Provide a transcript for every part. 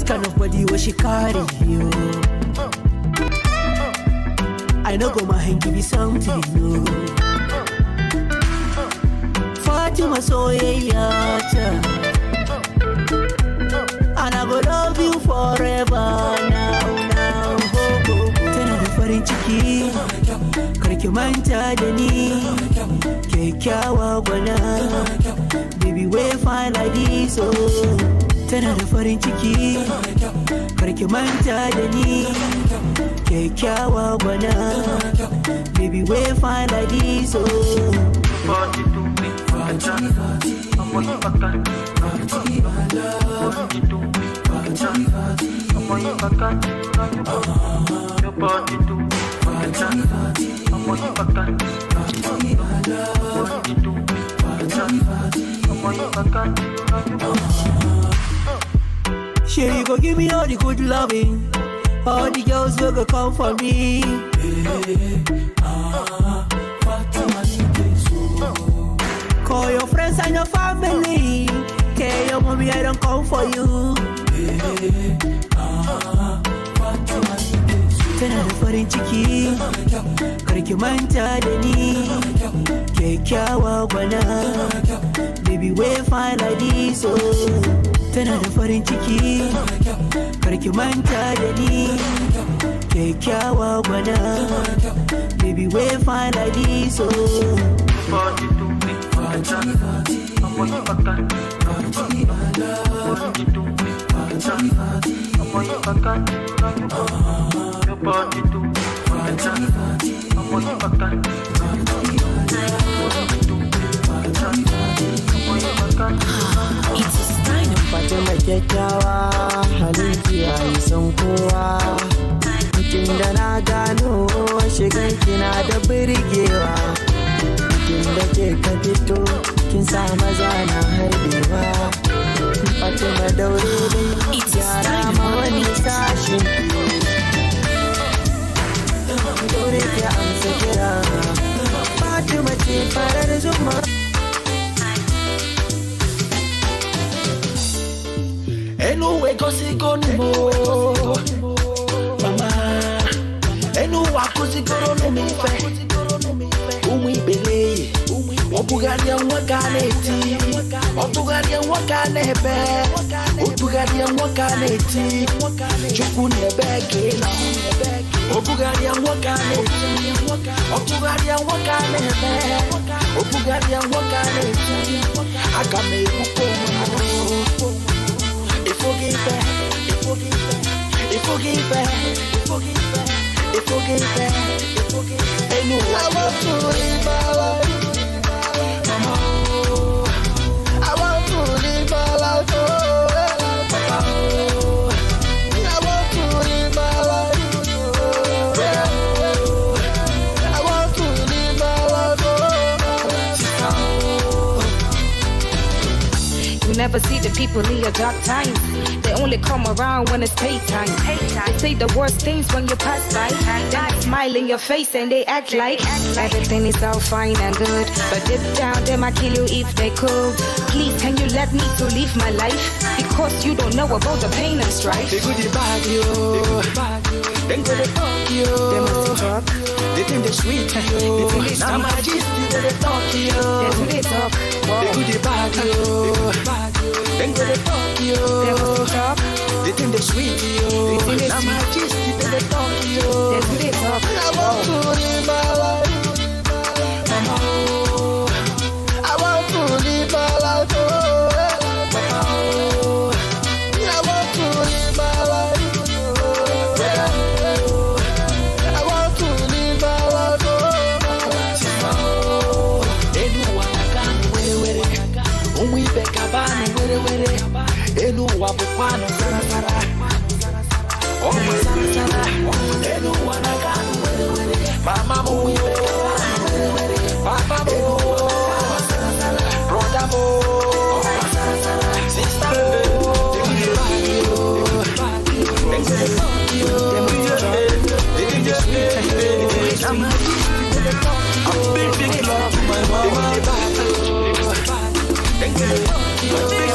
kind of body where she carry you. I know go my hand give you something new. Fatima Soyeyata, and I go love you forever now. Tana da farin ciki, karki manta da ni, kyakkyawa gwana, baby we fine like this oh. Tana da farin ciki, karki manta da ni, kyakkyawa gwana, baby we fine like this oh. Party to me, party, I'm on your back, party to me, party, I'm on your back, your body to me, party, I'm on your back, party to me, party, I'm on your back. Sherry go give me all the good loving, all the girls will go come for me. Call your friends and your family. Care your mommy, I don't come for you. Tana da farin ciki, karki manta da ni, kyakkyawa gwana, baby we fine like this oh. Tana da farin ciki, karki manta da ni, kyakkyawa gwana, baby we fine like this oh. Party to me, party, I'm on your back, party to me, party, I'm on your back, your body to me, party, I'm on your back, It's a sign of Fatima kyakkyawa, halinki yayi son kowa. Tun da na gano shiganki na da birgewa. Tun da ke ka fito, kin sa maza na harbewa. Fatima daure dai, gyara ma wani sashin ki. Daure ki amsa kira, Fatima ce farar zuma. Anyway, cause go no mama. Anyway, cause go no me fe. Umi bele, Obugaria wakaneti, Obugaria wakanepe, Obugaria wakaneti, Chukune beke, Obugaria wakaneti, Obugaria wakanepe, Obugaria wakaneti, Akame ukoma. Forgive, I want to live my life, mama. I want to live my life, mama. I want to live my life, I want to live my life. You never see the people in your dark times. They only come around when it's paytime. They say the worst things when you pass by. Then they smile in your face and they act like everything is all fine and good. But deep down they might kill you if they could. Please can you let me to live my life? Because you don't know about the pain and strife. They goodie bag you, then go to talk you. They must talk, they think they sweet you. they think they now my gist they talk you. they do they talk. They goodie bag you, then go to talk you. They must talk, they think they sweet you. they think they now my gist they talk you. they do they talk. I want to live my life, mama. I want to live my life, mama. I want to live my life, I want to live my life, mama. Anyone can were, we back a ban, were, anyone can sara sara. Oh, sara, anyone can were, mama, we back a ban, papa, brother, sister, big love to my mama. Big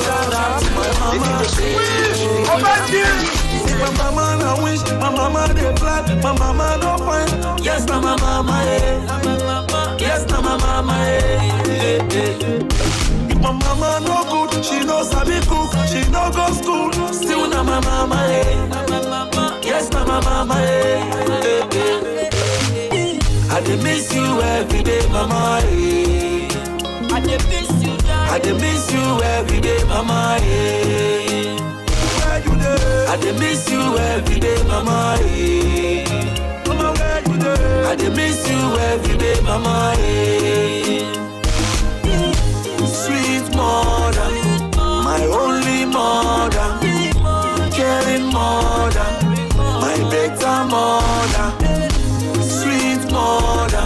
shout out to my mama. My mama no wish, my mama dey flat, my mama no fine. Yes, na my mama, yes, na my mama, If my mama no good, she no sabi cook, she no go school. Still na my mama, yes, na my mama, I dey miss you every day, mama, I dey miss you, I dey miss you every day, mama, Where you dey? I dey miss you every day, mama, Mama, where you dey? I dey miss you every day, mama, Sweet mother, my only mother, caring mother, my better mother. Sweet mother,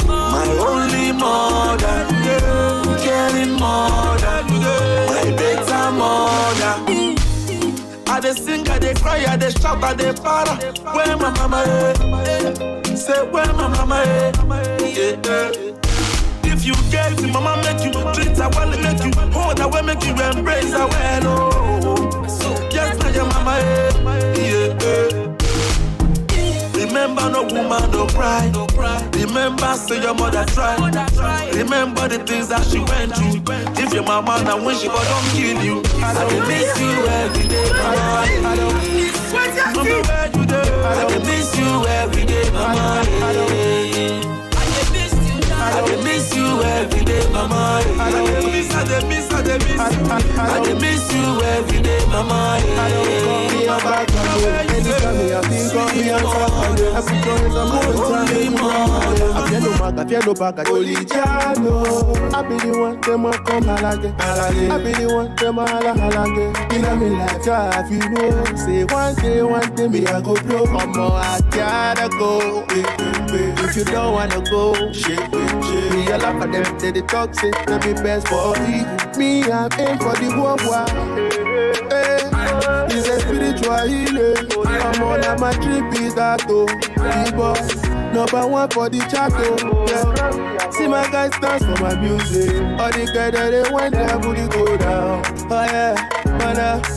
my only mother, caring mother, my better mother. I dey sing, I dey cry, I dey shout, I dey para. Where my mama is? Say where my mama is? If you gave me, mama make you treat her well, make you hold her well, make you embrace her well. Oh, yes, now your mama is. Remember no woman no cry. Remember say your mother tried. Remember the things that she went through. If your mama now when she don't kill you, I can miss you every day, mama. Mama, where you there? I can miss you every day, mama. I dey miss you every day, mama. I dey miss you every day, mama. Anytime I think of me, I put on some more time. I feel no back at Olichano. I be the one them a come halage. I be the one them a halage. In a me life, if you know, say one day me I go blow. Mama, I gotta go. If you don't wanna go, shake. Me a laugh at them, they talk, say they be best for me. Me, I'm in for the war. It's a spiritual healing. I'm on my trip, is that though. Number one for the chat, yeah. See my guys dance for my music. All the guys that they want their booty go down. Oh yeah,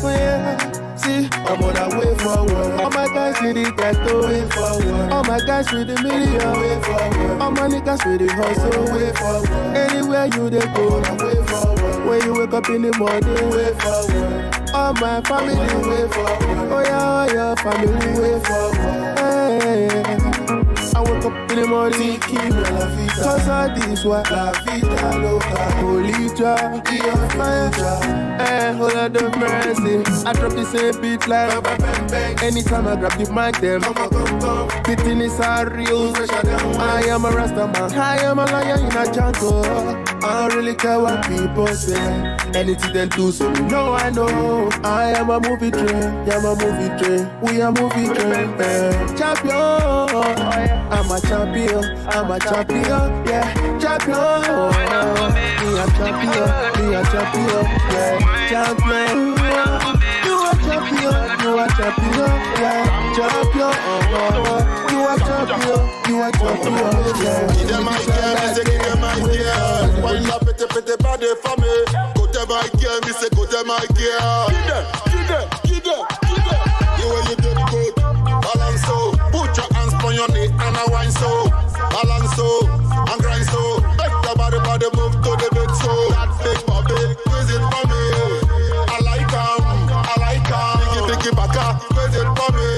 oh yeah. See, I'm on the way forward. All my guys with the ghetto, way forward. All my guys with the million, way forward. All my niggas with the hustle, way forward. Anywhere you they go, way forward. When you wake up in the morning, way forward. All my family, way forward. Oh yeah, family, way forward. Hey. I wake up in the morning, cause all this what la vida loca. Holy job, fire. Hey, hold on the mercy. I drop the same beat like anytime I grab the mic, them the thing is so real. I am a Rasta man, I am a lion in a jungle. I don't really care what people say. Anything they do, so you know I know. I am a movie train, yeah, I'm a movie train. We are movie train, champion. I'm a champion, yeah, champion. Me a champion, yeah, champion. You a champion, yeah, champion. You a champion, yeah. Give them my girl, me say give them my girl. Wind up pretty body for me. Go to my girl, me say go to my girl. Give them. You way you do good, balance so. Put your hands on your knee and a wine so. Balance so and grind so. Make the body move to the beat so. That big body, quiz it for me. I like 'em. Biggie baka, quiz it for me.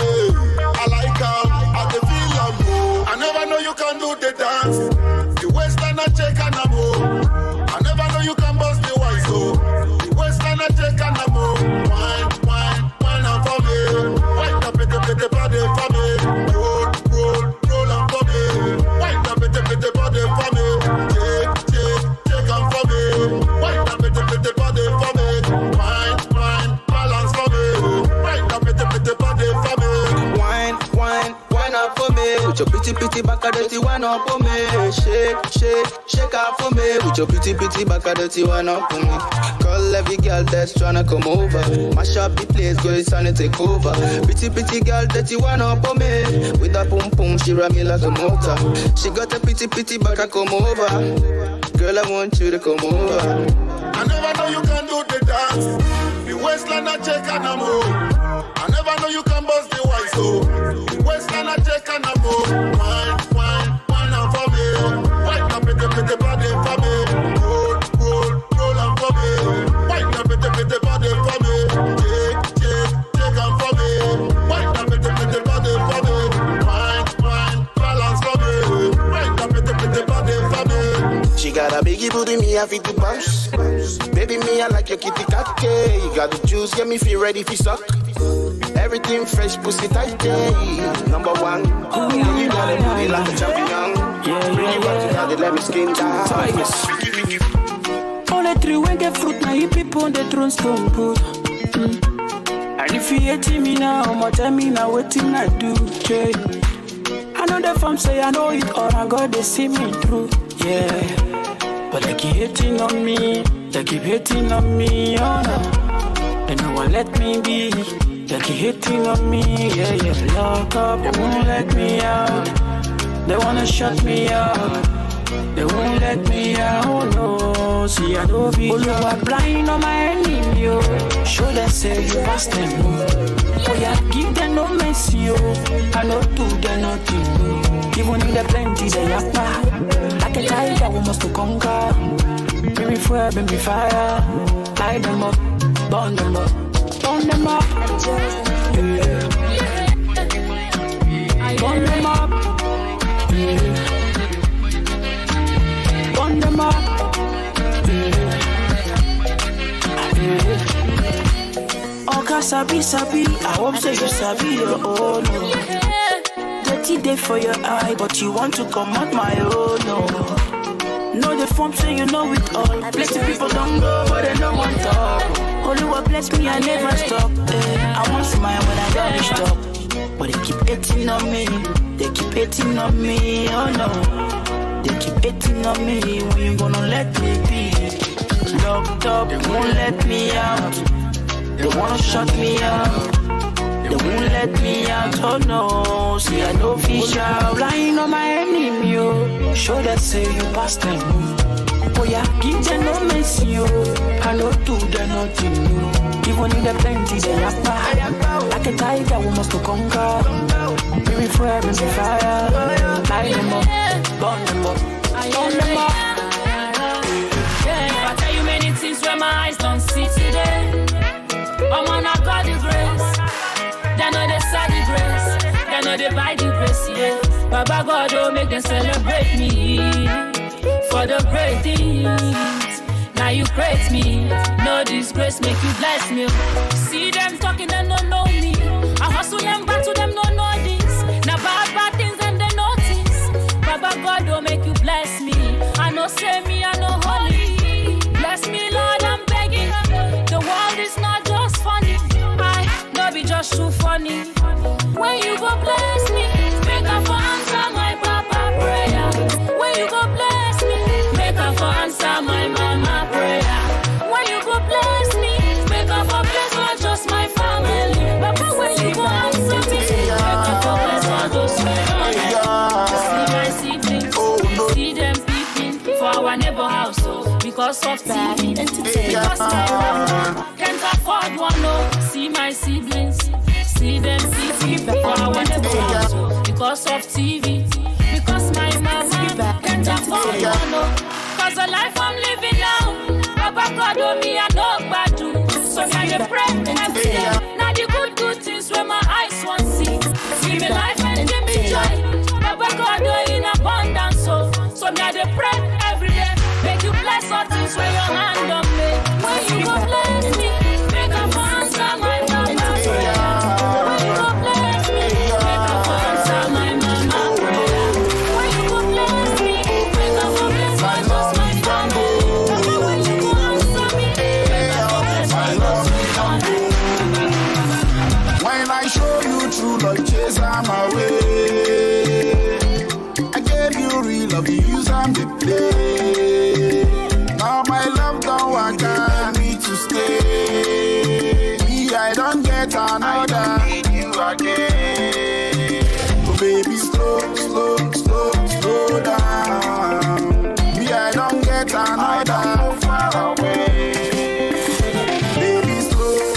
I like 'em. I can feel 'em move. I never know you can do the dance. The waistline I check and I move. I never know you can bust the wine so. The waistline I check and I move. Wine on for me. Wind up pretty body for me. Roll on for me. Wind up pretty body for me. Take on for me. Wind up pretty body for me. Wine, balance for me. Wind up pretty body for me. Wine up for me. With your pretty back of dirty one up for me. Shake out for me. With your pretty back of dirty one up for me. Call every girl that's tryna come over. Mash up the place, go it's on and take over. Pretty girl dirty one up for me. With a pum, she ram me like a motor. She got a pretty back, I come over. Girl, I want you to come over. I never know you can do the dance. The waistline I check and I'm home. I never know you can bust the wine, so the waistline I check and I'm home. Wine and for me. Wine up, pete body for me. Roll and for me. Wine up, pete body for me. Take and for me. Wine up, pite body for me. Wine, balance for me. Wine up, pite body for me. She got a biggie booty, me I fit to bounce. Baby, me I like your kitty cat, okay. You got the juice, get me feel ready for suck. Everything fresh, pussy tight, yeah. Number one, you got a booty like a champion. Bring it back to now, they let me skin down. All the three when get fruit, now you people on the throne stone put. And if you hating me now, I'ma tell me now what thing I do, yeah. I know the fam say I know it all, I got they see me through, yeah. But they keep hating on me, they keep hating on me, oh no. They no one let me be, they keep hating on me, yeah, yeah. Lock up, they won't let me out. They wanna shut me up, they won't let me out, oh no. See I know be, oh you are blind on my enemy, yo. Show them say you pass them, oh yeah, give them no mercy, oh. I know do them nothing, even if they plenty, they have power. Like a tiger, we must to conquer. Baby fire, baby fire. Light them up, burn them up, burn them up. Yeah. Burn them up. Yeah. Burn them up. Yeah. Oh, sabi, I hope so you sabi your own. Dirty day for your eye, but you want to come out my own, no. Know the form so you know it all. Plenty people don't go, but they don't want talk. Only what bless me, I never stop. I want smile when I don't stop. But they keep hating on me, they keep hating on me, oh no. They keep hating on me, when you gonna let me be? Locked up, they won't let me out. They wanna shut me out. They won't let me out, oh no. See I know fish out, lying on my enemy, yo. Show that say you passed them, oh yeah, give them no mercy, yo. I know do them nothing, yo. Even in the plenty, they have power. Like a tiger, we must to conquer. Baby fire, baby fire. Light them up, burn them up, burn them up. Yeah, I tell you many things where my eyes don't see today. I'm on a God the grace. They know they sell the grace. They know they buy the grace, yeah. Baba God, oh, make them celebrate me for the great things. Now you praise me. No disgrace, make you bless me. See them talking, them don't know me. I hustle them back to them, don't know this. Now bad things, them they notice. Baba God, oh, make you bless me. I know say me, I know holy. Bless me, Lord, I'm begging. The world is not just funny. I be just too funny. When you go bless me, make up for answer my papa prayer. When you go bless me, make up for answer my mama prayer. When you go bless me, make up for bless not just my family. Papa, when you go answer me, make up for bless not just my family. See my siblings, see them peeping for our neighbor house, because of TV, because can't afford one, no. See my siblings, see them peeping for our neighbor house, because of TV, because my mama can't afford one, no. Cause the life I'm living now, Papa God on me, I know bad do. So now you pray every day. Now the good things where my eyes want see. Give me life and give me joy. Papa God in abundance, so now they pray every day. Make you bless all things where your hand on me. When you go bless me, make a for answer my mama prayer. When you go bless me, make a for answer my mama prayer. When you go bless me, make a for bless not just my family. When you go answer me, make a for bless my family. When I show you true love, chase I'm away. I gave you real love, you use I'm the play. Now my love don't want me to stay. Me, I don't get another. I need you again. Oh baby, slow down. Me, I don't get another. Far away. Baby, slow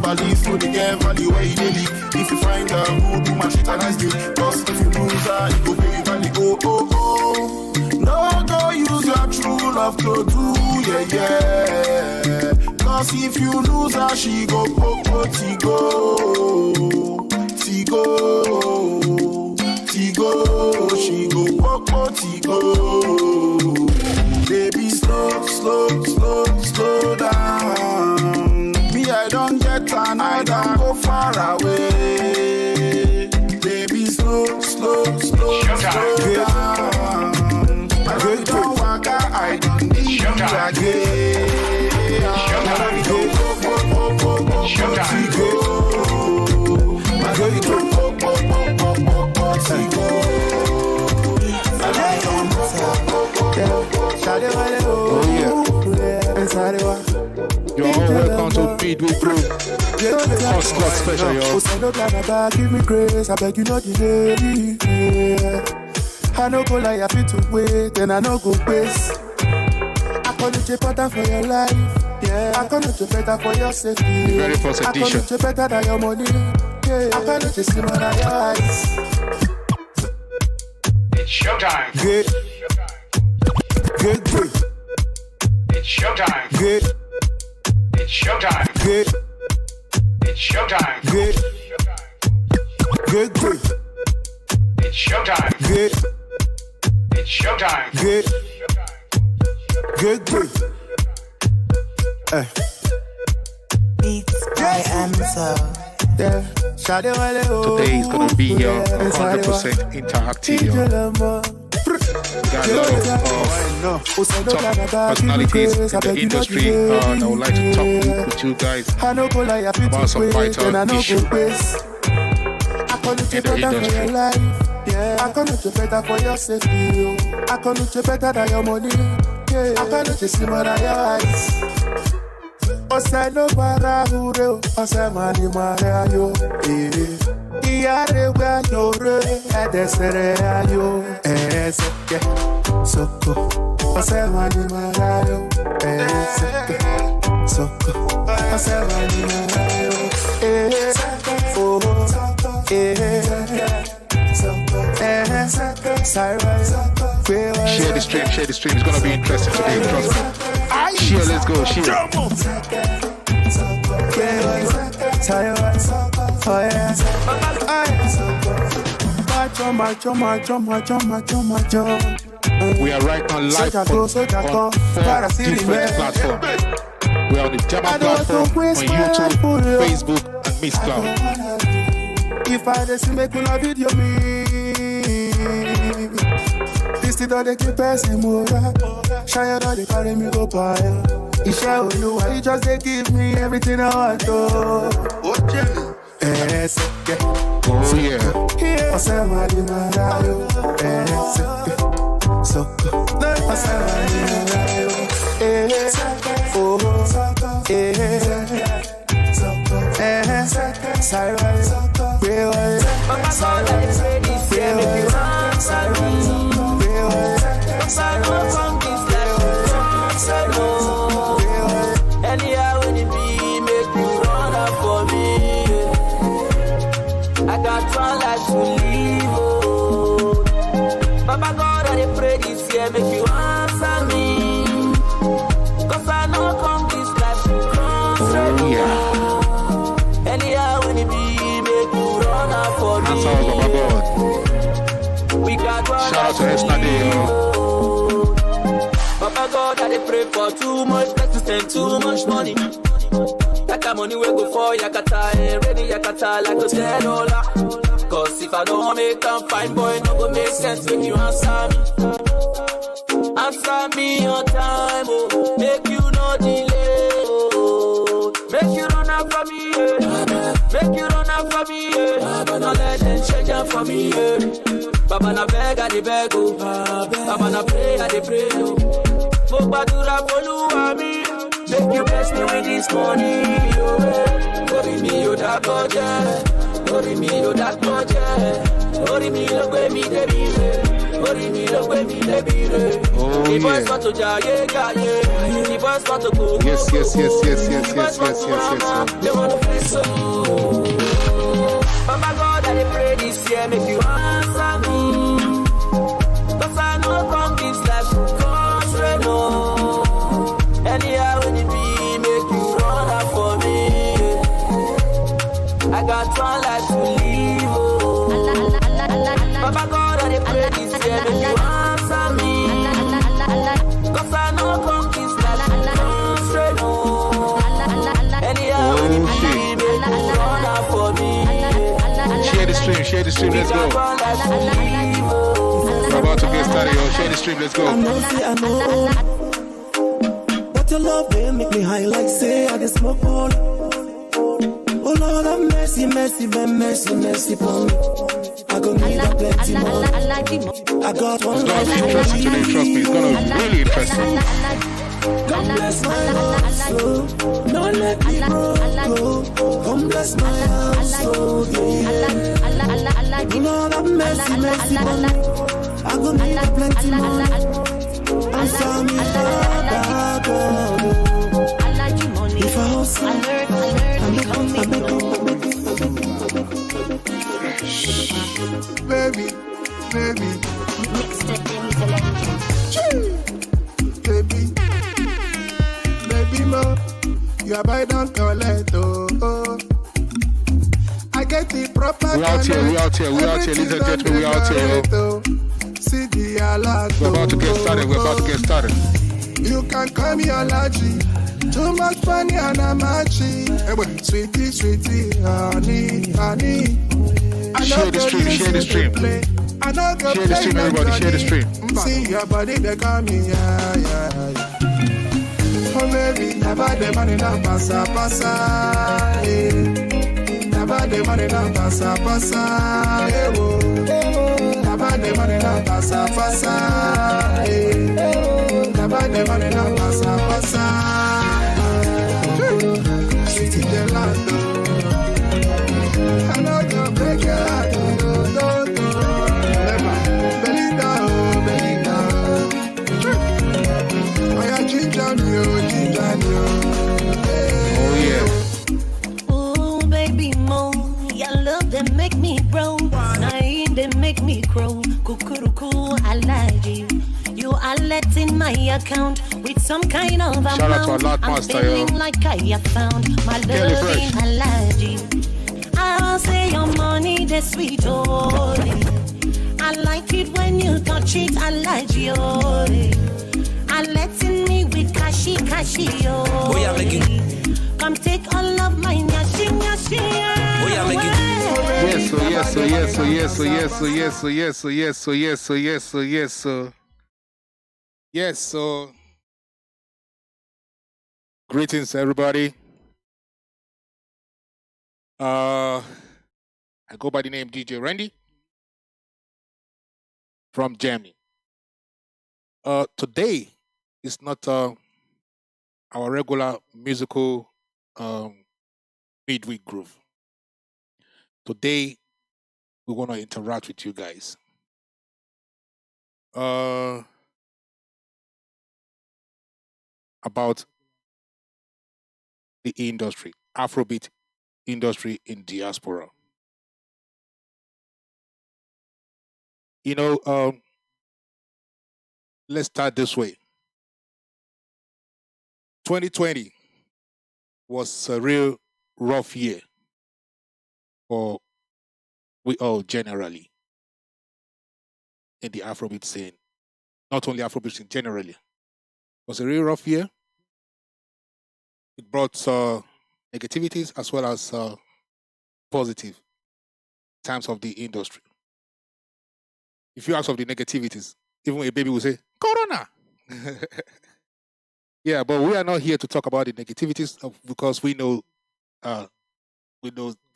value, so they get value where you daily. If you find a who do my shit a nice day, cause if you lose her, you go pay value. Oh, oh, oh. No, go use your true love to do, yeah. Cause if you lose her, she go poco, tigo, she go poco, tigo. Baby, slow down. Me, I don't get an I don't go far away. Baby, slow down. I don't walk out, I don't need you again. Oh yeah. You're all welcome to Midweek Crew. First class special, yo. Give me grace, I beg you not delay. I no go lie, I fit to wait, and I no go waste. I call it you better for your life. Yeah, I call it you better for your safety. Very first edition. I call it you better than your money. Yeah, I call it you slimmer than your eyes. It's showtime. Good. It's showtime. Good. It's showtime. Good. It's showtime. Good. It's showtime. Good. It's showtime. Good. Beats by Amso. Today is gonna be your 100% interactive, yo. We got a lot of top personalities in the industry that would like to talk with you guys about some vital issues in the industry. I call it you better for your safety. I call it you better than your money. I call it you slimmer than your eyes. Ose no para hure, ose mani mare ayo. Iyare wa yore, edesere ayo. Eseke, soko, ose mani mare ayo. Eseke, soko, ose mani mare ayo. Oh, Share the stream. It's gonna be interesting today, trust me. Share, let's go, share. We are right now live on 4 different platforms. We are on the Jabba platform, on YouTube, Facebook, and Mixcloud. If I just make a video me, this is all they keep passing more. Shine all they carry me go by. It's show you why you just they give me everything I want to. Oh yeah. Anyhow, when it be, make you run up for me. I got one life to live. Oh. Papa God, I pray this year, make you answer me. Cause I know come this life to cross. Anyhow, when it be, make you run up for me. That's all, Papa God. We got one. Shout out to Esnade. Papa God, I pray for too much, not to spend too much money. Like a money will go for Yakata, ready Yakata like a $10. Cause if I don't make them fine boy, no go make sense when you answer me. Answer me on time, oh, make you no delay, oh. Make you run out for me, yeah. Make you run out for me, yeah. Don't let them change up for me, yeah. Baba na beg, I de beg, oh. Baba na pray, I de pray, oh. Mo gbàdúrà f'Olúwa mi, make you bless me with this money, oh. Orí mi ò dàgbọ́ jẹ́, orí mi ò dàgbọ́ jẹ́, orí mi ló gbé mi débi rẹ̀. Orí mi ló gbé mi débi re. The boys want to jayé jayé. The boys want to go. Yes. They want to feel so. Baba God, I pray this year make you answer me. 'Cause I know come this life frustrate no. Anyhow when it be, make you run out for me. I got one life to live. Oh. Baba God, I pray this year make you answer me. 'Cause I know come this life frustrate no. Anyhow when it be, make you run out for me. Share the stream, let's go. We're about to get started, yo. Share the stream, let's go. I know. But your love, they make me high like say I get smoke all. Oh Lord, have mercy, mercy for me. I gon' need a plenty more. I got one life. It's gonna be interesting today, trust me. It's gonna be really interesting. Come bless my house, oh. Don't let me go. Come bless my house, oh. Lord, have mercy for me. I gon' need a plenty more. Answer me, Baba God. If I hustle, I make Baby. Baby, mo, you are by down collect, oh. I get the proper. We out here, ladies and gentlemen, we out here, yo. See the alert. We're about to get started. You can call me allergy. Too much funny and I'm matchy. Sweetie, honey. Share the stream. Share the stream, everybody. Share the stream. See your body, they call me, yeah. Oh baby, never the money now passa, eh. Never the money now passa, eh. Never the money now passa, eh. Never the money now passa. Sweetie gelato, I know you break your heart, don't. Never, belly down. I am ginger you. Oh yeah. Oh baby mo, your love that make me grow, nine that make me grow. Cuckoo, I like you. You are letting my account with some kind of amount. Shout out to our Lord I'm Master, feeling yo. like I have found my loving allergy. I'll say your money the sweet holy. I like it when you touch it, I like you. I letting me with kashi yo. Oh yeah, make it. Come take all of my nyashi. Oh yeah, make it. Yes, so greetings everybody. I go by the name DJ Randy from Germany. Today is not our regular musical midweek groove. Today we want to interact with you guys. About the industry, Afrobeat industry in diaspora. You know, let's start this way. 2020 was a real rough year for we all generally in the Afrobeat scene. Not only Afrobeat scene, generally. It was a real rough year. It brought negativities as well as positive in terms of the industry. If you ask of the negativities, even a baby will say, Corona! Yeah, but we are not here to talk about the negativities because we know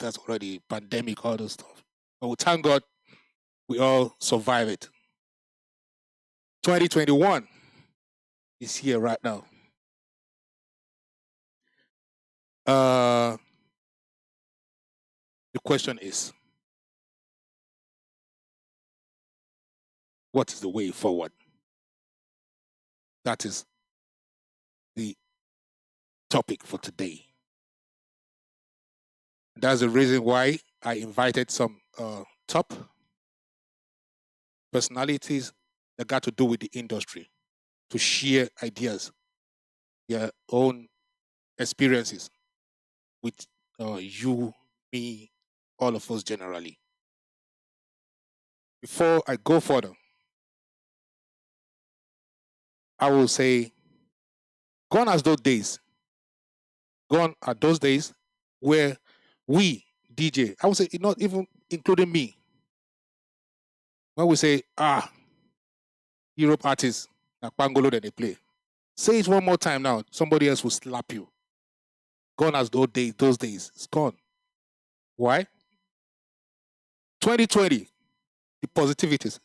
that's already pandemic, all those stuff. But we thank God we all survive it. 2021 is here right now. The question is, what is the way forward? That is the topic for today. That's the reason why I invited some top personalities that got to do with the industry to share ideas, their own experiences with you, me, all of us generally. Before I go further, I will say, gone are those days. Gone are those days where we, DJ, I would say, not even including me, when we say, Europe artists, like Pangolo, that they play. Say it one more time now, somebody else will slap you. Gone as those days. It's gone. Why? 2020, the positivities.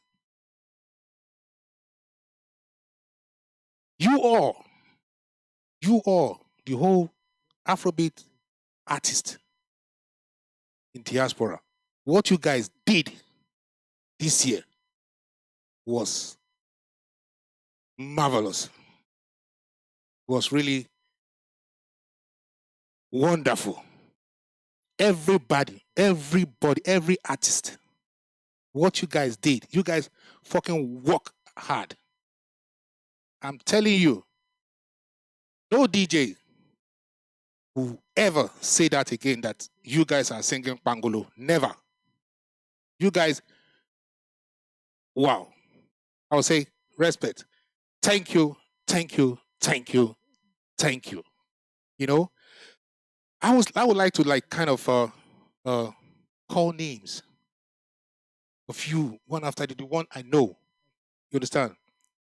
You all, the whole Afrobeat artist in diaspora, what you guys did this year was marvelous. Was really wonderful. Everybody, every artist, what you guys did, you guys fucking work hard. I'm telling you, no DJ will ever say that again, that you guys are singing Pangolo. Never. You guys, wow. I would say respect. Thank you. You know, I would like to kind of call names of you one after the one I know. You understand?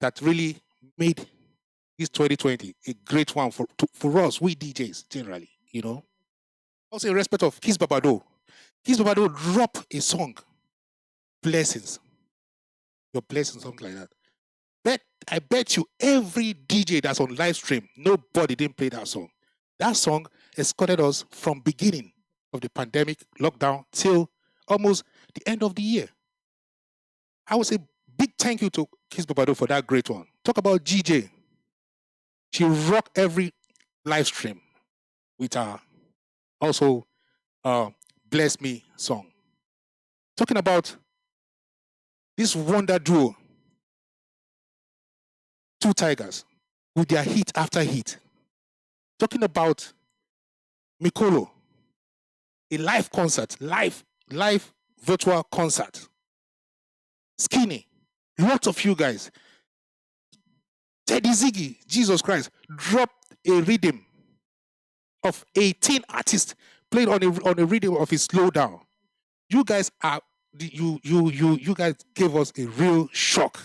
That really made this 2020 a great one for us, we DJs generally. You know, also in respect of Kiss Babado. Kiss Babado drop a song, Blessings. Your blessings, something like that. I bet you every DJ that's on live stream, nobody didn't play that song. That song escorted us from beginning of the pandemic lockdown till almost the end of the year. I would say big thank you to Kiss Babado for that great one. Talk about GJ. She rocked every live stream with her also Bless Me song. Talking about this wonder duo, Two Tigers, with their hit after hit. Talking about Mikolo, a live concert, live virtual concert. Skinny, lots of you guys. Teddy Ziggy, Jesus Christ, dropped a rhythm of 18 artists played on a rhythm of his slowdown. You guys are you guys gave us a real shock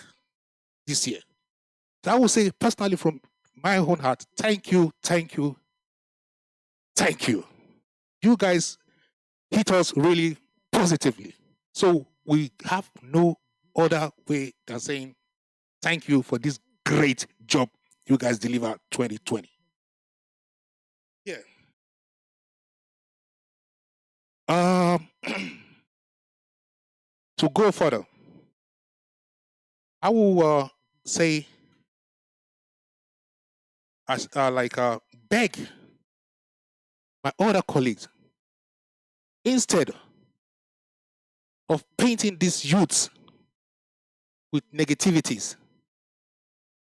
this year. So I will say personally from my own heart, thank you. You guys hit us really positively. So we have no other way than saying thank you for this great job you guys delivered 2020. Yeah. To go further, I will say, as beg my other colleagues, instead of painting these youths with negativities,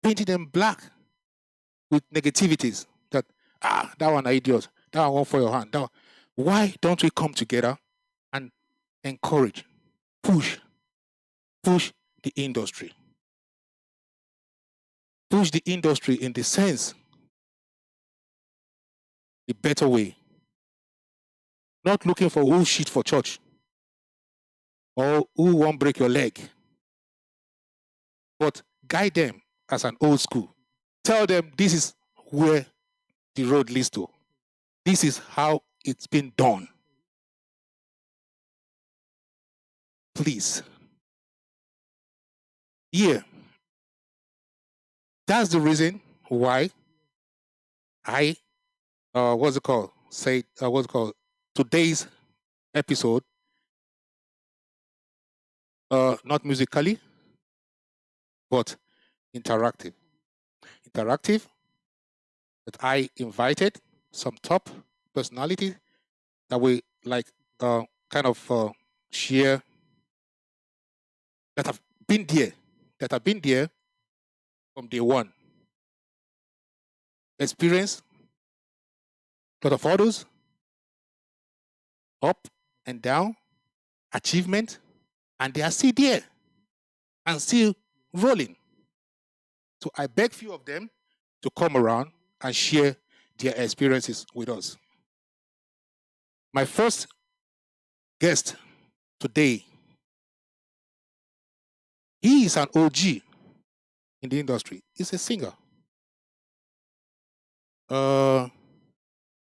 painting them black with negativities, that that one an idiot, that one for your hand. Why don't we come together and encourage, push the industry? Push the industry in the sense, the better way. Not looking for who shit for church or who won't break your leg, but guide them as an old school. Tell them this is where the road leads to. This is how it's been done. Please. Yeah. That's the reason why I today's episode, not musically, but interactive. Interactive, that I invited some top personalities that we like kind of share, that have been there from day one. Experience a lot of hurdles, up and down, achievement, and they are still there and still rolling. So I beg few of them to come around and share their experiences with us. My first guest today, he is an OG in the industry. He's a singer.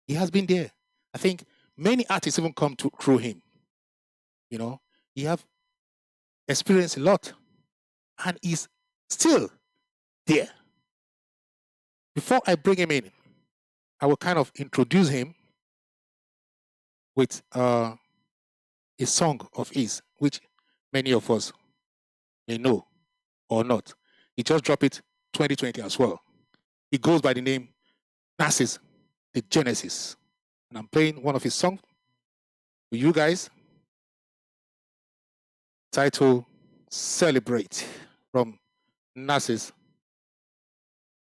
He has been there. I think many artists even come through him. You know, he have experienced a lot and is still there. Before I bring him in, I will kind of introduce him with a song of his, which many of us may know or not. He just dropped it 2020 as well. He goes by the name Narciss The Genesis. And I'm playing one of his songs for you guys, titled Celebrate, from Narciss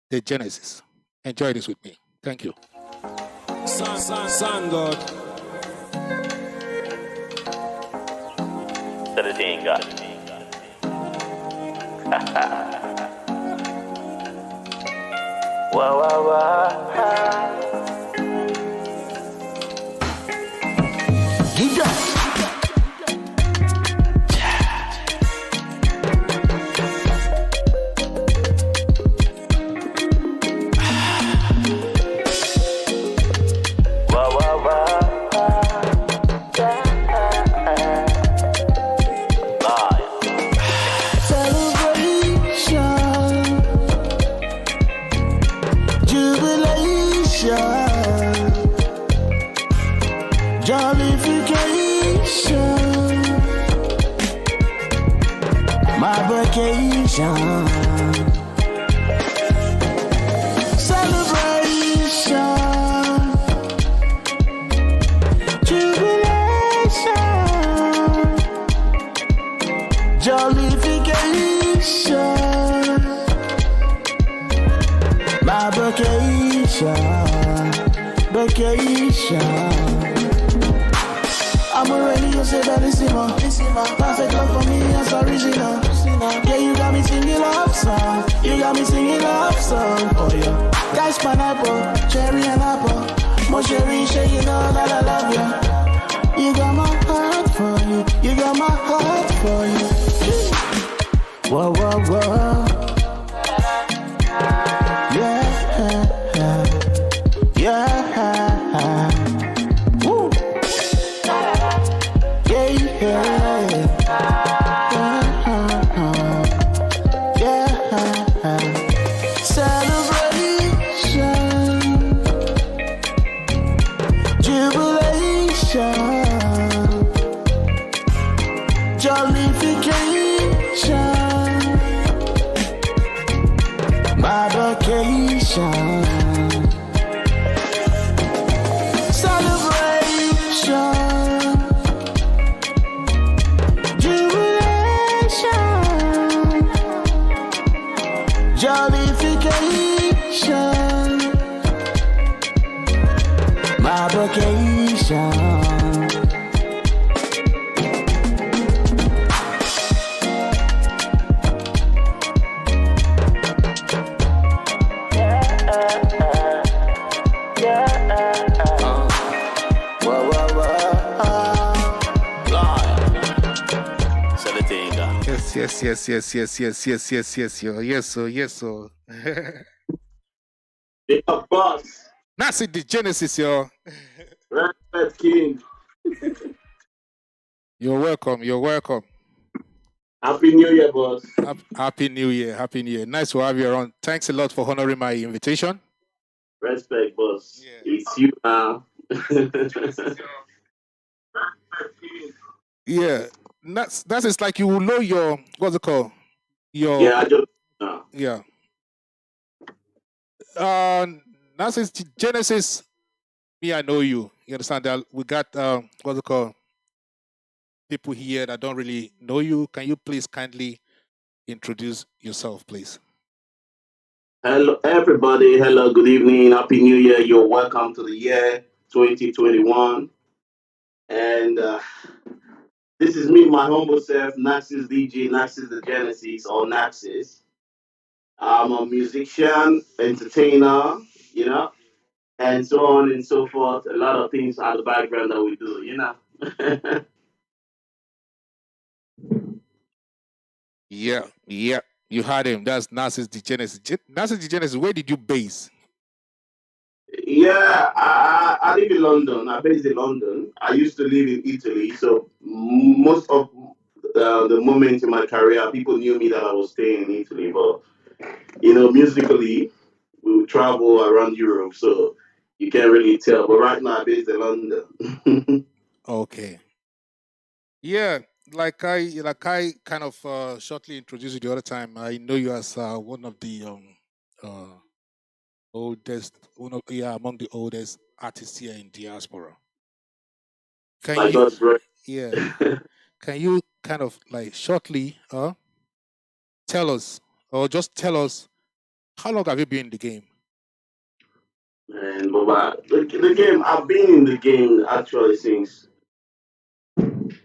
The Genesis. Enjoy this with me. Thank you. Sun God. Celebrating God. Wow, wow, wow. I'm already you say that it's perfect love for me as original. Yeah, you got me singing love song. You got me singing love song for you. Guys, pineapple, cherry and apple. More cherry, you know that I love you. You got my heart for you. You got my heart for you. Whoa, whoa, whoa. Yeah. Woo. Celebration, jubilation, jollification, my vacation. My vacation. Yes, so. The boss. Narciss The Genesis, yo. Respect King. You're welcome. Happy New Year, boss. Happy New Year. Nice to have you around. Thanks a lot for honoring my invitation. Respect, boss. Yeah. It's you now. Yeah. That's it's like you will know your, what's it called? Your Yeah. Narcissus Genesis. Me, I know you. You understand that we got what's it called? People here that don't really know you. Can you please kindly introduce yourself, please? Hello, everybody. Hello, good evening. Happy New Year. You're welcome to the year 2021. And this is me, my humble self, Naxis DJ, Naxis the Genesis, or Naxis. I'm a musician, entertainer, you know, and so on and so forth. A lot of things at the background that we do, you know. Yeah. You had him. That's Narcissus the Genesis. Narcissus the Genesis, where did you base? Yeah, I live in London. I'm based in London. I used to live in Italy, so most of the moment in my career, people knew me that I was staying in Italy. But musically, we would travel around Europe, so you can't really tell. But right now, I'm based in London. Okay. Yeah, like I kind of shortly introduced you the other time. I know you as one of the among the oldest artists here in diaspora. Can My you God's grace. can you kind of like shortly tell us how long have you been in the game? And Baba, the game, I've been in the game actually since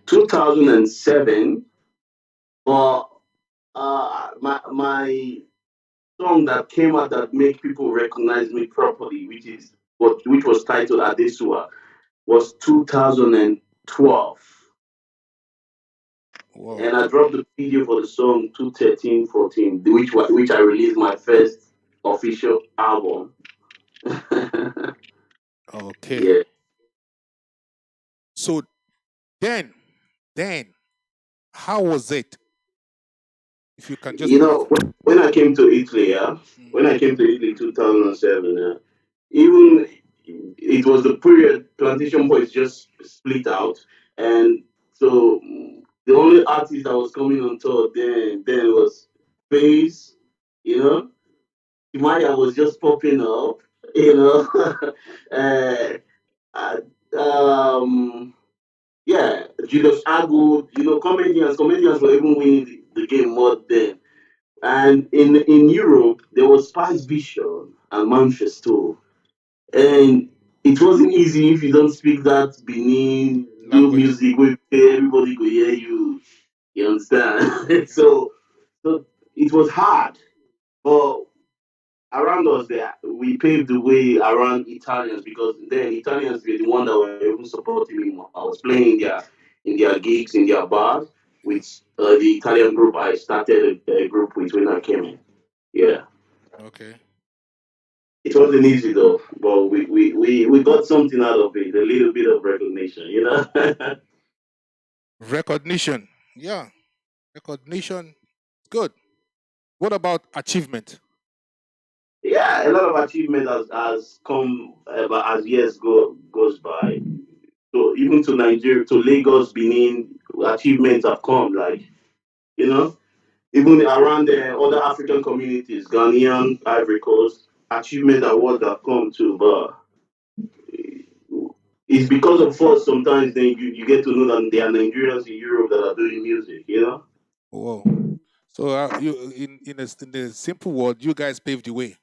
2007. But my song that came out that made people recognize me properly, which was titled Adesua, was 2012. Whoa. And I dropped the video for the song 2013-14, which I released my first official album. Okay. Yeah. So then, how was it? If you can just when I came to Italy, when I came to Italy 2007, even it was the period Plantation Boys just split out, and so the only artist that was coming on tour then was Face, Timaya was just popping up, uh, yeah, Julius Agu, comedians were even winning the game more then. And in Europe, there was Spice Vision and Manchester. And it wasn't easy if you don't speak that Benin, do music with everybody go hear you. You understand? so it was hard. But around us there, we paved the way around Italians because then Italians were the one that were even supporting me more. I was playing in their gigs, in their bars with the Italian group I started a group with when I came in. Yeah. Okay. It wasn't easy though, but we got something out of it, a little bit of recognition, Recognition. Yeah. Recognition. Good. What about achievement? Yeah, a lot of achievement has come as years goes by. So even to Nigeria, to Lagos, Benin, achievements have come. Like even around the other African communities, Ghanaian, Ivory Coast, achievement awards have come too. But it's because of us sometimes then you get to know that there are Nigerians in Europe that are doing music. Whoa. So you in a simple word, you guys paved the way.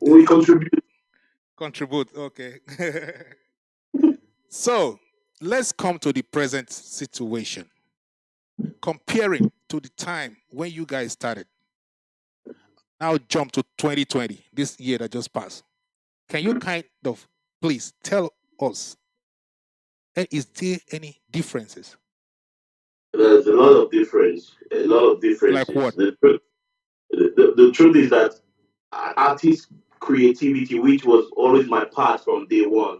We contribute. Contribute, okay. So let's come to the present situation. Comparing to the time when you guys started. Now jump to 2020, this year that just passed. Can you kind of please tell us, is there any differences? There's a lot of difference. A lot of differences. Like what? The truth is that artist creativity, which was always my part from day one,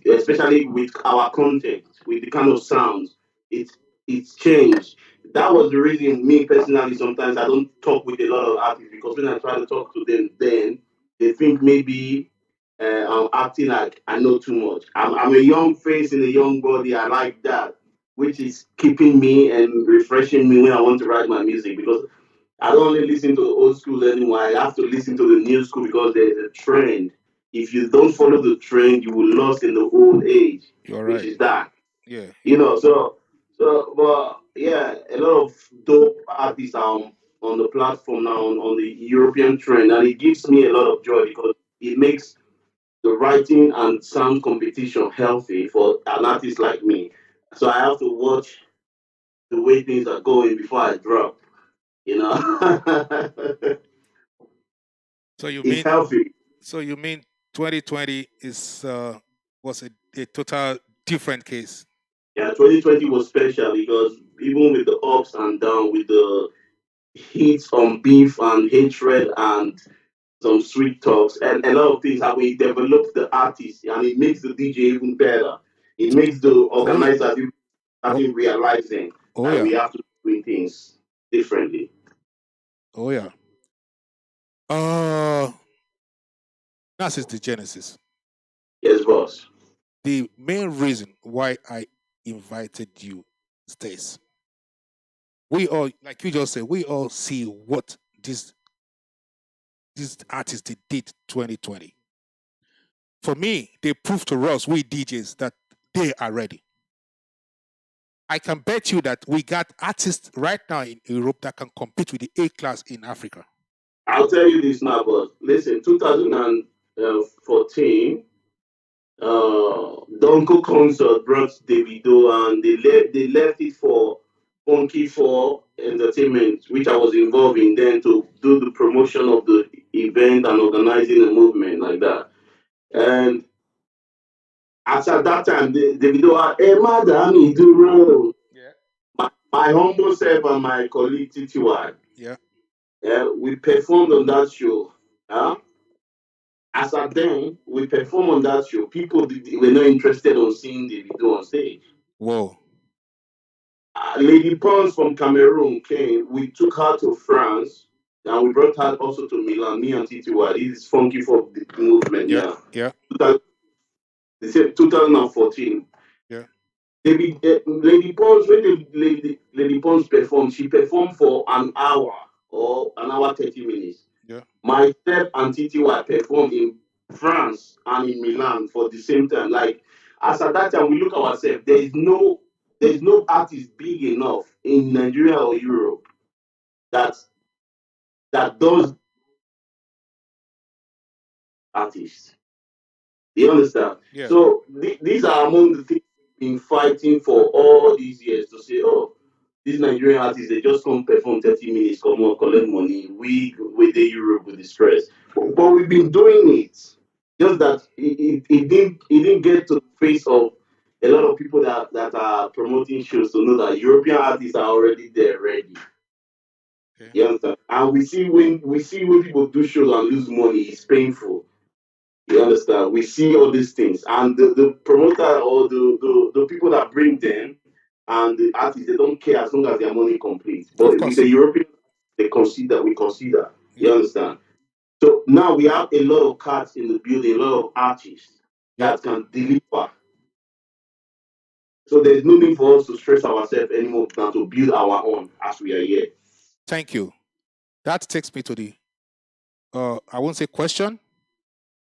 especially with our content, with the kind of sounds, it's changed. That was the reason me personally sometimes I don't talk with a lot of artists because when I try to talk to them, then they think maybe I'm acting like I know too much. I'm a young face in a young body. I like that. which is keeping me and refreshing me when I want to write my music, because I don't only listen to the old school anymore. I have to listen to the new school because there's a trend. If you don't follow the trend, you will lost in the old age, You're which right. is that. Yeah. But yeah, a lot of dope artists are on the platform now on the European trend, and it gives me a lot of joy because it makes the writing and sound competition healthy for an artist like me. So I have to watch the way things are going before I drop. You know, So you it's mean healthy. 2020 is was a total different case. Yeah, 2020 was special because even with the ups and downs, with the hits on beef and hatred and some sweet talks and a lot of things, how we develop the artist and it makes the DJ even better. It makes the Oh yeah. organizers even Oh, starting realizing oh that yeah. we have to do things differently. Oh yeah. Uh that is the genesis. Yes, boss. The main reason why I invited you is this. We all, like you just said, we all see what these artists they did 2020. For me, they proved to us, we DJs, that they are ready. I can bet you that we got artists right now in Europe that can compete with the A class in Africa. I'll tell you this now, boss. Listen, 2014, Donko Concert brought Davido and they left it for Funky 4 Entertainment, which I was involved in then to do the promotion of the event and organizing a movement like that. And as at that time, Davido had a madam do role. Yeah. My humble self and my colleague TTY, Yeah. we performed on that show. Huh? As at then, we performed on that show. People were not interested on seeing Davido on stage. Whoa. Lady Pons from Cameroon came. We took her to France, and we brought her also to Milan. Me and TTY. This is funky for the movement. Yeah. Yeah. Yeah. They said 2014. Yeah. Lady Pons, when Lady Pons performed, she performed for an hour or an hour 30 minutes. Yeah. Myself and TTY performed in France and in Milan for the same time. Like as at that time, we look ourselves. There's no artist big enough in Nigeria or Europe that does artists. Do you understand? Yeah. So these are among the things we've been fighting for all these years to say, oh, these Nigerian artists, they just come perform 30 minutes, come on, collect money. We with the Europe with the stress. But we've been doing it. Just that it didn't get to the face of a lot of people that are promoting shows to know that European artists are already there ready. Okay. You understand? And we see when people do shows and lose money, it's painful. You understand? We see all these things, and the promoter or the people that bring them and the artists, they don't care as long as their money complete. Of But with course. the European, we consider. You Yeah. understand? So now we have a lot of cats in the building, a lot of artists Yeah. that can deliver. So there's no need for us to stress ourselves anymore than to build our own as we are here. Thank you. That takes me to the I won't say question,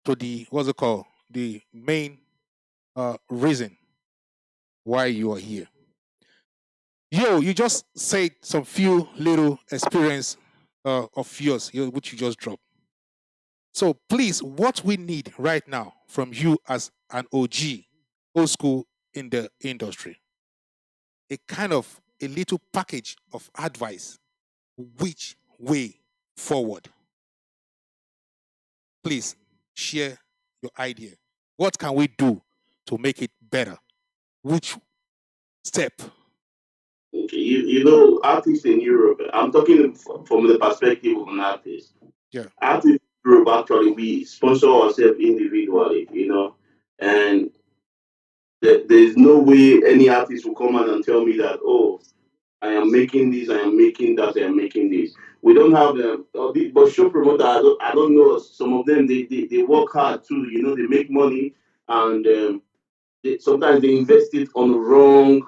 to the what's it called? The main reason why you are here. Yo, you just said some few little experience of yours, which you just dropped. So please, what we need right now from you as an OG, old school in the industry, a kind of a little package of advice, which way forward. Please share your idea. What can we do to make it better? Which step? Okay, you know, artists in Europe, I'm talking from the perspective of an artist. Yeah. Artists in Europe, actually, we sponsor ourselves individually, and there's no way any artist will come out and tell me that, oh, I am making this, I am making that, I am making this. We don't have them. But show promoter, I don't know. Some of them, they work hard too. They make money, and sometimes they invest it on wrong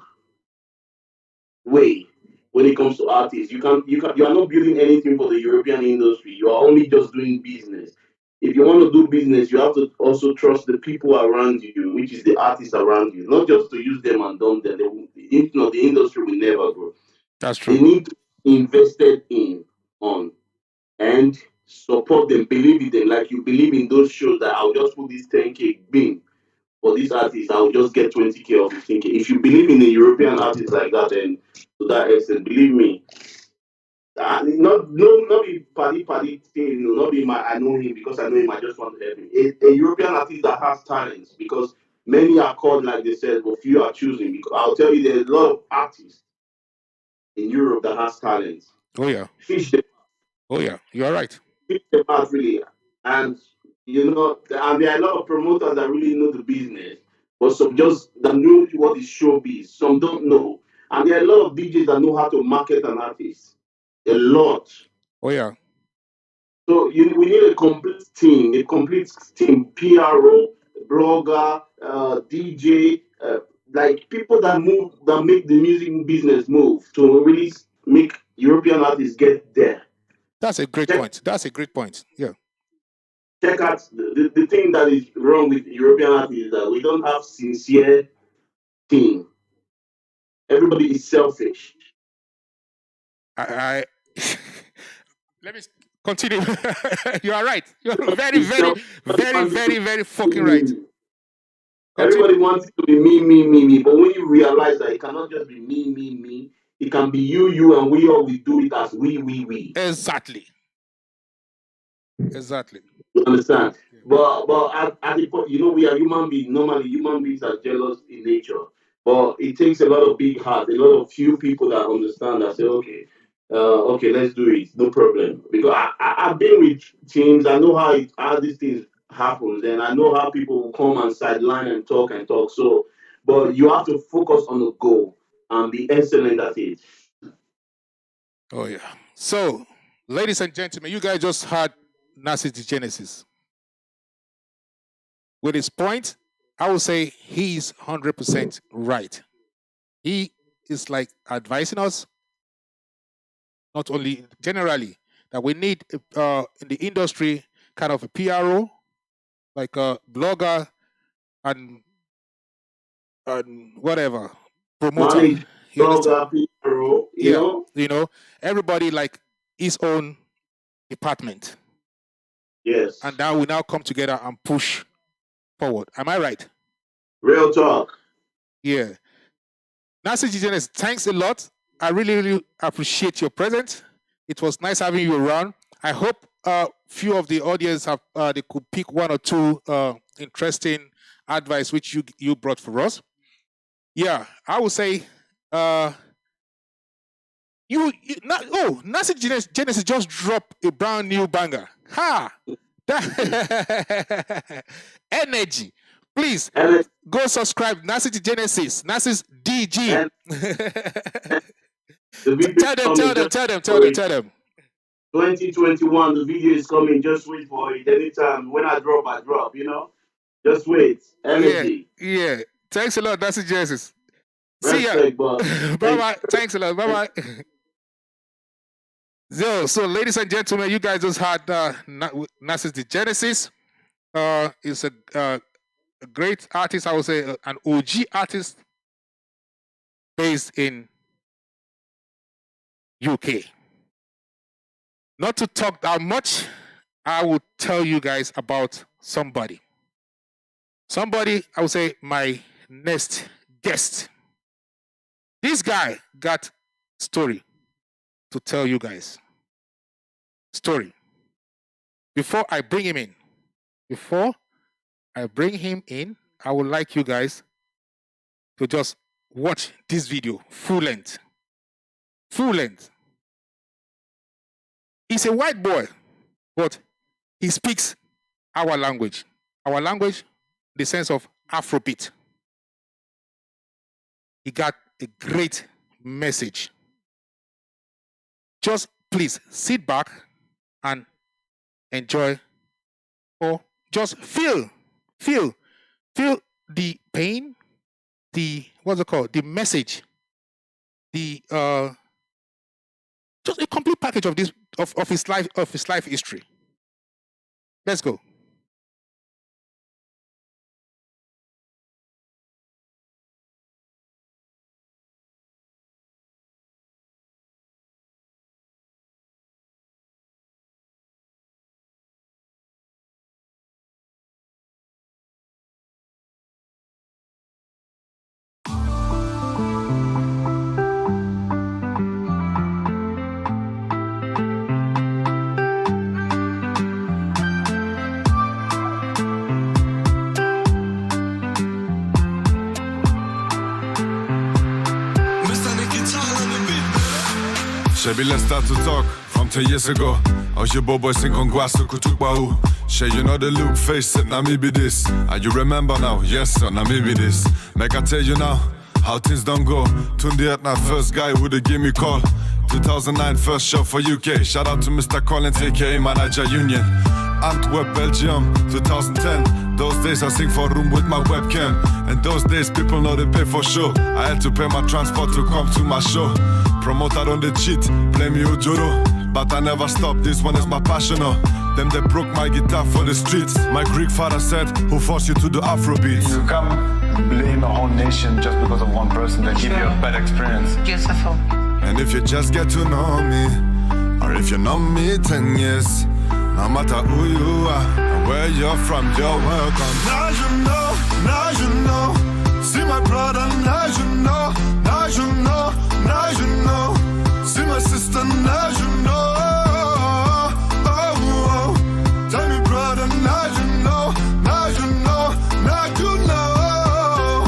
way when it comes to artists. You are not building anything for the European industry. You are only just doing business. If you want to do business, you have to also trust the people around you, which is the artists around you, not just to use them and dump them. The industry will never grow. That's They true. need to be invested in on and support them, believe in them, like you believe in those shows that I'll just put this 10K bin for this artist, I'll just get 20K or 15K. If you believe in a European artist like that, and to that extent, believe me, not be party thing, not be my I know him because I know him, I just want to help him. A European artist that has talents, because many are called like they said, but few are choosing. Because I'll tell you, there's a lot of artists in Europe that has talents. Oh yeah. Fish them. Oh yeah. You are right. Fish them out really, and and there are a lot of promoters that really know the business, but some just that know what is showbiz. Some don't know, and there are a lot of DJs that know how to market an artist. A lot. Oh yeah. So we need a complete team, PRO, blogger, DJ, like people that make the music business move to really make European artists get there. That's a great point. That's a great point. Yeah. Check out the thing that is wrong with European artists is that we don't have sincere team. Everybody is selfish. I let me continue. You are right. You're very fucking right. Everybody wants it to be me. But when you realize that it cannot just be me, it can be you, and we all do it as we. Exactly. You understand? But at the point, we are human beings. Normally, human beings are jealous in nature. But it takes a lot of big hearts, a lot of few people that understand that say, okay, let's do it, no problem. Because I've been with teams, I know how these things happens, and I know how people will come and sideline and talk. So, but you have to focus on the goal and be excellent at it. Oh yeah. So, ladies and gentlemen, you guys just heard Narciss the Genesis. With his point, I would say he's 100% right. He is like advising us, not only generally, that we need in the industry kind of a PRO, like a blogger and whatever, promoter. Blogger, PRO, you know, everybody like his own department. Yes. And now we now come together and push forward. Am I right? Real talk. Yeah. Narciss the Genesis, thanks a lot. I really appreciate your presence. It was nice having you around. I hope few of the audience have they could pick one or two interesting advice which you brought for us. Yeah, I would say Narciss Genesis just dropped a brand new banger. Ha! That energy. Please go subscribe. Narciss Genesis. Narciss DG. Tell them. 2021, the video is coming. Just wait for it. Anytime when I drop, I drop. Just wait. Energy. Yeah. Thanks a lot, Narciss Genesis. See ya. Bye. Thanks a lot. Bye. So, ladies and gentlemen, you guys just had Narciss the Genesis. Is a great artist, I would say, an OG artist based in UK. Not to talk that much, I will tell you guys about somebody. Somebody, I would say, my next guest. This guy got story to tell you guys. Story. Before I bring him in, I would like you guys to just watch this video full length. He's a white boy, but he speaks our language. Our language, the sense of Afrobeat. He got a great message. Just please sit back and enjoy, or just feel the pain, the message the just a complete package of this of his life history. Let's go. Shebi, let's start to talk from 10 years ago. How's your boy sing Kongwasu Kutukbahu? She, you know the look, face it, now me be this. And you remember now, yes sir, now me be this. Make I tell you now, how things don't go. Tunde at my first guy who they give me call. 2009 first show for UK. Shout out to Mr. Collins, aka Manager Union. Antwerp, Belgium, 2010. Those days I sing for a room with my webcam. And those days people know they pay for show. I had to pay my transport to come to my show. Promoter on the cheat, play me Ujoro. But I never stop, this one is my passion. Them they broke my guitar for the streets. My Greek father said, who forced you to do Afrobeats? You can't blame a whole nation just because of one person that give you a bad experience. Beautiful. And if you just get to know me, or if you know me 10 years, no matter who you are, and where you're from, you're welcome. Now you know, see my brother, now you know, now you know, now you know, see my sister, now you know, oh, tell me brother, now you know, now you know, now you know,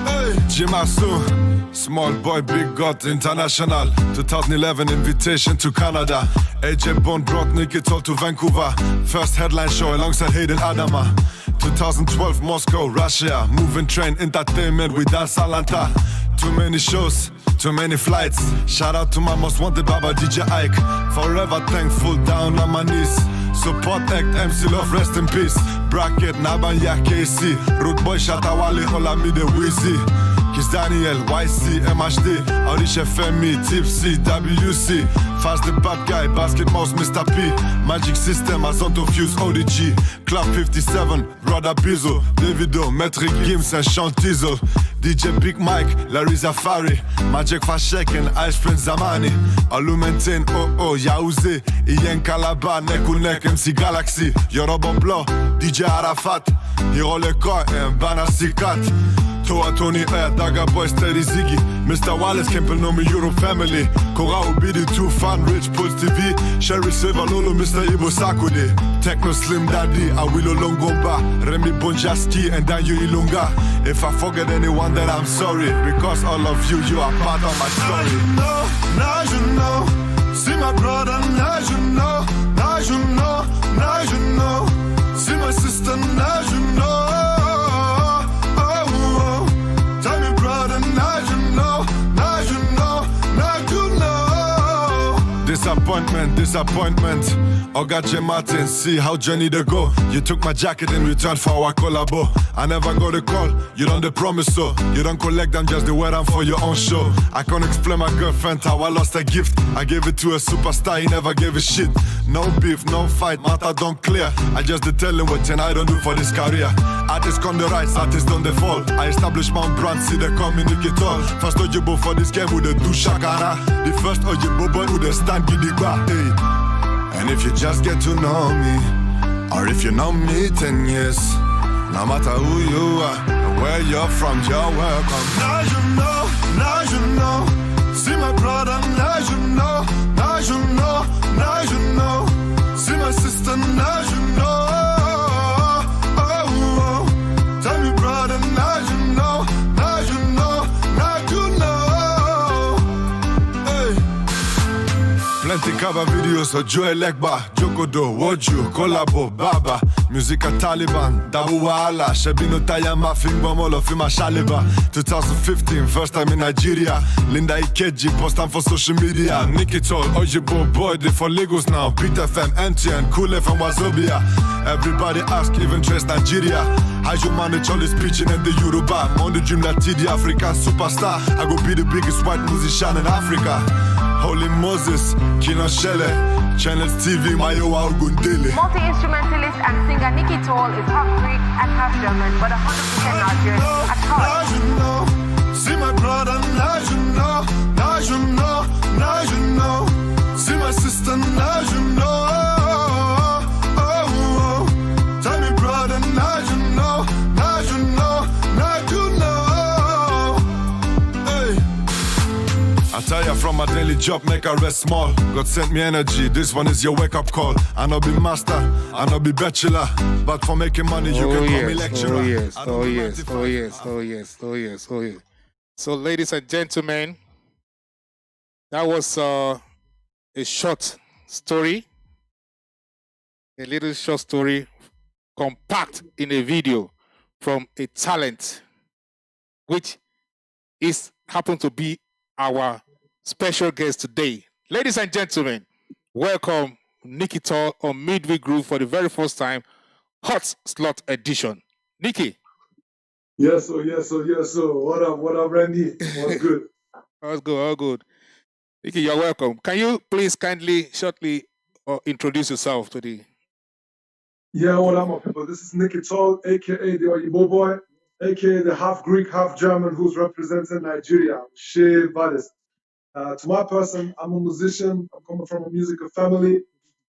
hey. Jimasu, small boy, big God, international. 2011 invitation to Canada. AJ Bond brought Nicky Toll to Vancouver. First headline show alongside Hayden Adama. 2012 Moscow, Russia. Moving train entertainment with Dan Salanta. Too many shows, too many flights. Shout out to my most wanted Baba DJ Ike. Forever thankful, down on my knees. Support act, MC Love, rest in peace. Bracket, Nabanya KC. Root Boy, Shatawale, Olamide, Wheezy. Kiss Daniel, YC, MHD, Aurish FME, Tipsy, WC. Fast the bad guy, Basket Mouse, Mr. P. Magic System, Azonto Fuse, ODG. Club 57, Rhoda Bizzo, Davido, Metric Gims and Sean Tizzle. DJ Big Mike, Larry Zafari. Magic Fashek and Ice Prince Zamani. Alumentain, Yauze. Ian Kalaba, Neck, MC Galaxy. Yoruba Blow, DJ Arafat. Hiro Leko and Bana Sikat. Toa Tony Air, Daga Boy, Steady Ziggy. Mr. Wallace, Campbell know me, Euro family. Kora Obidi, Too Fan, Rich, Pulse TV. Sherry Silver, Lolo, Mr. Ibo Sakude. Techno Slim Daddy, Awilo Longomba. Remy Bonjaski, and Danyo Ilunga. If I forget anyone, then I'm sorry. Because all of you, you are part of my story. Now you know, see my brother, now you know, now you know, now you know. See my sister, now you know. Disappointment. Oga J. Martin, see how journey they go. You took my jacket in return for our collabo. I never got a call, you don't the promise so. You don't collect them, just the wear them for your own show. I can't explain my girlfriend how I lost a gift. I gave it to a superstar, he never gave a shit. No beef, no fight, matter don't clear. I just did tell him what I don't do for this career. Artists on the rise, artists on the fall. I established my own brand, see they communicate all. First Ojibo for this game with the do shakara. The first Ojibo boy with the stand gidigba. Hey. And if you just get to know me, or if you know me 10 years, no matter who you are, and where you're from, you're welcome. Now you know, see my brother, now you know, now you know, now you know, see my sister, now you know, oh, tell me brother, now you know, now you know, now you know, hey. Plenty cover videos of Joe Legba, Jokodo, Woju, Kolabo, Baba. Music at Taliban, Dabu Wahala, Shabino Tayama, Fingbomolo, Fima Shaliba. 2015, first time in Nigeria. Linda Ikeji, post time for social media. Nicky Toll, Ojibo Boy, they for Lagos now. Beat FM, MTN, Cool FM, Wazobia. Everybody ask, even Trace Nigeria. How you manage all this preaching in the Yoruba? On the dream that TD African superstar. I go be the biggest white musician in Africa. Holy Moses, Kino Shele, Channels TV, Mayowa Ogundele. Multi-instrumentalist and singer Nicky Toll is half Greek and half German, but 100% Nigerian at heart. Now you know, see my brother, now you know, now you know, now you know. See my sister, now you know. Tell me brother, now you know, now you know, now you know. Hey. I tell ya from my daily job, make I rest small. God sent me energy, this one is your wake-up call. I no be master, I no be bachelor, but for making money you can call me lecturer. Oh yes, oh yes, oh yes, oh yes, oh yes, oh yes. So ladies and gentlemen, that was a short story, a little short story compact in a video from a talent which is happen to be our special guest today. Ladies and gentlemen, welcome Nicky Toll on Midweek Groove for the very first time, Hot Slot Edition. Nicky. Yes, sir, yes, sir, yes, sir. What up, Randy? What's good? All good, all good. Nicky, you're welcome. Can you please kindly, shortly introduce yourself to the... Yeah, what up, my people? This is Nicky Toll, a.k.a. the Oyibo Boy, a.k.a. the half Greek, half German who's representing Nigeria, Shea Vadis. To my person, I'm a musician. I'm coming from a musical family.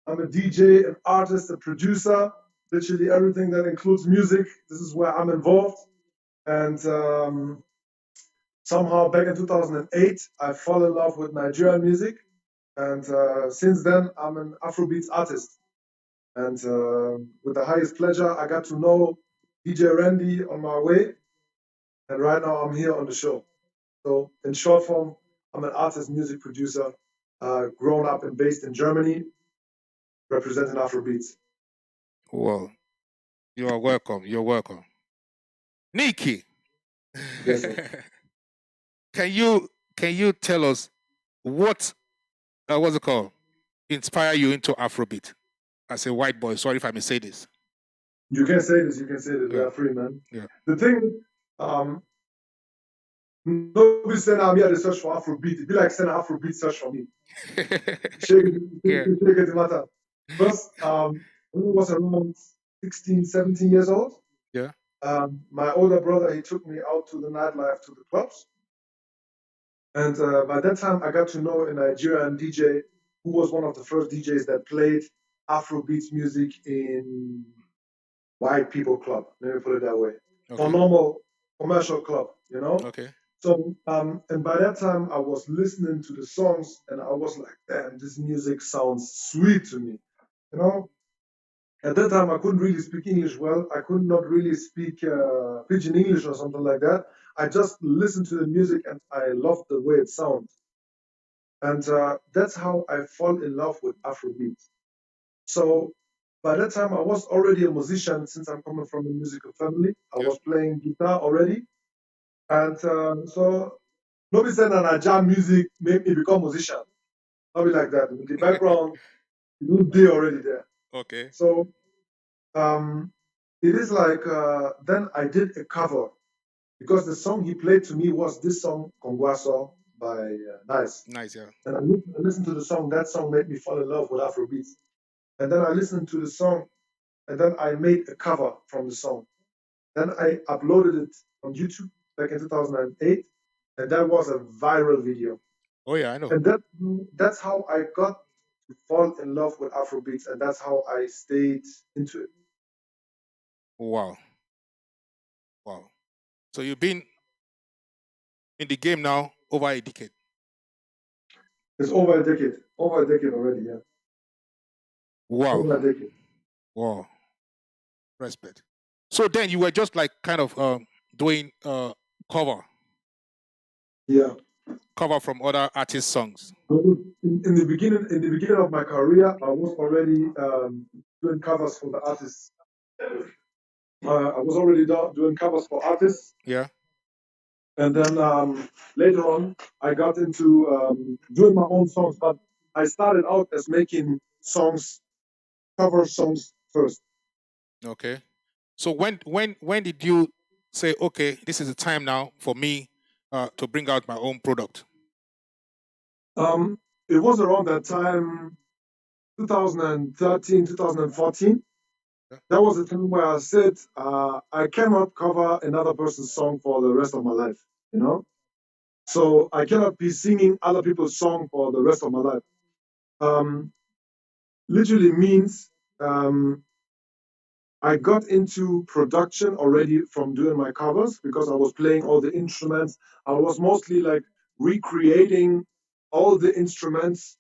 I'm a DJ, an artist, a producer, literally everything that includes music. This is where I'm involved. And somehow back in 2008, I fell in love with Nigerian music. And since then, I'm an Afrobeats artist. And with the highest pleasure, I got to know DJ Randy on my way. And right now I'm here on the show. So in short form, I'm an artist, music producer, grown up and based in Germany, representing Afrobeats. Well, you are welcome. You're welcome. Nicky, yes, sir. can you tell us what's it called, inspire you into Afrobeat? As a white boy, sorry if I may say this. You can say this. We are free, man. Yeah. The thing, nobody saying I'm here to search for Afrobeat. It'd be like saying Afrobeat search for me. Shake it matter. First, when I was around 16, 17 years old, yeah. My older brother, he took me out to the nightlife, to the clubs. And by that time, I got to know a Nigerian DJ who was one of the first DJs that played Afrobeats music in white people club. Let me put it that way. Okay. Or normal commercial club, you know? Okay. So, and by that time, I was listening to the songs and I was like, damn, this music sounds sweet to me, you know? At that time, I couldn't really speak English well. I could not really speak Pidgin English or something like that. I just listened to the music and I loved the way it sounds. And that's how I fall in love with Afrobeat. So by that time, I was already a musician since I'm coming from a musical family. I was playing guitar already. And so nobody said that jam music made me become a musician. Nobody like that. In the background, it would be already there. Okay. So it is like, then I did a cover because the song he played to me was this song, Kongwaso by Nice. Nice, yeah. And I listened to the song. That song made me fall in love with Afrobeats. And then I listened to the song, and then I made a cover from the song. Then I uploaded it on YouTube back in 2008, and that was a viral video. Oh yeah, I know. And that's how I got to fall in love with Afrobeats, and that's how I stayed into it. Wow. Wow. So you've been in the game now over a decade. It's over a decade. Over a decade already, yeah. Wow. Over a decade. Wow. Respect. So then you were just like kind of doing cover. Yeah. Cover from other artists' songs. in the beginning of my career, I was already doing covers for the artists. I was already doing covers for artists, Yeah. and then later on, I got into doing my own songs. But I started out as making songs, cover songs first. Okay. So when did you say, okay, this is the time now for me to bring out my own product? It was around that time, 2013, 2014. That was the time where I said, I cannot cover another person's song for the rest of my life, you know? So I cannot be singing other people's song for the rest of my life. Literally means I got into production already from doing my covers because I was playing all the instruments. I was mostly like recreating all the instruments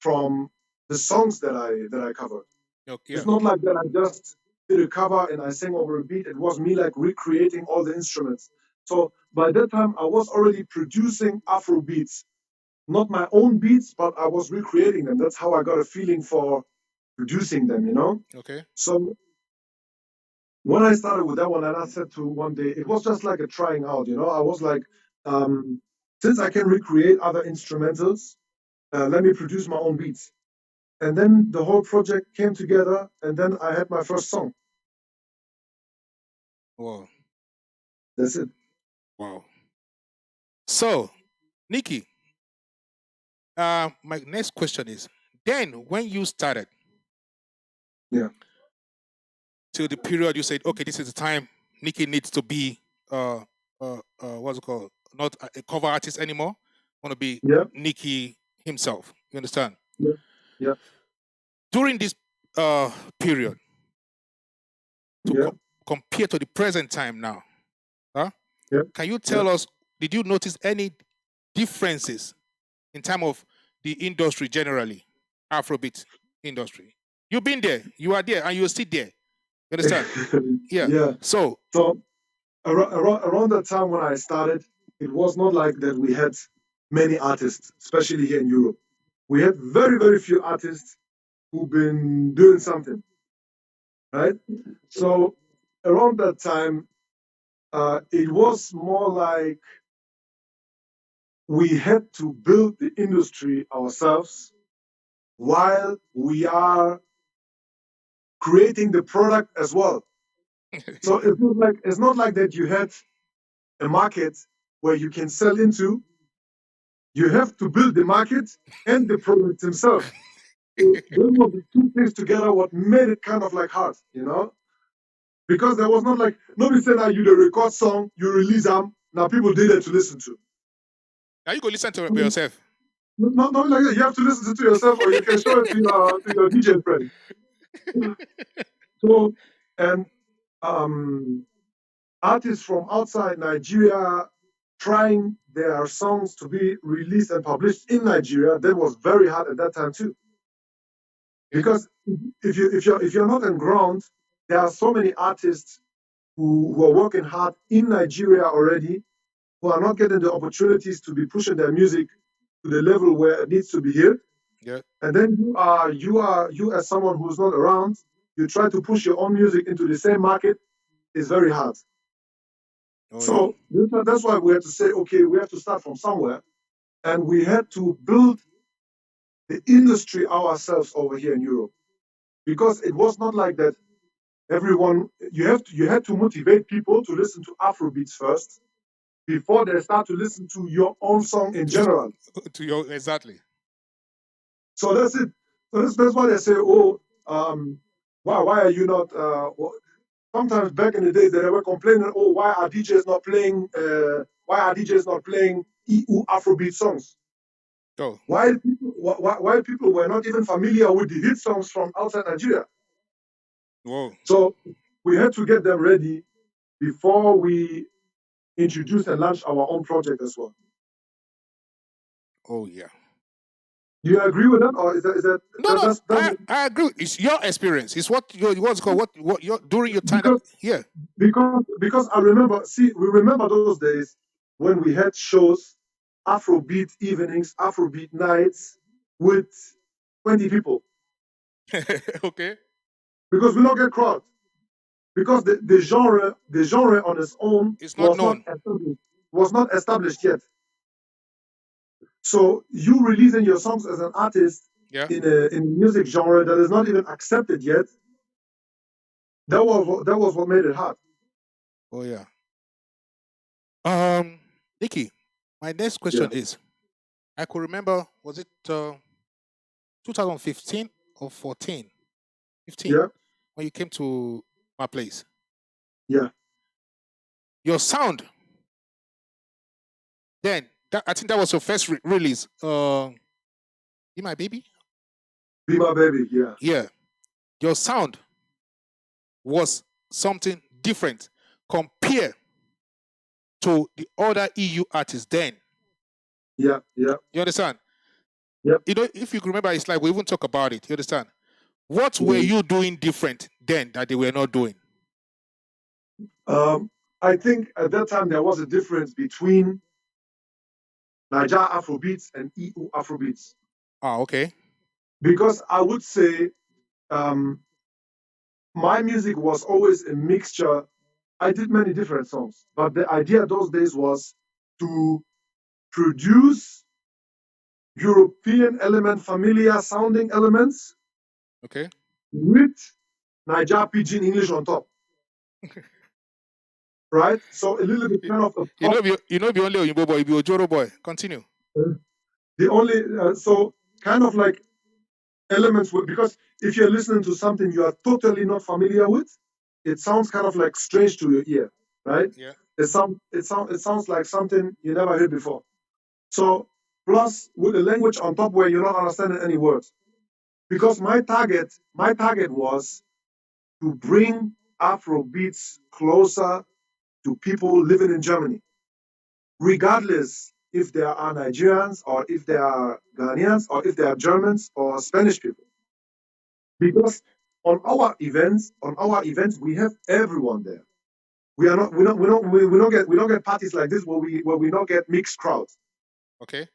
from the songs that I covered. Okay. It's not like that I just did a cover and I sang over a beat. It was me like recreating all the instruments. So by that time I was already producing Afro beats, not my own beats, but I was recreating them. That's how I got a feeling for producing them, you know? Okay. So when I started with that one, and I said to one day, it was just like a trying out, you know? I was like, since I can recreate other instrumentals, let me produce my own beats. And then the whole project came together, and then I had my first song. Wow. That's it. Wow. So, Nikki, my next question is, then when you started, yeah, till the period you said, okay, this is the time Nikki needs to be, what's it called? Not a cover artist anymore. Want to be Nikki himself. You understand? Yeah. Yeah. During this period, to compare to the present time now, can you tell us, did you notice any differences in terms of the industry generally, Afrobeat industry? You've been there, you are there, and you're still there. You understand? Yeah. So around that time when I started, it was not like that we had many artists, especially here in Europe. We had very, very few artists who've been doing something, right? So around that time, it was more like we had to build the industry ourselves while we are creating the product as well. So it's not like that you had a market where you can sell into. You have to build the market and the product himself. So those were the two things together what made it kind of like hard, you know? Because there was not like, nobody said that you the record song, you release them, now people did it to listen to. Now you go listen to it by yourself. Not like that. You have to listen to yourself, or you can show it to your DJ friend. So, and artists from outside Nigeria trying their songs to be released and published in Nigeria, that was very hard at that time too. Because if you're not on ground, there are so many artists who are working hard in Nigeria already, who are not getting the opportunities to be pushing their music to the level where it needs to be here. Yeah. And then you as someone who's not around, you try to push your own music into the same market, it's very hard. So that's why we had to say, okay, we have to start from somewhere. And we had to build the industry ourselves over here in Europe. Because it was not like that everyone, you had to motivate people to listen to Afrobeats first before they start to listen to your own song in general. Exactly. So that's it. So that's why they say, why are you not? Sometimes back in the days they were complaining, why are DJs not playing? Why are DJs not playing EU Afrobeat songs? Oh. Why people were not even familiar with the hit songs from outside Nigeria? Whoa. So we had to get them ready before we introduce and launch our own project as well. Oh yeah. Do you agree with that, or is that? No. I agree. It's your experience. It's what what's called what your during your time. Because I remember. See, we remember those days when we had shows, Afrobeat evenings, Afrobeat nights, with 20 people Okay. because we don't get crowd. Because the genre on its own It's not was known. not established yet. So you releasing your songs as an artist Yeah. in a music genre that is not even accepted yet, that was what made it hard. Oh yeah. Nikki, my next question is, I could remember, was it 2015 or 14? 15. Yeah. When you came to my place. Yeah. Your sound. Then I think that was your first release. Be My Baby? Be My Baby, yeah. Yeah. Your sound was something different compared to the other EU artists then. Yeah, yeah. You understand? Yeah. You know, if you can remember, it's like we even talk about it. You understand? What were you doing different then that they were not doing? I think at that time there was a difference between Niger Afrobeats and EU Afrobeats. Ah, okay. Because I would say my music was always a mixture. I did many different songs, but the idea those days was to produce European familiar sounding elements, okay, with Niger Pidgin English on top. Right? So a little bit kind of a you know, be only Oyinbo boy, be Ojoro boy. Continue. The only so kind of like elements because if you're listening to something you are totally not familiar with, it sounds kind of like strange to your ear, right? Yeah. It sounds like something you never heard before. So plus with the language on top where you're not understanding any words. Because my target was to bring Afrobeats closer to people living in Germany, regardless if they are Nigerians or if they are Ghanaians or if they are Germans or Spanish people. Because on our events, we have everyone there. We don't get parties like this where we don't get mixed crowds. Okay.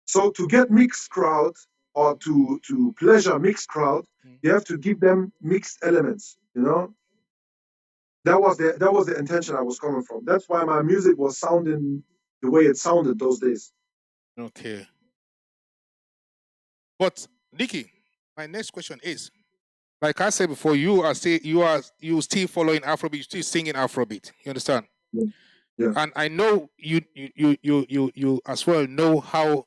So to get mixed crowd or to pleasure mixed crowd, you have to give them mixed elements, you know? That was the intention I was coming from. That's why my music was sounding the way it sounded those days. Okay. But Nikki, my next question is, like I said before, you still following Afrobeat, you still singing Afrobeat. You understand? Yeah. And I know you as well know how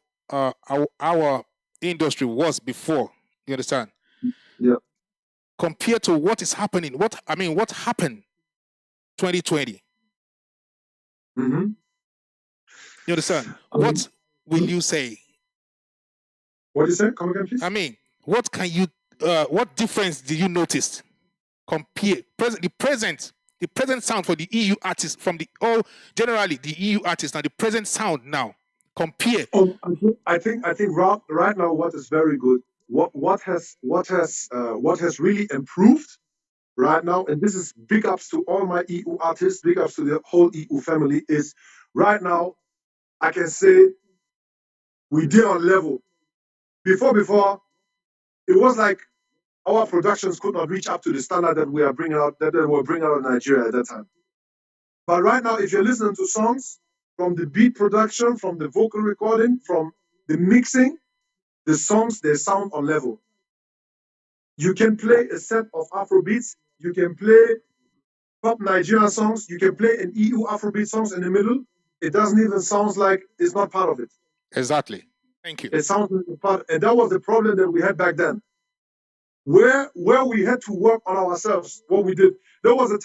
our industry was before. You understand? Yeah. Compared to what is happening, what happened 2020? Mm-hmm. You understand? What will you say? What do you say? Come again, please. I mean, what can you? What difference did you notice? Compare the present sound for the EU artists from generally the EU artists and the present sound now. Compare. I think right now what is very good. What has really improved right now, and this is big ups to all my EU artists, big ups to the whole EU family, is right now I can say we did on level. Before, it was like our productions could not reach up to the standard that we were bringing out in Nigeria at that time. But right now, if you're listening to songs from the beat production, from the vocal recording, from the mixing, the songs, they sound on level. You can play a set of Afrobeats, you can play pop Nigerian songs, you can play an EU Afrobeat songs in the middle. It doesn't even sound like it's not part of it. Exactly. Thank you. It sounds like part, and that was the problem that we had back then. Where we had to work on ourselves, what we did. There was a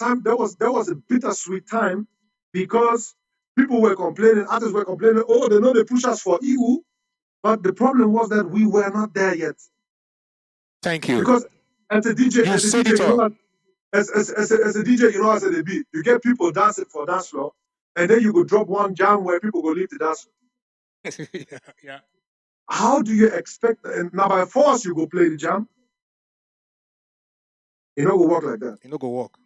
bittersweet time because people were complaining, artists were complaining, oh, they push us for EU, but the problem was that we were not there yet. Thank you. Because as a DJ, as a DJ, you know, as a beat, you get people dancing for dance floor, and then you go drop one jam where people go leave the dance floor. Yeah. How do you expect? And now by force you go play the jam. You know, go work like that. You know, go work.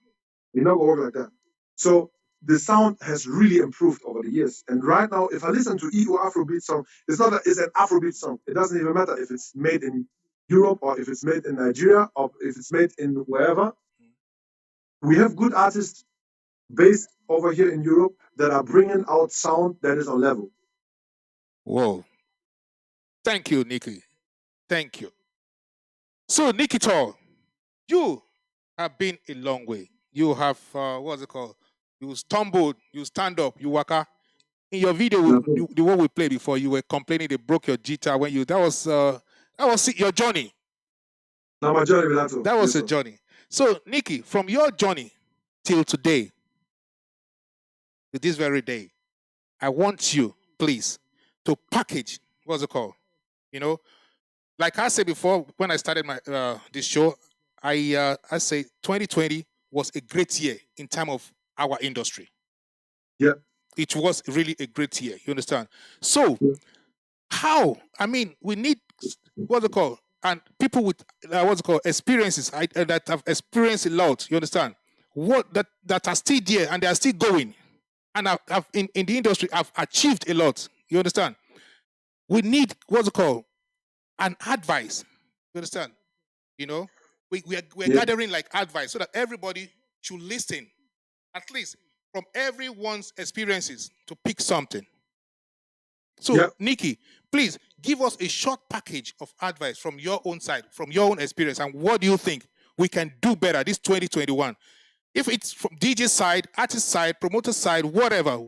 You know, go work like that. So the sound has really improved over the years. And right now, if I listen to EU Afrobeat song, it's an Afrobeat song. It doesn't even matter if it's made in Europe or if it's made in Nigeria or if it's made in wherever. We have good artists based over here in Europe that are bringing out sound that is on level. Whoa. Thank you, Nikki. Thank you. So, Nikki Tall, you have been a long way. You have, what's it called? You stumbled, you stand up, you waka. In your video, the one we played before, you were complaining they broke your guitar when you, that was your journey. Now my journey with that. That was a journey. So, Nikki, from your journey till today, to this very day, I want you, please, to package, what's it called? You know, like I said before, when I started my this show, I say 2020 was a great year in terms of our industry. Yeah. It was really a great year. You understand? So, how? I mean, we need, what's it called? And people with, experiences that have experienced a lot, you understand? What that are still there and they are still going. And have in the industry have achieved a lot. You understand? We need, an advice. You understand? You know? We're gathering like advice so that everybody should listen, at least from everyone's experiences, to pick something. So, Nikki, please give us a short package of advice from your own side, from your own experience, and what do you think we can do better this 2021? If it's from DJ side, artist side, promoter side, whatever,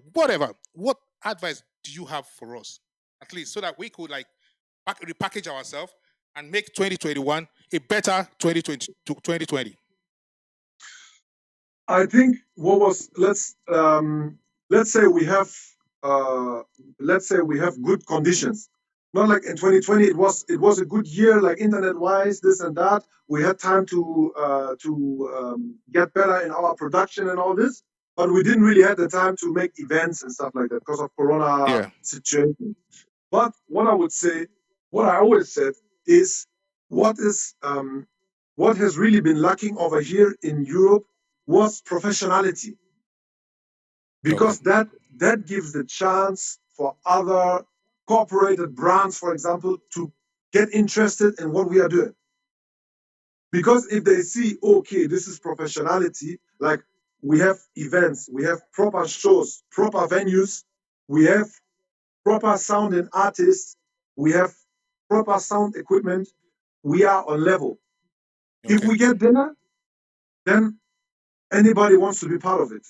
what advice do you have for us? At least so that we could repackage ourselves and make 2021 a better 2020. I think let's say we have good conditions. Not like in 2020, it was a good year, like internet-wise, this and that. We had time to get better in our production and all this, but we didn't really have the time to make events and stuff like that because of Corona situation. But what I always said is, what has really been lacking over here in Europe was professionality, because that gives the chance for other corporated brands, for example, to get interested in what we are doing. Because if they see, okay, this is professionality, like we have events, we have proper shows, proper venues, we have proper sound and artists, we have proper sound equipment, we are on level. Okay. If we get there, then anybody wants to be part of it.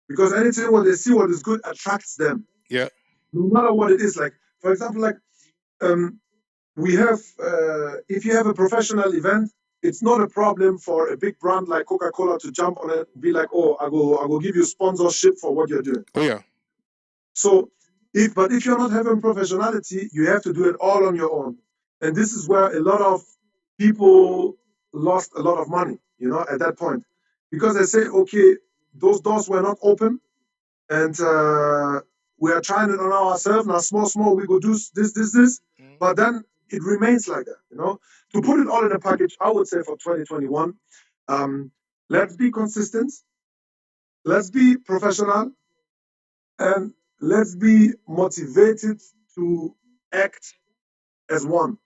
Because anything when they see what is good attracts them. Yeah. No matter what it is. Like, for example, we have, if you have a professional event, it's not a problem for a big brand like Coca-Cola to jump on it and be like, oh, I go give you sponsorship for what you're doing. Oh, yeah. So, if you're not having professionality, you have to do it all on your own. And this is where a lot of people lost a lot of money, at that point. Because they say, okay, those doors were not open, and we are trying it on ourselves. Now, small, we go do this. But then it remains like that, To put it all in a package, I would say for 2021, let's be consistent, let's be professional, and let's be motivated to act as one,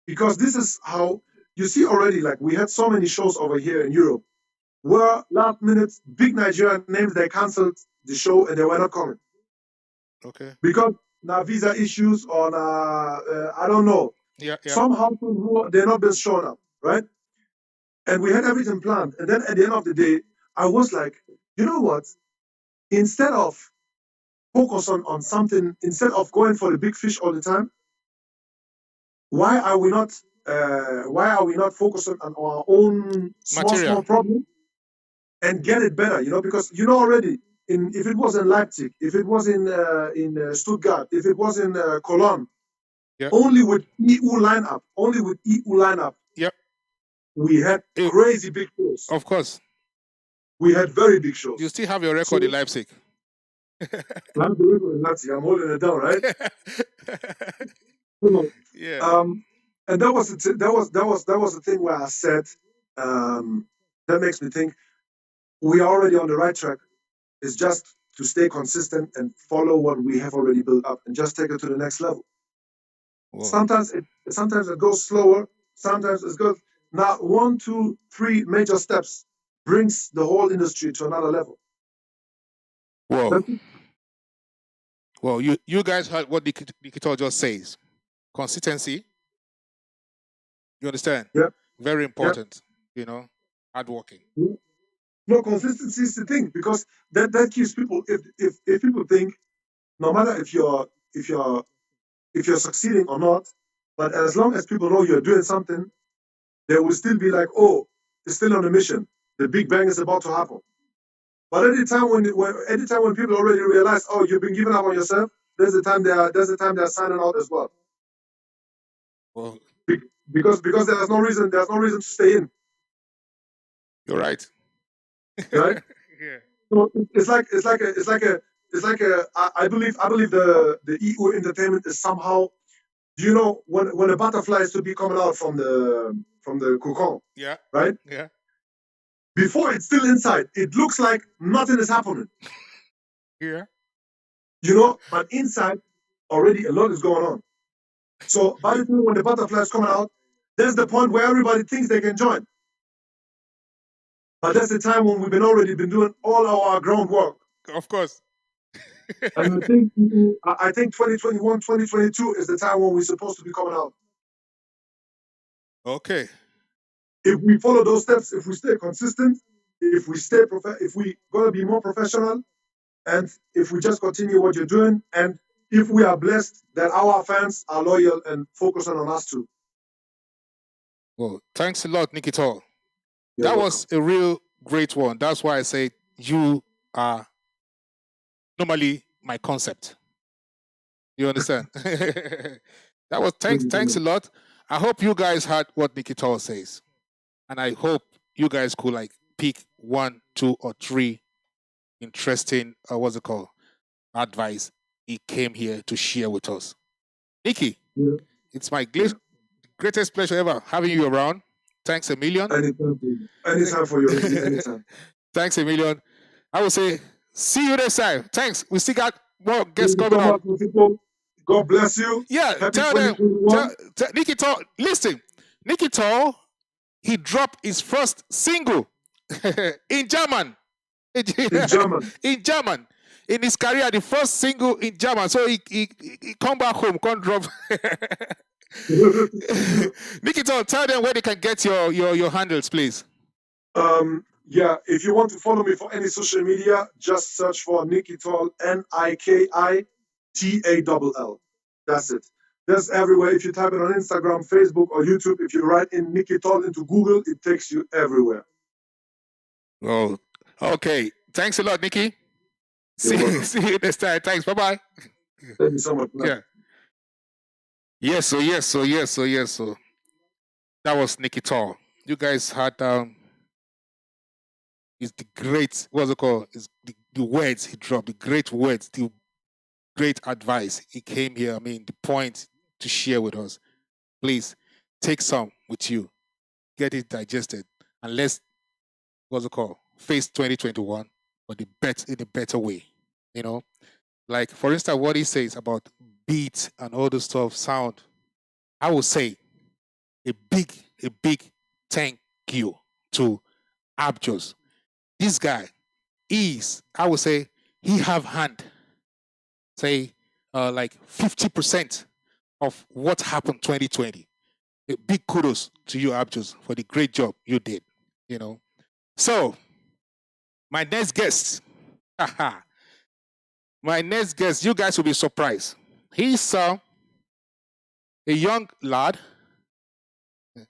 Because this is how, you see already, like we had so many shows over here in Europe where last minute, big Nigerian names, they canceled the show and they were not coming. Okay. Because now visa issues or I don't know. Yeah. Somehow they're not been shown up, right? And we had everything planned. And then at the end of the day, I was like, you know what? Instead of focus on something, instead of going for the big fish all the time, why are we not focusing on our own small problem and get it better? Because already, if it was in Leipzig, if it was in Stuttgart, if it was in Cologne, only with EU lineup, we had crazy big shows. Of course, we had very big shows. You still have your record in Leipzig. I'm holding it down, right? Yeah. And that was the thing where I said, that makes me think we are already on the right track. is just to stay consistent and follow what we have already built up and just take it to the next level. Sometimes it goes slower, sometimes it goes. Now, 1, 2, 3 major steps brings the whole industry to another level. Well, you guys heard what Nikito just says. Consistency. You understand? Yeah. Very important. You know, hard working. No, consistency is the thing, because that keeps people. If people think, no matter if you're succeeding or not, but as long as people know you're doing something, they will still be like, oh, it's still on a mission. The Big Bang is about to happen. But anytime when people already realize, oh, you've been giving up on yourself, there's the time they are signing out as well. Well, because there's no reason to stay in. You're right. Right? Yeah. So it's like I believe the EU entertainment is somehow. Do you know when a butterfly is to be coming out from the cocoon? Yeah. Right? Yeah. Before it's still inside, it looks like nothing is happening. Yeah. You know, but inside already a lot is going on. So by the time when the butterfly is coming out, there's the point where everybody thinks they can join. But that's the time when we've already been doing all our groundwork. Of course. And I think 2021, 2022 is the time when we're supposed to be coming out. Okay. If we follow those steps, if we stay consistent, if we gonna be more professional, and if we just continue what you're doing, and if we are blessed that our fans are loyal and focusing on us too. Well, thanks a lot, Nikito. You're That welcome. was a real great one. That's why I say you are normally my concept. You understand? That was thanks a lot. I hope you guys heard what Nikito says. And I hope you guys could like pick 1, 2, or 3 interesting advice he came here to share with us. Nikki, it's my greatest pleasure ever having you around. Thanks a million. Anytime for you. Anytime. Thanks a million. I will say, see you next time. Thanks. We still got more guests coming up. God bless you. Yeah, Happy tell them. 2021. Nikito, listen. Nikito, he dropped his first single in German. In German. In his career, the first single in German. So he come back home, come drop. Nikito, tell them where they can get your handles, please. Yeah, if you want to follow me for any social media, just search for Nikitol, Nikitall. That's it. That's everywhere. If you type it on Instagram, Facebook, or YouTube, if you write in Nikitol into Google, it takes you everywhere. Oh, okay. Thanks a lot, Nikki. See you next time. Thanks. Bye-bye. Thank you so much. Yeah. Yes, so. That was Nikito. You guys had is the great, what's it called? Is the words he dropped, the great words, the great advice. He came here, the point to share with us. Please take some with you, get it digested, and let's, face 2021, but in a better way. You know, like for instance, what he says about beat and all the stuff, sound. I would say a big thank you to Abjos. This guy is, I would say, he have hand, say, like 50% of what happened 2020. A big kudos to you, Abjos, for the great job you did, you know. So, my next guest, you guys will be surprised. He's a young lad, a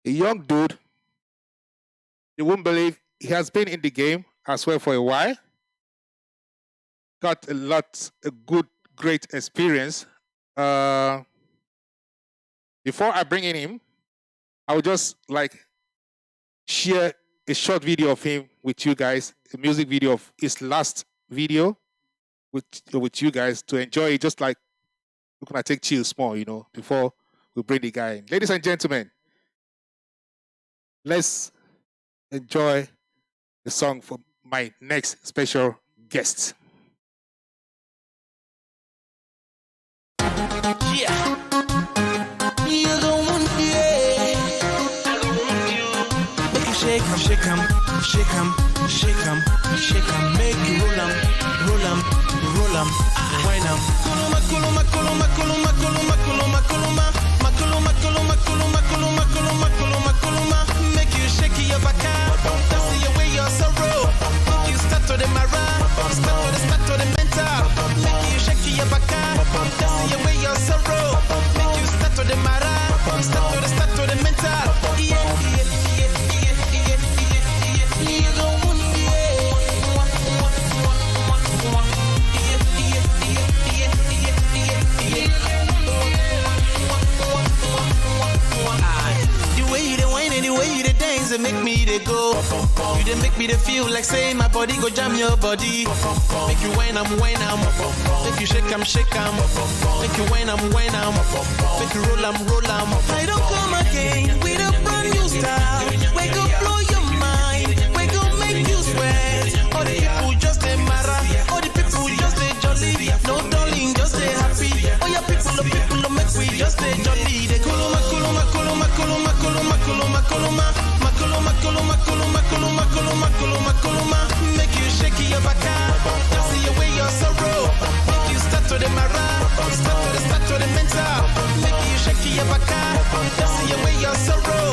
young dude. You wouldn't believe he has been in the game as well for a while. Got a great experience. Before I bring in him, I would just like share a short video of him with you guys, a music video of his last video with you guys to enjoy it, just like we're gonna take chill small, you know, before we bring the guy in. Ladies and gentlemen, let's enjoy the song from my next special guest. Yeah. You don't want make you shake 'em, shake 'em, shake 'em, shake 'em, shake 'em, make you roll 'em, roll 'em, roll 'em, wine 'em. Kuluma, kuluma, kuluma, kuluma, kuluma, kuluma, kuluma, makuluma, kuluma, kuluma, kuluma, kuluma, kuluma, kuluma, make you shake your back out, dance away your sorrow, make you start to the mara, start to the mental, make you shake your back out, dance away your sorrow, make you start to the mara, start to the mental, yeah, yeah, yeah, yeah, yeah, yeah, yeah, you don't want the way you dey whine and the way you dey dance, they make me dey go. You dey make me dey feel like say my body go jam your body. Make you whine 'em, make you shake 'em, shake 'em. Make you whine 'em, make you roll 'em, roll 'em. I don't come again with a brand new style. We go blow your mind, we go make you sweat. All the people just dey mara, all the people just dey jolly. No darling, just dey happy. Oh yeah, people, make we just dey jolly. They kuluma, kuluma, kuluma, kuluma, kuluma, kuluma, kuluma, makuluma, kuluma, kuluma, kuluma, kuluma, kuluma, kuluma. Make you shake your back out, dance away your sorrow. Make you start to the mara, start to the mental. Make you shake your back out, dance away your sorrow.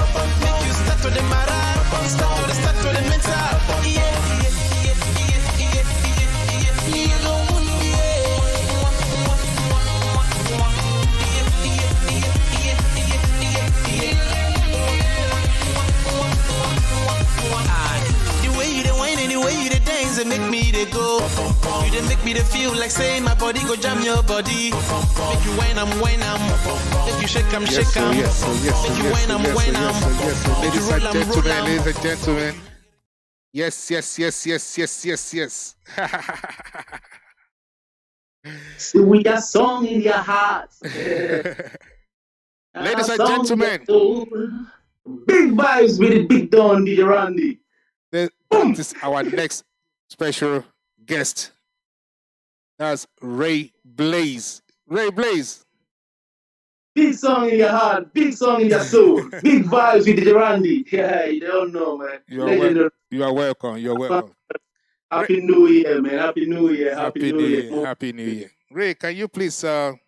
Make you start to the mara, start to the mental. Yeah, yeah, yeah, yeah, yeah, yeah, yeah. You don't want the way you dey whine and the way you dey dance, they make me dey go. You dey make me dey feel like say my body go jam your body. Make you whine 'em, make you shake 'em, shake 'em. Make you whine 'em, make you roll 'em, roll 'em. Ladies and gentlemen. Yes. See, we got song in your heart. Ladies and gentlemen. Big vibes with the big Don DJ Randy. This is our next special guest. That's Ray Blaze. Ray Blaze. Big song in your heart, big song in your soul. Big vibes with DJ Randy. Yeah, you don't know, man. You are welcome. You're welcome. Happy New Year, man. Happy New Year. Happy New Year. Happy New Year. Ray, can you please, the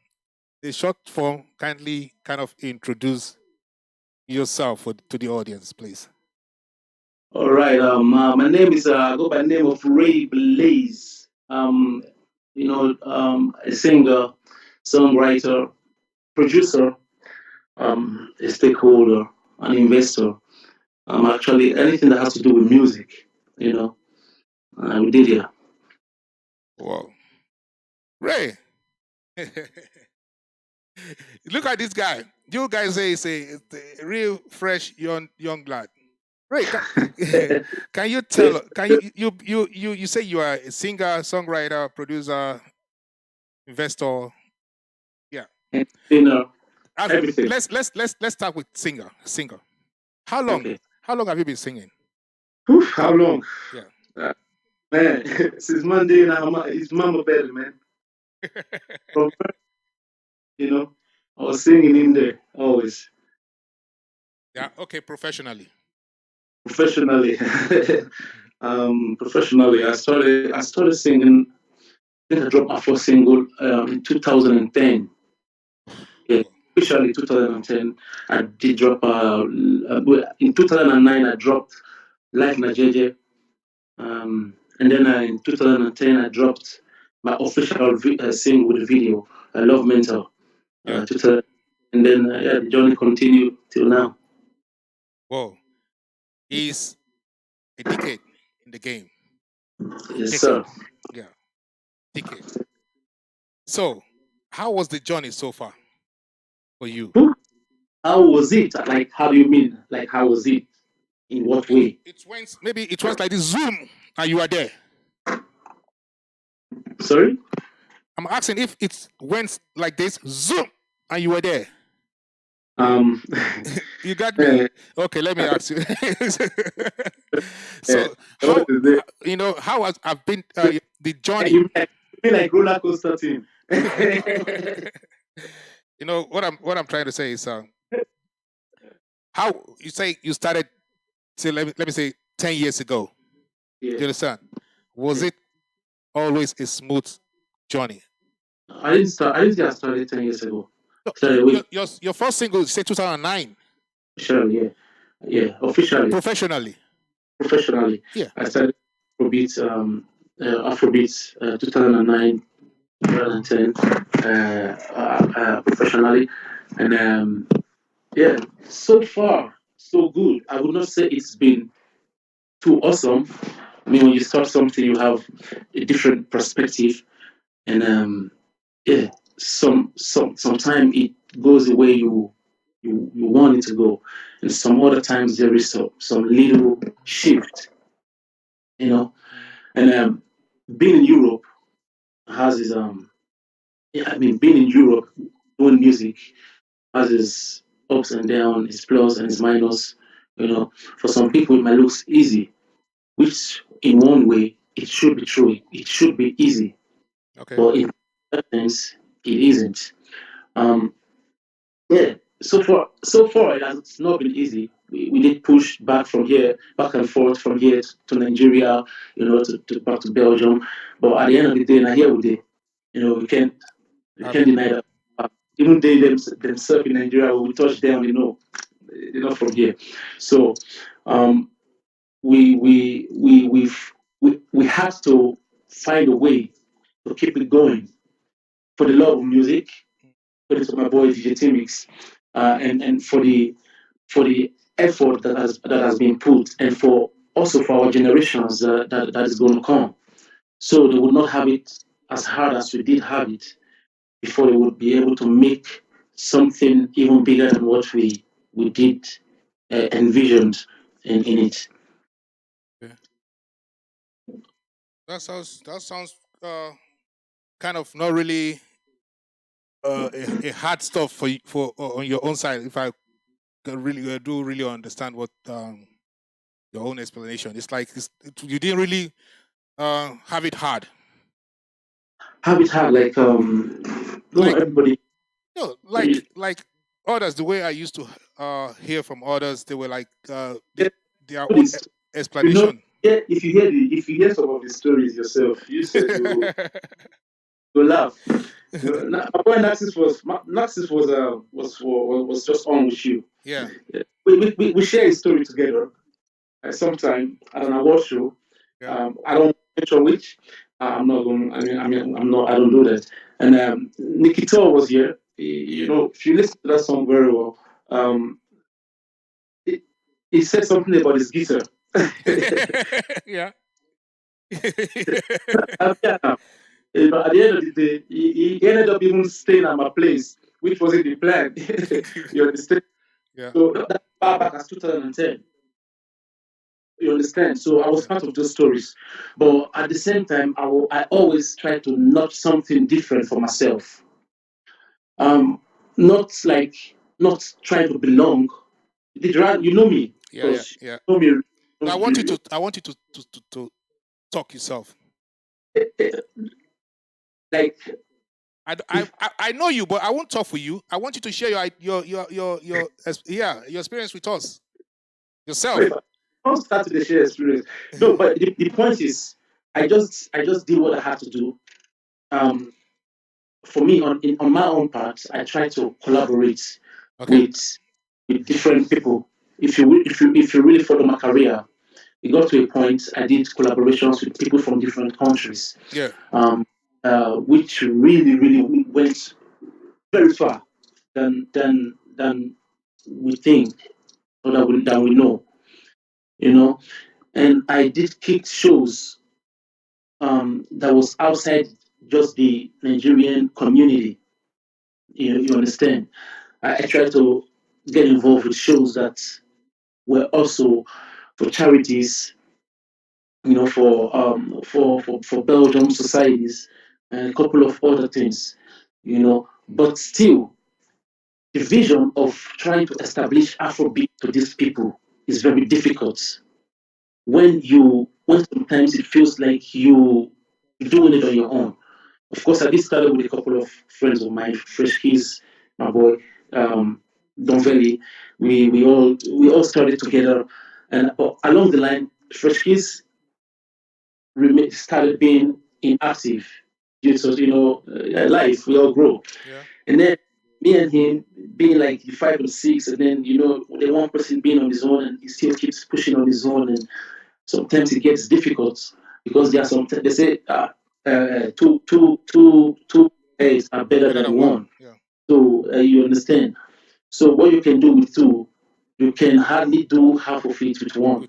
short form, kindly kind of introduce yourself to the audience, please? All right. My name is I go by the name of Ray Blaze. A singer, songwriter, producer, a stakeholder, an investor. Actually anything that has to do with music, we did here. Wow. Ray. Look at this guy. You guys say he's a real fresh young lad. Ray, can you tell? Can you say you are a singer, songwriter, producer, investor? Yeah. Everything. Let's start with singer. How long? Okay. How long have you been singing? How long? Yeah. Man, since Monday now, it's mama belly, man. From first, I was singing in there always. Yeah. Okay. Professionally, Professionally, I started singing. I think I dropped my first single in 2010. Yeah, officially 2010. I did drop in 2009. I dropped Life Najeje. And then in 2010, I dropped my official single with a video, Love Mental. And then the journey continued till now. Whoa. He's a decade in the game. Yes, sir. Yeah. Decade. So, how was the journey so far for you? How was it? Like, how do you mean? Like, how was it? In what way? It went like this, zoom, and you are there. Sorry? I'm asking if it went like this, zoom, and you were there. You got me. Okay, let me ask you. So, how you know how I've been the journey? You feel like roller coaster team. You know what I'm trying to say is how you say you started. Say let me say 10 years ago. Yeah. Do you understand? Was it always a smooth journey? I didn't think I started 10 years ago. Your first single, say 2009. Officially, yeah. Officially. Professionally. Yeah. I started Afrobeat, 2009, 2010, professionally, and yeah. So far, so good. I would not say it's been too awesome. I mean, when you start something, you have a different perspective, and yeah, sometimes it goes the way you want it to go, and some other times there is some little shift, you know. And being in Europe has its being in Europe doing music has its ups and downs, its plus and its minus. You know, for some people it might look easy, which in one way it should be true. It should be easy, okay. But in that sense, it isn't. Yeah. So far, it has not been easy. We did push back and forth from here to Nigeria, you know, to back to Belgium. But at the end of the day, now here we did. You know, we can't deny that. Even they themselves in Nigeria, when we touch them, you know, they're not from here. So, we had to find a way to keep it going for the love of music. Credit to my boy DJ Timix, and for the effort that has been put, and for also for our generations that is going to come. So they would not have it as hard as we did have it before they would be able to make something even bigger than what we did envisioned in it. Yeah. That sounds kind of not really a hard stuff for on your own side. If I can really understand what your own explanation. It's like you didn't really have it hard. Have it hard, like everybody. No, like others. The way I used to hear from others, they were like their own explanation. Yeah, if you hear some of the stories yourself, you said you laugh. My boy Naxis was just on with you. Yeah. We share a story together. Sometime I don't know what show. Yeah. I don't mention which. I'm not going. I don't do that. And Nikita was here. You know, if you listen to that song very well, he said something about his guitar. Yeah. You know, at the end of the day, he ended up even staying at my place, which wasn't the plan. You understand? Yeah. So that far back as 2010. You understand? So I was part of those stories, but at the same time, I always try to notch something different for myself. Not trying to belong. You know me. Yeah. You know me. I want you to talk yourself. Like I know you, but I won't talk for you. I want you to share your experience with us yourself. I'll start with the share experience. No, but the point is, I just did what I had to do. For me, on my own part, I try to collaborate with different people. If you really follow my career, it got to a point I did collaborations with people from different countries. Yeah. Which really went very far than we think or than we know. You know, and I did kick shows that was outside just the Nigerian community. You understand? I tried to get involved with shows that were also for charities, you know, for Belgium societies and a couple of other things, you know. But still, the vision of trying to establish Afrobeat to these people is very difficult. When sometimes it feels like you're doing it on your own. Of course, I did start with a couple of friends of mine, Fresh Keys, my boy, Don Valley. We all started together, and along the line, Fresh Keys started being inactive due to life. We all grow, and then me and him being like the 5 and 6, and then the one person being on his own, and he still keeps pushing on his own, and sometimes it gets difficult because there are some they say two days are better than one. Yeah. So you understand. So what you can do with two, you can hardly do half of it with one.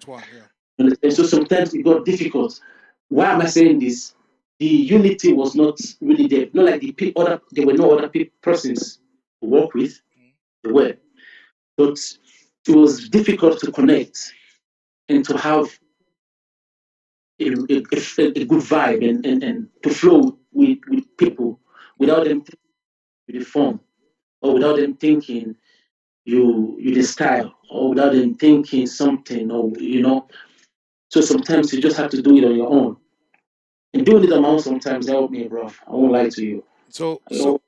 And so sometimes it got difficult. Why am I saying this? The unity was not really there. Not like there were no other persons to work with. There were, but it was difficult to connect and to have a good vibe and to flow with people without them thinking with the form, or without them thinking you the style, or without them thinking something, or So sometimes you just have to do it on your own. And doing it on my own sometimes helped me, bro. I won't lie to you.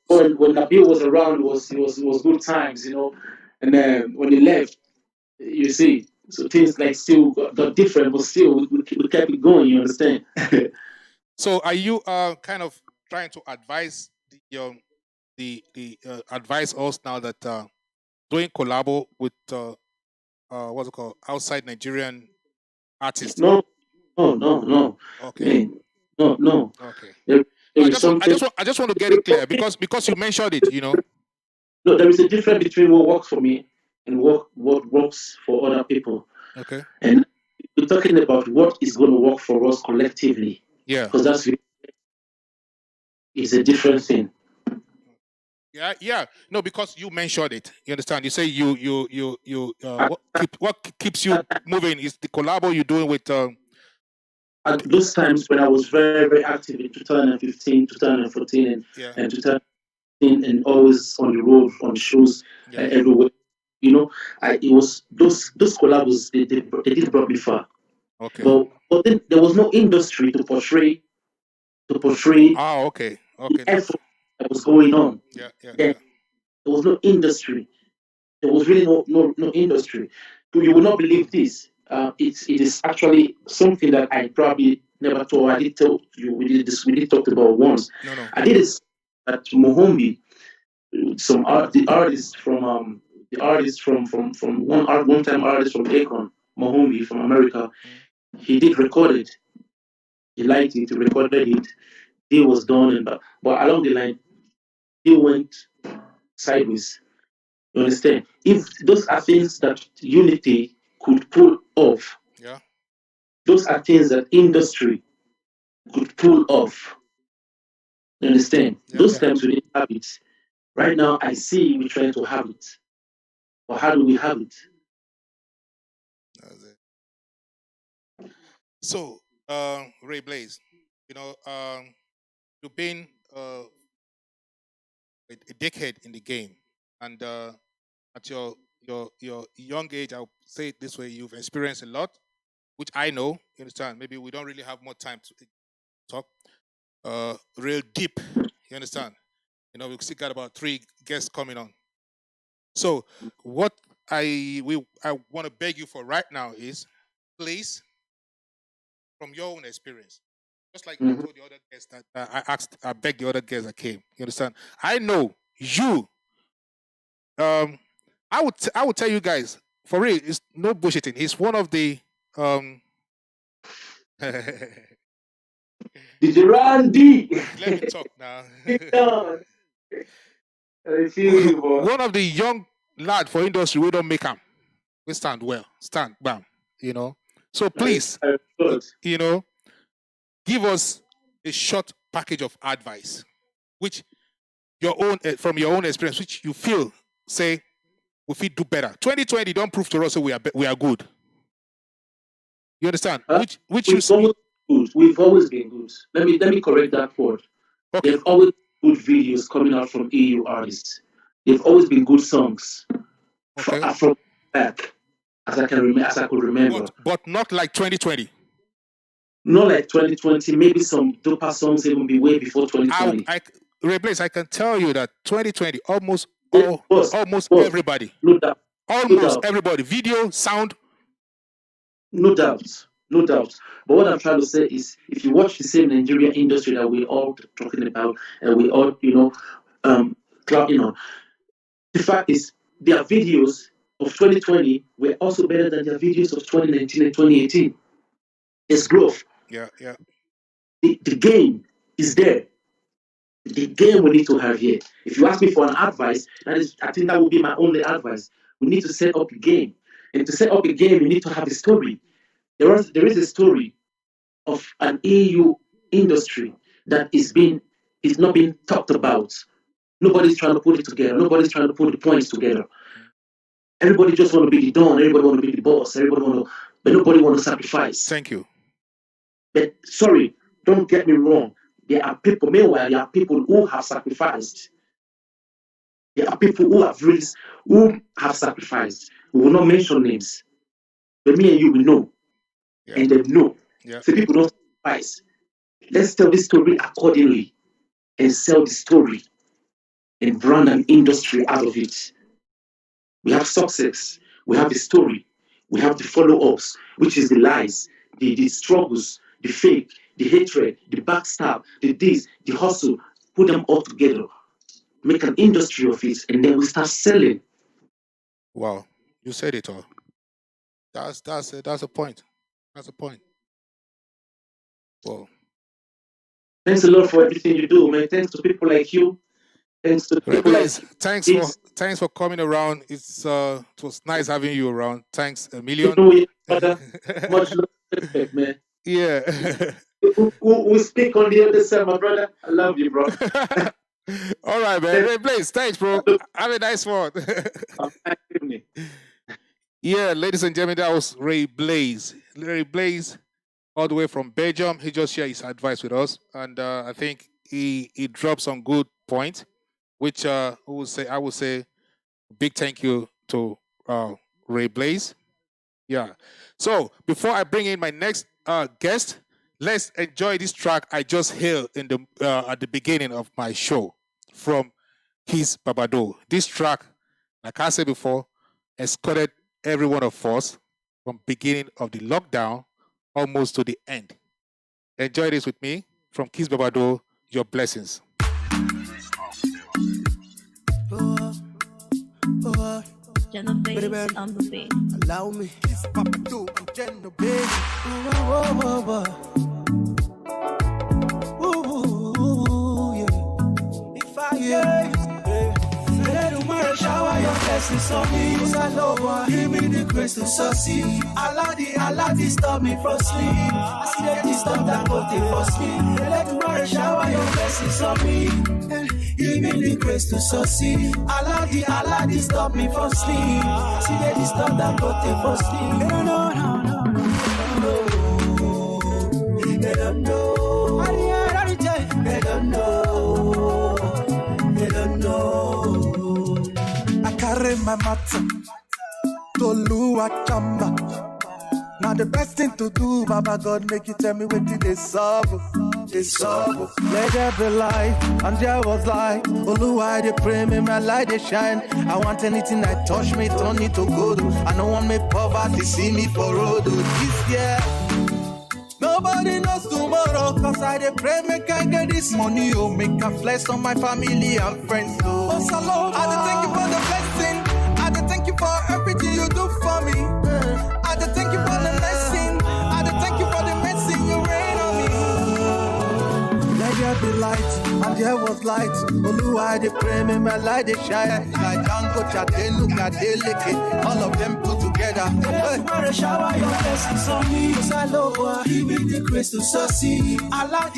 When Nabil was around, it was good times, And then when he left, you see, so things like still got different, but still we kept it going. You understand? So are you kind of trying to advise the advise us now that doing collabo with what's it called, outside Nigerian artists? No. Okay. No. Okay. I just want to get it clear because you mentioned it. No, there is a difference between what works for me and what works for other people. Okay. And we're talking about what is going to work for us collectively. Yeah. Because it's a different thing. Yeah. No, because you mentioned it. You understand? You say what keeps you moving is the collabo you're doing with. At those times when I was very, very active in 2015, 2014, and 2015, and always on the road, on shows, everywhere. It was those collabs. They did brought me far. Okay. But then there was no industry to portray. Okay. The effort that was going on. Yeah. There was no industry. There was really no industry. You will not believe this. It is actually something that I probably never told. I did tell you. We did talk about once. No. I did this at Mohombi. The artist from one time artist from Akon, Mohombi from America. He did record it. He liked it. He recorded it. Deal was done, but along the line, he went sideways. You understand? If those are things that unity could pull off, those are things that industry could pull off. You understand? Those times we didn't have it. Right now, I see we trying to have it. But how do we have it? So, Ray Blaze, you've been a decade in the game, and at your young age, I'll say it this way: you've experienced a lot, which I know. You understand? Maybe we don't really have more time to talk real deep. You understand? We've still got about 3 guests coming on. So, what I want to beg you for right now is, please, from your own experience, just like I told the other guests that I begged the other guests that came. You understand? I know you. I would tell you guys, for real, it's no bullshitting. It's one of the Did you run D? Let me talk now. One of the young lad for industry, we don't make them. We stand well, stand bam. So please, give us a short package of advice, which from your own experience, which you feel say we feel do better. 2020 don't prove to us that we are good. You understand? We've always been good. Let me correct that word. Okay. There've always been good videos coming out from EU artists. They've always been good songs. Okay. From back, as I could remember. But not like 2020. Not like 2020. Maybe some doper songs even be way before 2020. Ray Blaze, I can tell you that 2020 almost everybody. No doubt. Almost everybody. Video, sound. No doubt. No doubt. But what I'm trying to say is, if you watch the same Nigeria industry that we're all talking about, and we all, the fact is, their videos of 2020 were also better than their videos of 2019 and 2018. There's growth. Yeah. The game is there. The game we need to have here. If you ask me for an advice, I think that would be my only advice. We need to set up a game. And to set up a game, you need to have a story. There is a story of an EU industry that is not being talked about. Nobody's trying to put it together. Nobody's trying to put the points together. Everybody just want to be the don. Everybody want to be the boss. But nobody want to sacrifice. Thank you. But sorry, don't get me wrong. There are people. Meanwhile, there are people who have sacrificed. There are people who have sacrificed. We will not mention names, but me and you will know, and they know. Yeah. So people don't sacrifice. Let's tell this story accordingly, and sell the story, and brand an industry out of it. We have success. We have the story. We have the follow-ups, which is the lies, the struggles, the fake, the hatred, the backstab, the this, the hustle. Put them all together. Make an industry of it, and then we start selling. Wow, you said it all. That's a point. That's a point. Wow. Thanks a lot for everything you do, man. Thanks to people like you. Thanks to people like thanks for coming around. It was nice having you around. Thanks a million. Much respect, man. Yeah. We'll speak on the other side, my brother. I love you, bro. All right, man. Ray Blaze, thanks, bro. Have a nice one. Yeah, ladies and gentlemen, that was Ray Blaze. Ray Blaze, all the way from Belgium. He just shared his advice with us, and I think he dropped some good points, which I would say big thank you to Ray Blaze. Yeah. So before I bring in my next guest, let's enjoy this track I just hailed in the at the beginning of my show from Kiss Babado. This track, like I said before, escorted every one of us from beginning of the lockdown almost to the end. Enjoy this with me from Kiss Babado, Your Blessings. Genovese on the beat. Allow me. Kiss Babado, Genovese. Shower your blessings on me, Lord. Give me the grace to succeed. Allah, stop me from sleep. I see that this stop that go take for sleep. Let tomorrow shower your blessings on me. Give me the grace to succeed. Allah, stop me from sleep. I see that this stop that go take for sleep. They don't know. They don't know. They don't know. I carry my matter to Lua Chamba. Now the best thing to do, Baba God, make you tell me what did they solve. Let there be light, and there was light. Oluwa, they pray me, my light they shine. I want anything I touch me, turn it to good. I don't want me poverty, see me for road. This year, nobody knows tomorrow, cause I dey pray make I get this money, oh, make a flex on my family and friends, oh. I dey thank you for the blessing, I dey thank you for everything you do for me, I dey thank you for the blessing, I dey thank you for the mercy you rain on me. Let there be light, and there was light. Oluwa, I dey pray me, my light dey shine. Like Django, Chadelu, Kadeleke, all of them put together. Tomorrow shower your blessings on me, Lord. Give me the grace to succeed. Allah,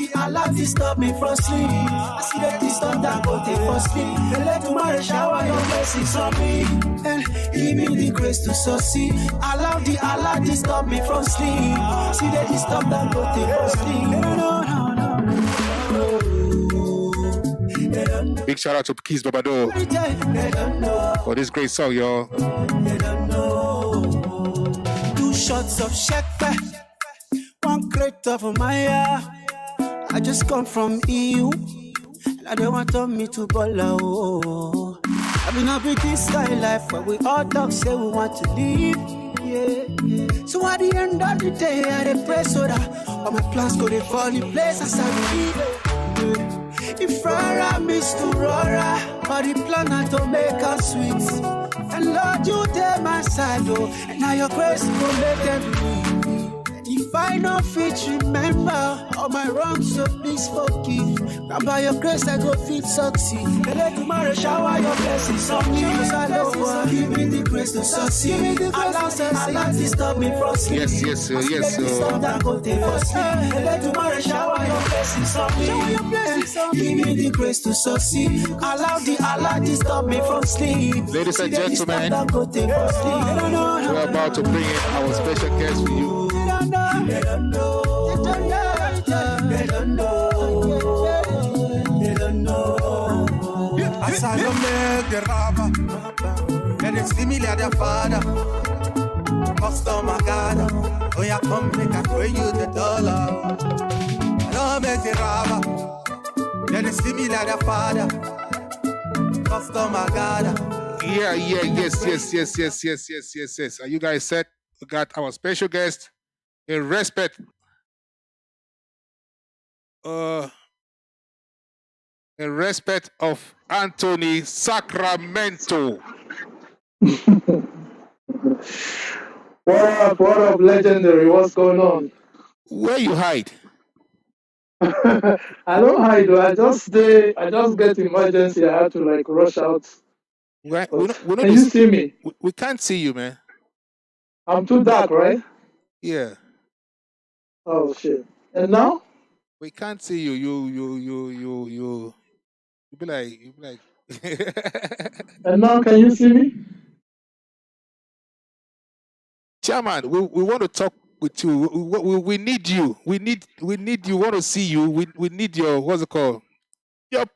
stop me from sleep. I see that this stop that go take for sleep. Let tomorrow shower your blessings on me, and give me the grace to succeed. Allah, stop me from sleep. I see that this stop that go take for sleep. They Big shout out to Keys Babado for this great song, y'all. 2 shots of shepherd, 1 crate of Maya. I just come from EU, and they want me to ball out. I've been up with this guy life where we all talk, say we want to live. Yeah. So at the end of the day, I dey pray so that all my plans go to fall in place as I believe. If Rara miss to Rora, but the plan not to make us sweet. And Lord, you take my side, oh, and now your grace will make them believe. If I no fit remember all my wrongs, so please forgive. And by your grace, I go fit succeed. Let tomorrow shower your blessings on me. Give me the grace to succeed. Allah disturb me from sleep. Yes. Let tomorrow shower your blessings on me. Give me the grace to succeed. Allah disturb me from sleep. Ladies and gentlemen, we're about to bring in our special guest for you. As I don't make the rapper, and they see me like their father. Customer God, oh yeah, come make I throw you the dollar. I don't make the rapper, and they see me like their father. Customer God. Yes. Are you guys set? We got our special guest in respect. In respect of Anthony Sacramento. What up, legendary? What's going on? Where you hide? I don't hide. I just get emergency. I had to like rush out. Can you see me? We can't see you, man. I'm too dark, right? Yeah. Oh shit! And now? We can't see you. You be like. And now, can you see me? Chairman, we want to talk with you. We need you. We need you. Want to see you. We need your, what's it called? Your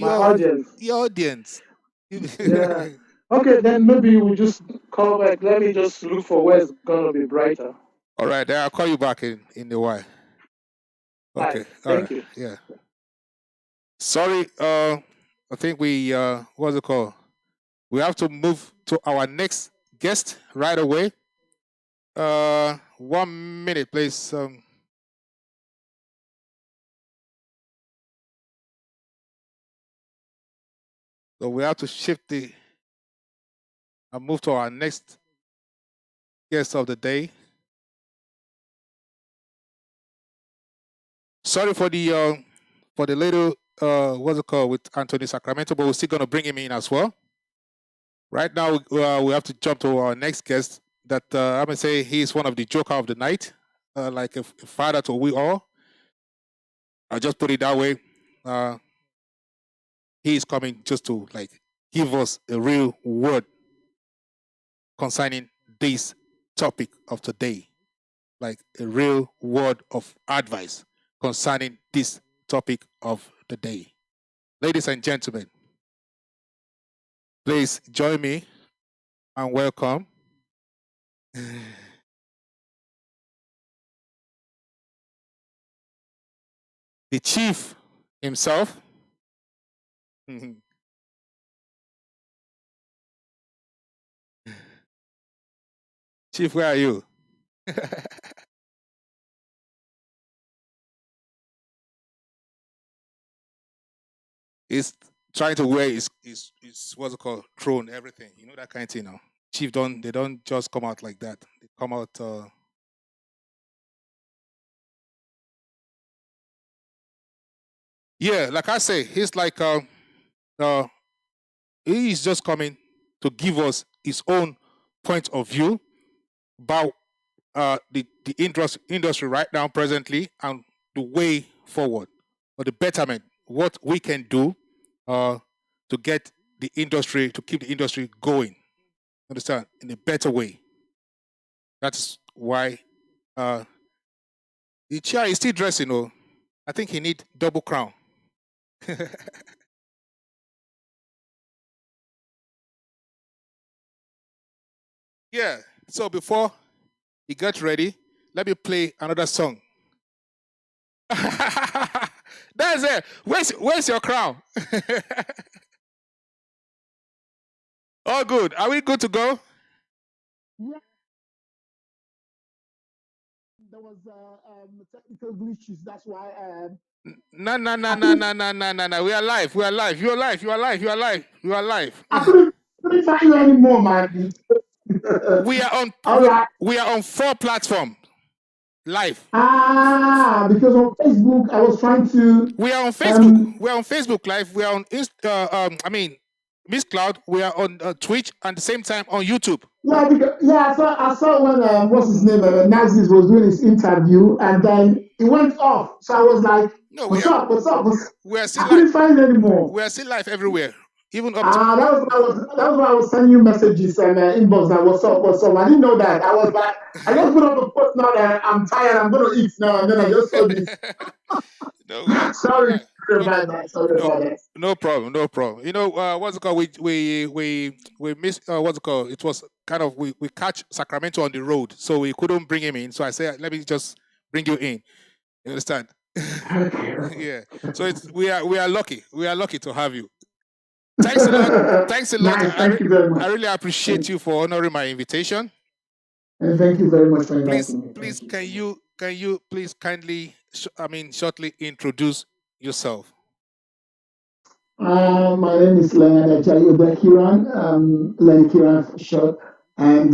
audience. Your audience. Yeah. Okay, then maybe we just call back. Let me just look for where it's gonna be brighter. All right, then I'll call you back in a while. Okay. Thank you. Yeah. Sorry, I think we what's it called? We have to move to our next guest right away. 1 minute, please. So we have to shift and move to our next guest of the day. Sorry for the little what's it called with Anthony Sacramento, but we're still gonna bring him in as well. Right now, we have to jump to our next guest. That I'm gonna say he's one of the joker of the night, like a father to we all. I'll just put it that way. He is coming just to like give us a real word concerning this topic of today, like a real word of advice concerning this topic of the day. Ladies and gentlemen, please join me and welcome the chief himself. Chief, where are you? He's trying to wear his what's it called, throne, everything. You know that kind of thing now. Chief they don't just come out like that. They come out yeah, like I say, he's like he's just coming to give us his own point of view about the industry right now presently and the way forward, or the betterment, what we can do to get the industry, to keep the industry going, understand, in a better way. That's why the chair is still dressing. I think he need double crown. Yeah. So before he gets ready, let me play another song. That's it. Where's your crown? All good. Are we good to go? Yeah. There was technical glitches. That's why. No. We are live. We are live. You are live. You are live. You are live. You are live. I couldn't find you anymore, man. We are on. All right. We are on 4 platforms live. Because on Facebook I was trying to. We are on Facebook. We are on Facebook live. We are on Miss Cloud. We are on Twitch and at the same time on YouTube. Yeah, I saw when what's his name, Nazis was doing his interview, and then it went off. So I was like, "What's up? We are still I couldn't find it anymore. We are still live everywhere, even up. That was why I was sending you messages and inbox. That what's up? I didn't know that. I was like, I just put up a post now that I'm tired. I'm gonna eat now, and then I just saw this. Sorry. No problem. You know what's it called? We missed what's it called? It was kind of we catch Sacramento on the road, so we couldn't bring him in. So I said, let me just bring you in. You understand? Yeah. So we are lucky. We are lucky to have you. Thanks a lot. Thanks a lot. Nice. Thank you very much. I really appreciate you for honoring my invitation. And thank you very much for inviting me. Please, can you please kindly, shortly introduce yourself? My name is Leonard Ajayi Obekiran, Lenny Kiran for short, and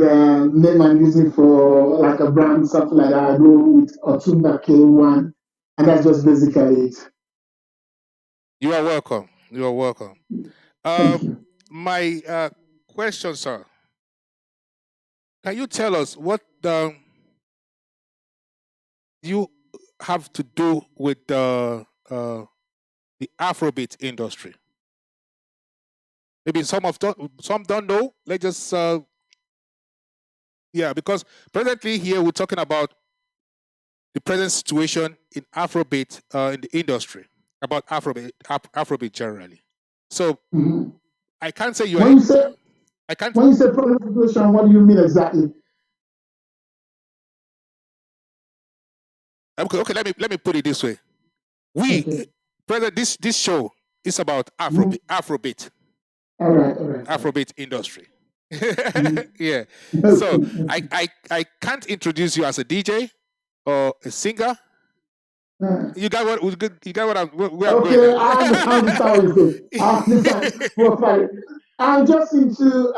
name I'm using for like a brand, something like that. I go with Otumba K1, and that's just basically it. You are welcome. You are welcome. My question, sir. Can you tell us what you have to do with the Afrobeat industry? Maybe some don't know. Let's just because presently here we're talking about the present situation in Afrobeat in the industry, about Afrobeat generally. So I can't say When you say present situation, what do you mean exactly? Okay. Let me put it this way. Present this show is about Afrobeat. All right. Afrobeat industry. Yeah. So I can't introduce you as a DJ or a singer. You got what I'm okay, I understand. I'm just into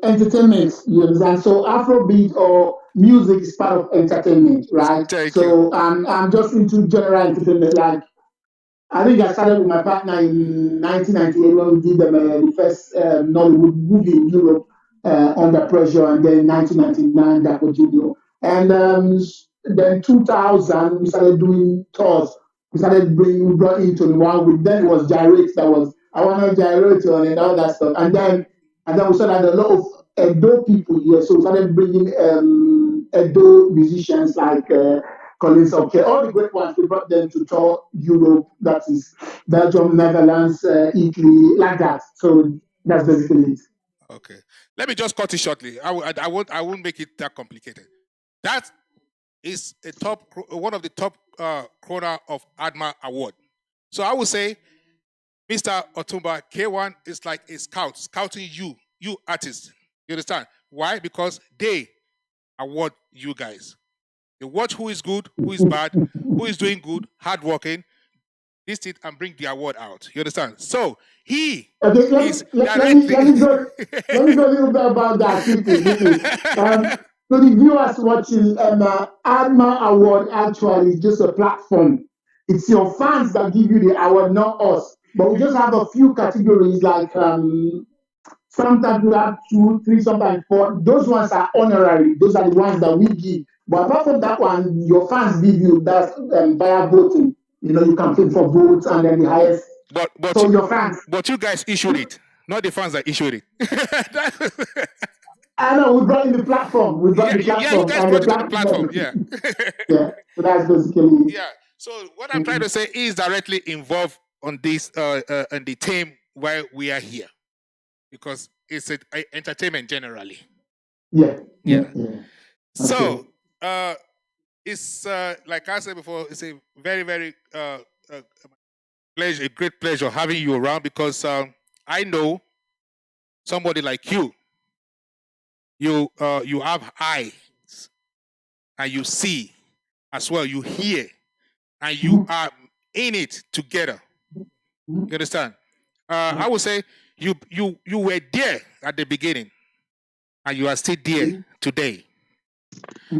entertainment, you understand? So Afrobeat or music is part of entertainment, right? So I'm just into general entertainment. Like I think I started with my partner in 1998 when we did the first Nollywood movie in Europe, Under Pressure, and then 1999 Dapo Junior. And then 2000 we started doing tours. We brought into the one with then it was Gyrate that was I want to Gyrate on and all that stuff. And then we started a lot of Edo people here, so we started bringing Edo musicians like Collins okay, all the great ones. We brought them to tour Europe, that is Belgium, Netherlands, Italy, like that. So that's basically it. Okay, let me just cut it shortly. I won't make it that complicated. That is one of the top corner of ADMA Award. So I would say Mr. Otumba K1 is like a scouting you artists. You understand? Why? Because they award you guys. They watch who is good, who is bad, who is doing good, hardworking, list it and bring the award out. You understand? So he is directly. Let me go a little bit about that. So the viewers watching, ADMA Award actually is just a platform. It's your fans that give you the award, not us. But we just have a few categories like sometimes we have 2, 3, sometimes 4. Those ones are honorary. Those are the ones that we give. But apart from that one, your fans give you that via voting. You know, you can pay for votes and then the highest. But so your fans. But you guys issued it, not the fans that issued it. I know, we brought in the platform. We brought the platform. Yeah, you guys brought it to the platform. Yeah. Yeah, so that's basically. Yeah. So what I'm trying to say is directly involved on this on the team while we are here, because it's entertainment generally. Yeah. So, it's like I said before, it's a very, very pleasure, a great pleasure having you around because I know somebody like you. You have eyes and you see as well. You hear and you are in it together. You understand? I would say you were there at the beginning and you are still there today.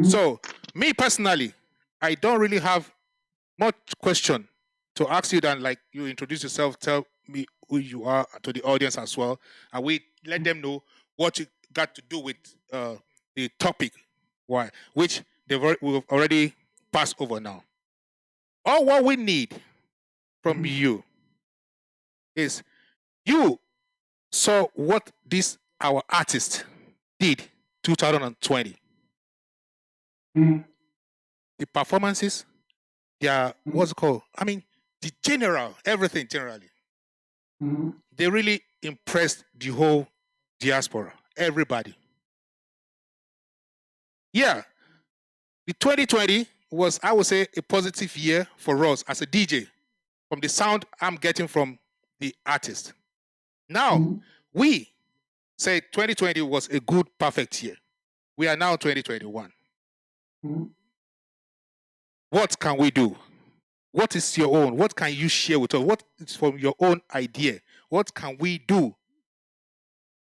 So me personally, I don't really have much question to ask you than like you introduce yourself, tell me who you are to the audience as well, and we let them know what you got to do with the topic, which we've already passed over now. All what we need from you is you saw what this our artist did 2020. The performances, their what's it called? I mean, the general, everything generally. They really impressed the whole diaspora, everybody. Yeah, the 2020 was, I would say, a positive year for us as a DJ, from the sound I'm getting from the artist. Now, we say 2020 was a good, perfect year. We are now 2021. What can we do? What is your own? What can you share with us? What is from your own idea? What can we do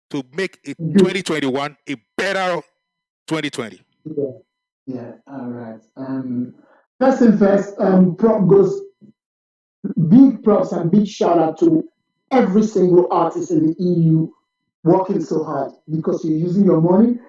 to make a 2021 a better 2020? Yeah, all right. First and first, big props and big shout out to every single artist in the EU working so hard because you're using your money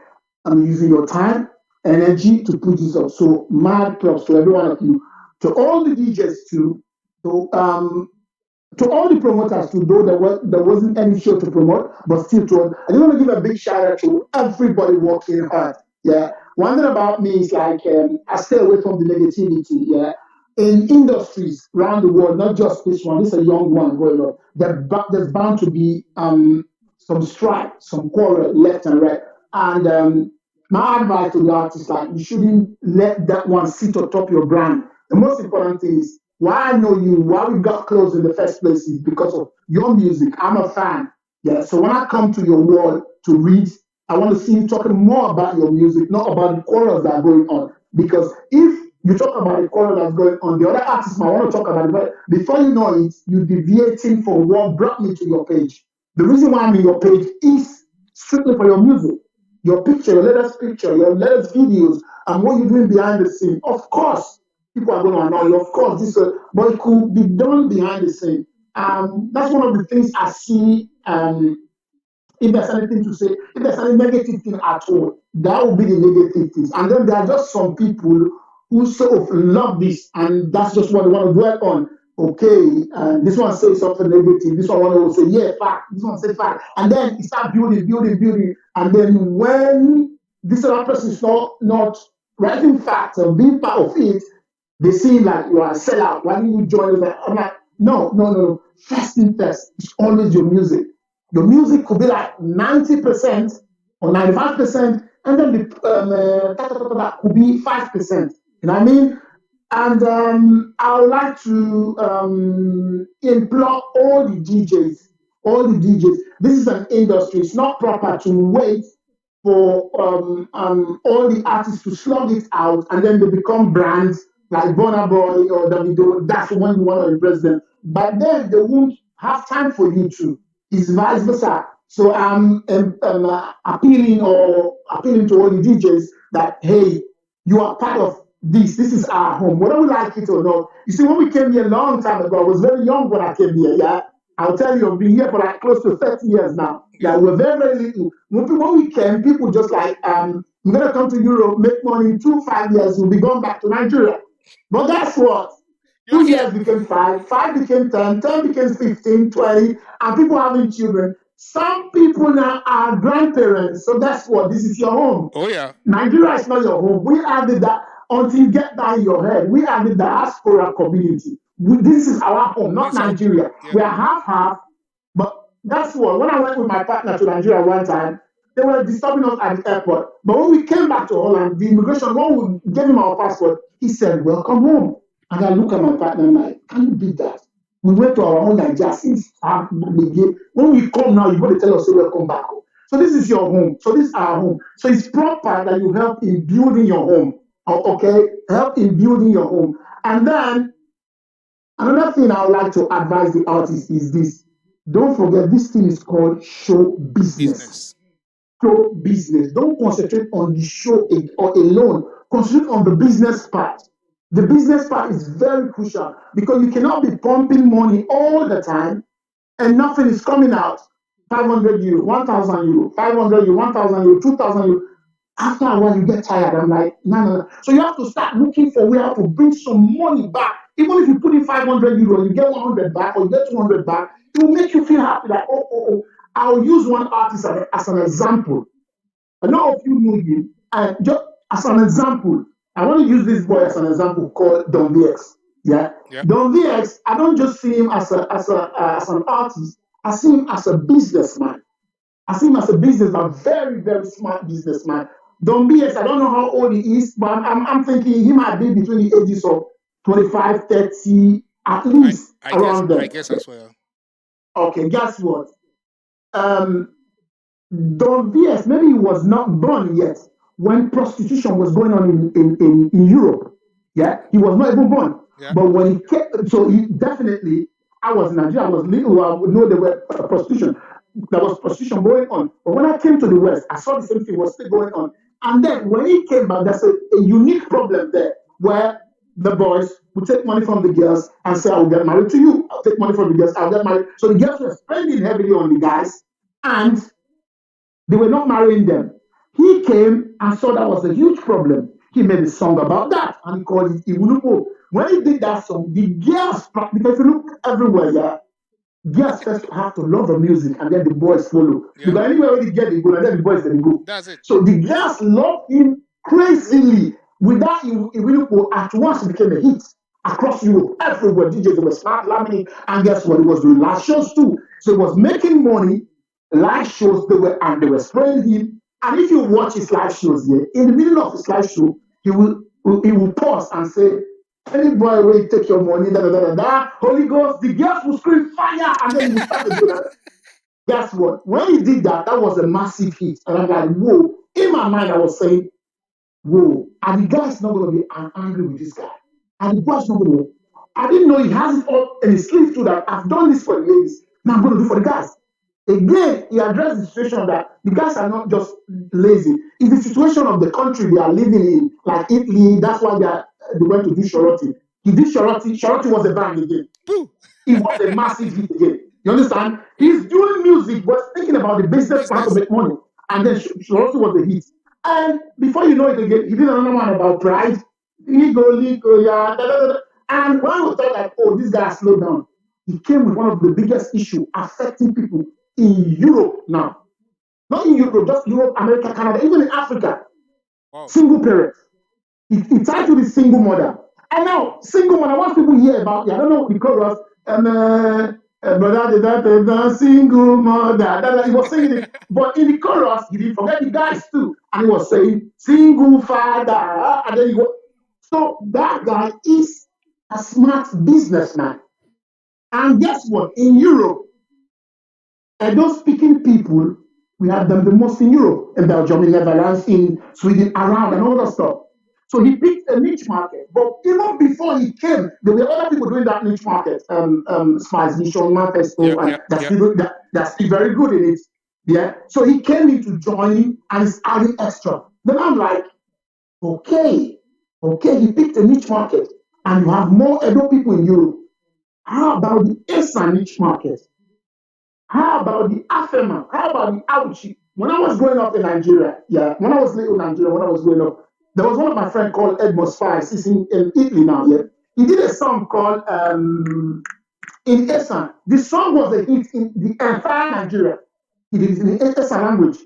and using your time, energy to put this up. So mad props to every one of you, to all the DJs too, to all the promoters too, though there wasn't any show to promote, but still I just want to give a big shout out to everybody working hard. Yeah. One thing about me is like I stay away from the negativity. Yeah. In industries around the world, not just this one, this is a young one going on. There's bound to be some strife, some quarrel left and right. And my advice to the artists, like, you shouldn't let that one sit on top of your brand. The most important thing is why I know you, why we got close in the first place is because of your music. I'm a fan. Yeah. So when I come to your wall to read, I want to see you talking more about your music, not about the quarrels that are going on. Because if you talk about the quarrel that's going on, the other artists might want to talk about it, but before you know it, you're deviating from what brought me to your page. The reason why I'm in your page is strictly for your music, your picture, your latest picture, your latest videos, and what you're doing behind the scene. Of course, people are going to annoy you. Of course, but it could be done behind the scene. That's one of the things I see. If there's anything to say, if there's any negative thing at all, that will be the negative things. And then there are just some people who sort of love this, and that's just what they want to dwell on. Okay, this one says something negative, this one will say, yeah, fact, this one say fact. And then you start building. And then when this other person is not writing facts and being part of it, they seem like you are a sellout. Why didn't you join us? I'm like, no. First thing first, it's always your music. Your music could be like 90% or 95%, and then the could be 5%. You know what I mean? And I would like to implore all the DJs. This is an industry. It's not proper to wait for all the artists to slug it out and then they become brands like Burna Boy or Davido. That's when you want to impress them. But then they won't have time for you to. It's vice versa. So I'm appealing to all the DJs that, hey, you are part of this. This is our home, whether we like it or not. You see, when we came here a long time ago, I was very young when I came here. Yeah, I'll tell you, I've been here for like close to 30 years now. Yeah, we're very, very little. When we came, people just like, we're gonna come to Europe, make money. In 2-5 years, we'll be going back to Nigeria. But guess what? 2 years became 5, 5 became 10, 10 became 15, 20, and people having children. Some people now are grandparents. So that's what, this is your home. Oh, yeah. Nigeria is not your home. We added that until you get that in your head. We are the diaspora community. This is our home, not Nigeria. Yeah. We are half-half, but that's what, when I went with my partner to Nigeria one time, They were disturbing us at the airport. But when we came back to Holland, the immigration, when we gave him our passport, he said, welcome home. And I look at my partner and I'm like, can you beat that? We went to our own Nigeria since when we come now, you're going to tell us, welcome back home. So this is your home. So this is our home. So it's proper that you help in building your home. Okay? Help in building your home. And then, another thing I would like to advise the artists is this. Don't forget, this thing is called show business. Show business. Don't concentrate on the show alone. Concentrate on the business part. The business part is very crucial because you cannot be pumping money all the time and nothing is coming out. 500 euro, 1,000 euro, 500 euro, 1,000 euro, 2,000 euro. After a while, you get tired. I'm like, no. So you have to start looking for where to bring some money back. Even if you put in 500 euro, you get 100 back or you get 200 back, it will make you feel happy. Like, oh. I'll use one artist as an example. A lot of you know him. And just as an example, I want to use this boy as an example called Don VX. Yeah? Don VX, I don't just see him as an artist. I see him as a businessman. I see him as a businessman, very, very smart businessman. Don VX, I don't know how old he is, but I'm thinking he might be between the ages of 25, 30, at least around there. I guess as well. Okay, guess what? Don VX, maybe he was not born yet when prostitution was going on in Europe. Yeah, he was not even born. Yeah. But when he came, so he definitely, I was in Nigeria, I was little, I would know there were prostitution. There was prostitution going on. But when I came to the West, I saw the same thing was still going on. And then when he came back, there's a unique problem there where the boys would take money from the girls and say, I will get married to you. I'll take money from the girls, I'll get married. So the girls were spending heavily on the guys and they were not marrying them. He came and saw that was a huge problem. He made a song about that and he called it Iwunupo. When he did that song, the girls, because if you look everywhere, yeah, girls first have to love the music and then the boys follow. Yeah. Because anywhere where they get, they go, and then the boys then go. That's it. So the girls loved him crazily. With that, Iwunupo at once became a hit across Europe. Everywhere, DJs were smart, laminating, and guess what? It was doing live shows too. So it was making money, live shows, they were spraying him. And if you watch his live shows here, in the middle of his live show, he will pause and say, any boy will take your money, Holy Ghost, the girls will scream fire, and then he will start to do that. Guess what? When he did that, that was a massive hit. And I'm like, whoa. In my mind, I was saying, whoa. And the guy's not going to be angry with this guy. And the boy's not going to. I didn't know he has it all in his sleeve too, that I've done this for the ladies. Now I'm going to do for the guys. Again, he addressed the situation that the guys are not just lazy. It's the situation of the country they are living in, like Italy. That's why they went to do Shorty. He did Shorty. Shorty was a bang again. It was a massive hit again. You understand? He's doing music, but thinking about the business part to make money. And then Shorty was a hit. And before you know it again, he did another one about pride. Ego, yeah. And when we thought like, oh, this guy slowed down, he came with one of the biggest issues affecting people in Europe now. Not in Europe, just Europe, America, Canada, even in Africa. Wow. Single parents. He titled it Single Mother. And now, single mother, once people hear about, I don't know the chorus, brother, single mother. He was saying it, but in the chorus, he didn't forget the guys too. And he was saying, single father. And then he go. So that guy is a smart businessman. And guess what? In Europe, and those speaking people, we have them the most in Europe, in Belgium, in Netherlands, in Sweden, around, and all that stuff. So he picked a niche market. But even before he came, there were other people doing that niche market. Spice Mission, Manifesto, and that's still very good in it. Yeah. So he came in to join and is adding extra. Then I'm like, okay, he picked a niche market, and you have more Edo people in Europe. How about the ESA niche market? How about the Afema? How about the Auchi? When I was growing up in Nigeria, when I was little in Nigeria, when I was growing up, there was one of my friends called Edmond Spice. He's in Italy now, yeah. He did a song called In ESA. The song was a hit in the entire Nigeria. He did it in the ESA language.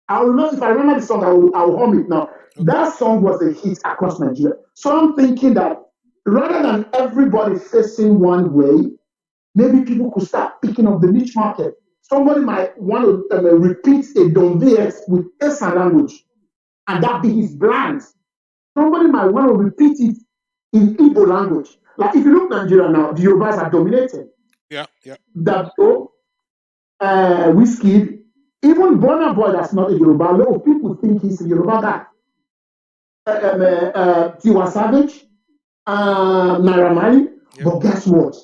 I will not, if I remember the song, I will hum it now. That song was a hit across Nigeria. So I'm thinking that rather than everybody facing one way, maybe people could start picking up the niche market. somebody might want to repeat a Don VX with Esa language, and that be his brand. Somebody might want to repeat it in Igbo language. Like if you look at Nigeria now, the Yorubas are dominated. Yeah, yeah. Davido, Whiskey, even Burna Boy, that's not a Yoruba. A lot of people think he's a Yoruba guy. Tiwa Savage, Naira Marley. But guess what?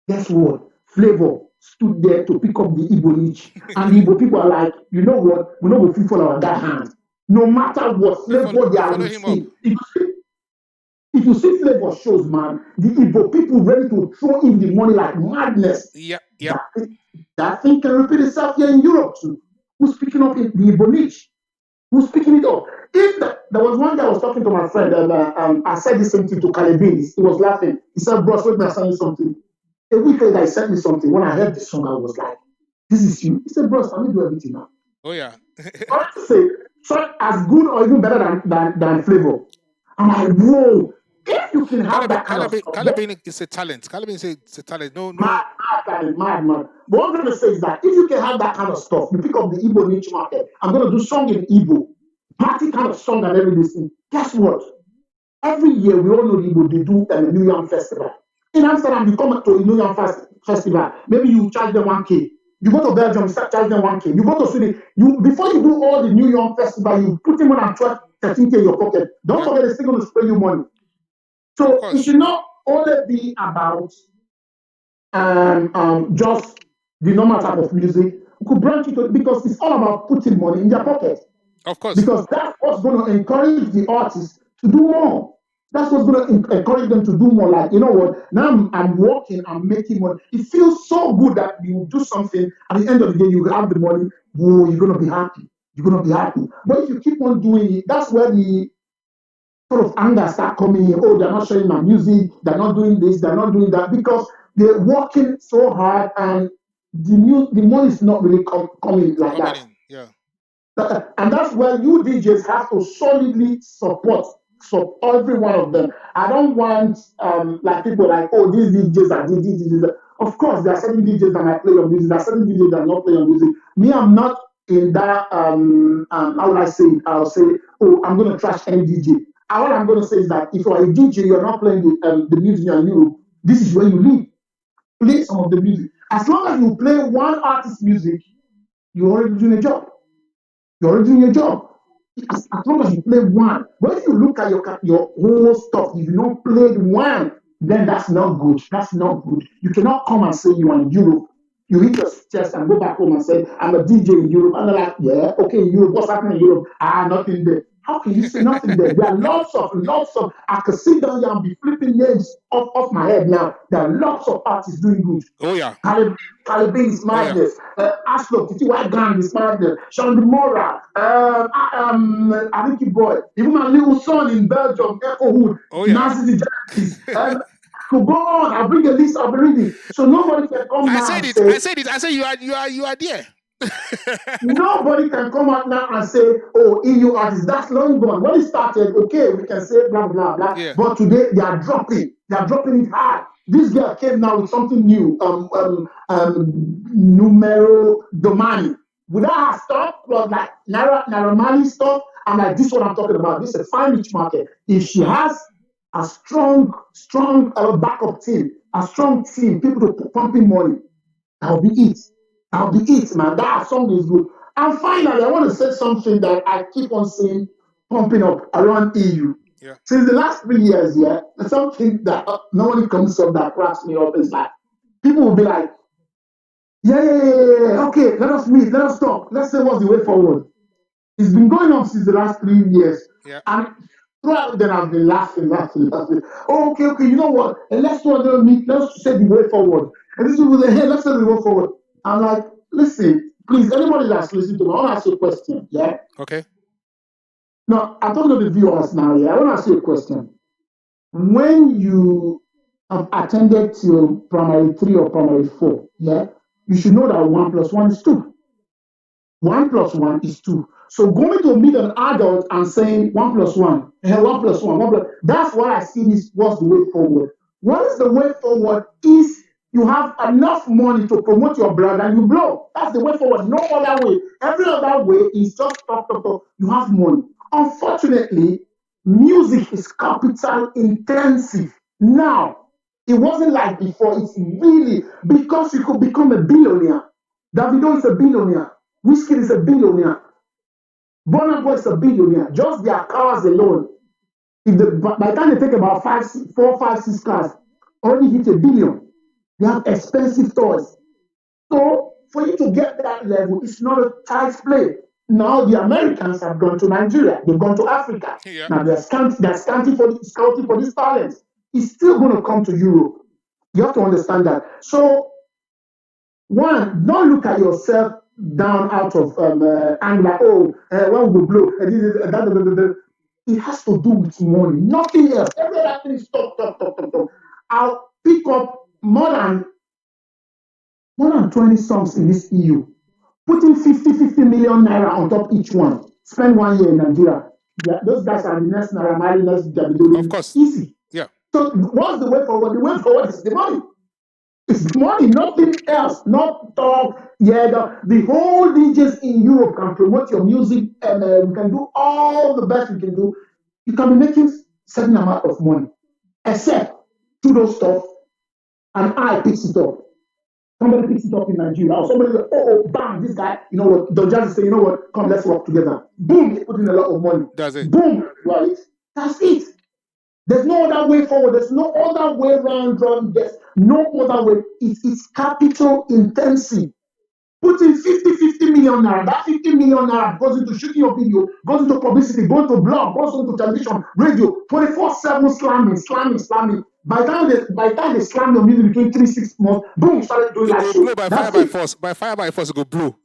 Guess what? Flavor stood there to pick up the Igbo niche. And the Igbo people are like, you know what? We're not going to fall on that hand. No matter what, Flavor they are receiving. If you see Flavor shows, man, the Igbo people ready to throw in the money like madness. Yeah, yeah. That thing can repeat itself here in Europe too. Who's picking up the Igbo niche? Who's picking it up? There was one guy I was talking to my friend, and I said the same thing to Calebin. He was laughing. He said, "Bros, wait, I'm saying something." A week later, he sent me something. When I heard the song, I was like, "This is you." He said, "Bros, let me do everything now." Oh yeah. I want to say, so as good or even better than Flavor. I'm like, whoa. If you can have that kind of stuff, Calebin is a talent. Calebin is a talent. No. Mad. But what I'm going to say is that if you can have that kind of stuff, you pick up the Igbo niche market. I'm going to do song in Igbo, party kind of song and everything. Guess what? Every year, we all know the Igbo, they do a New Yam Festival. In Amsterdam, you come to a New Yam Festival, maybe you charge them 1K. You go to Belgium, you start charging them 1K. You go to Sweden, before you do all the New Yam Festival, you put them on 12, 13K in your pocket. Don't forget, they're still going to spray you money. So it should not only be about just the normal type of music. We could branch it because it's all about putting money in their pocket. Of course. Because that's what's going to encourage the artists to do more. That's what's going to encourage them to do more. Like, you know what? Now I'm working, I'm making money. It feels so good that you do something. At the end of the day, you have the money. Whoa, you're going to be happy. You're going to be happy. But if you keep on doing it, that's where the sort of anger start coming in. Oh, they're not showing my music. They're not doing this. They're not doing that because they're working so hard and the money is not really coming like that. Yeah. And that's where you DJs have to solidly support every one of them. I don't want like people like, oh, these DJs are these. Of course, there are certain DJs that might play your music. There are certain DJs that not play your music. Me, I'm not in that. How would I say it? I'll say, oh, I'm going to trash any DJ. All I'm going to say is that if you're a DJ, you're not playing the music in Europe, this is where you live. Play some of the music. As long as you play one artist's music, you're already doing a job. You're already doing your job. As long as you play one. But if you look at your whole stuff, if you don't play one, then that's not good. That's not good. You cannot come and say you are in Europe. You hit your chest and go back home and say, I'm a DJ in Europe. And they're like, yeah, okay, in Europe, what's happening in Europe? Nothing there. How can you say nothing there? There are lots of, I could sit down here and be flipping names off my head now. There are lots of artists doing good. Oh, yeah. Calebin is madness. Ashlock, Titi White Gang is madness. Sean Demora, Ariki Boy, even my little son in Belgium, Echo Hood, Nazi the Jackies. To go on, I'll bring a list of reading. So nobody can come now. I said you are there. Nobody can come out now and say, oh, EU artists, that's long gone. When it started, okay, we can say blah, blah, blah. Yeah. But today, they are dropping it hard. This girl came now with something new, Numero Domani. Without her stuff, plus like Naira Marley stuff, I'm like, this is what I'm talking about. This is a fine niche market. If she has a strong backup team, a strong team, people to pump in money, that'll be it. Man. That song is good. And finally, I want to say something that I keep on seeing pumping up around EU. Yeah. Since the last 3 years, something that normally comes up that cracks me up is like, people will be like, yeah, okay, let us meet, let us talk, let's say what's the way forward. It's been going on since the last 3 years. Yeah. And throughout then I've been laughing. Oh, okay, you know what? And let's do another meet, let's say the way forward. And this will be hey, let's say the way forward. I'm like, listen, please, anybody that's listening to me, I want to ask you a question, yeah? Okay. No, I'm talking to the viewers now, yeah? I want to ask you a question. When you have attended to primary 3 or primary 4, yeah, you should know that 1 + 1 is 2. 1 + 1 is 2. So going to meet an adult and saying 1 + 1, 1 + 1, that's why I see this, what's the way forward. What is the way forward is you have enough money to promote your brand and you blow. That's the way forward. No other way. Every other way is just talk. You have money. Unfortunately, music is capital intensive. Now, it wasn't like before. It's really because you could become a billionaire. Davido is a billionaire. Wizkid is a billionaire. Burna Boy is a billionaire. Just their cars alone. By the time they take about 4, 5, 6 cars, already hit $1 billion. They have expensive toys. So for you to get that level, it's not a tight play. Now the Americans have gone to Nigeria. They've gone to Africa. Yeah. Now they're scouting for these talents. It's still going to come to Europe. You have to understand that. So one, don't look at yourself down out of anger. When we blow. It has to do with money, nothing else. Every other thing is talk. I'll pick up more than 20 songs in this EU, putting 50 million naira on top each one. Spend 1 year in Nigeria. Yeah, those guys are the next Naira Marley, next Davido. Of course. Easy. Yeah. So what's the way forward? The way forward is the money. It's the money, nothing else. Not talk. Yeah, the whole DJs in Europe can promote your music, and we can do all the best we can do. You can be making certain amount of money, except through those stuff, and I picks it up. Somebody picks it up in Nigeria, or somebody goes, bam, this guy, you know what? The judge say, you know what? Come, let's work together. Boom, they put in a lot of money. That's it. Boom, right? That's it. There's no other way forward. There's no other way around drum. There's no other way. It's capital intensive. Putting 50 million naira. That 50 million naira goes into shooting your video, goes into publicity, goes into blog, goes into television, radio, 24/7 slamming. By the time they slam your music between 3-6 months, boom, you started doing that shit. By fire by force, it go blow.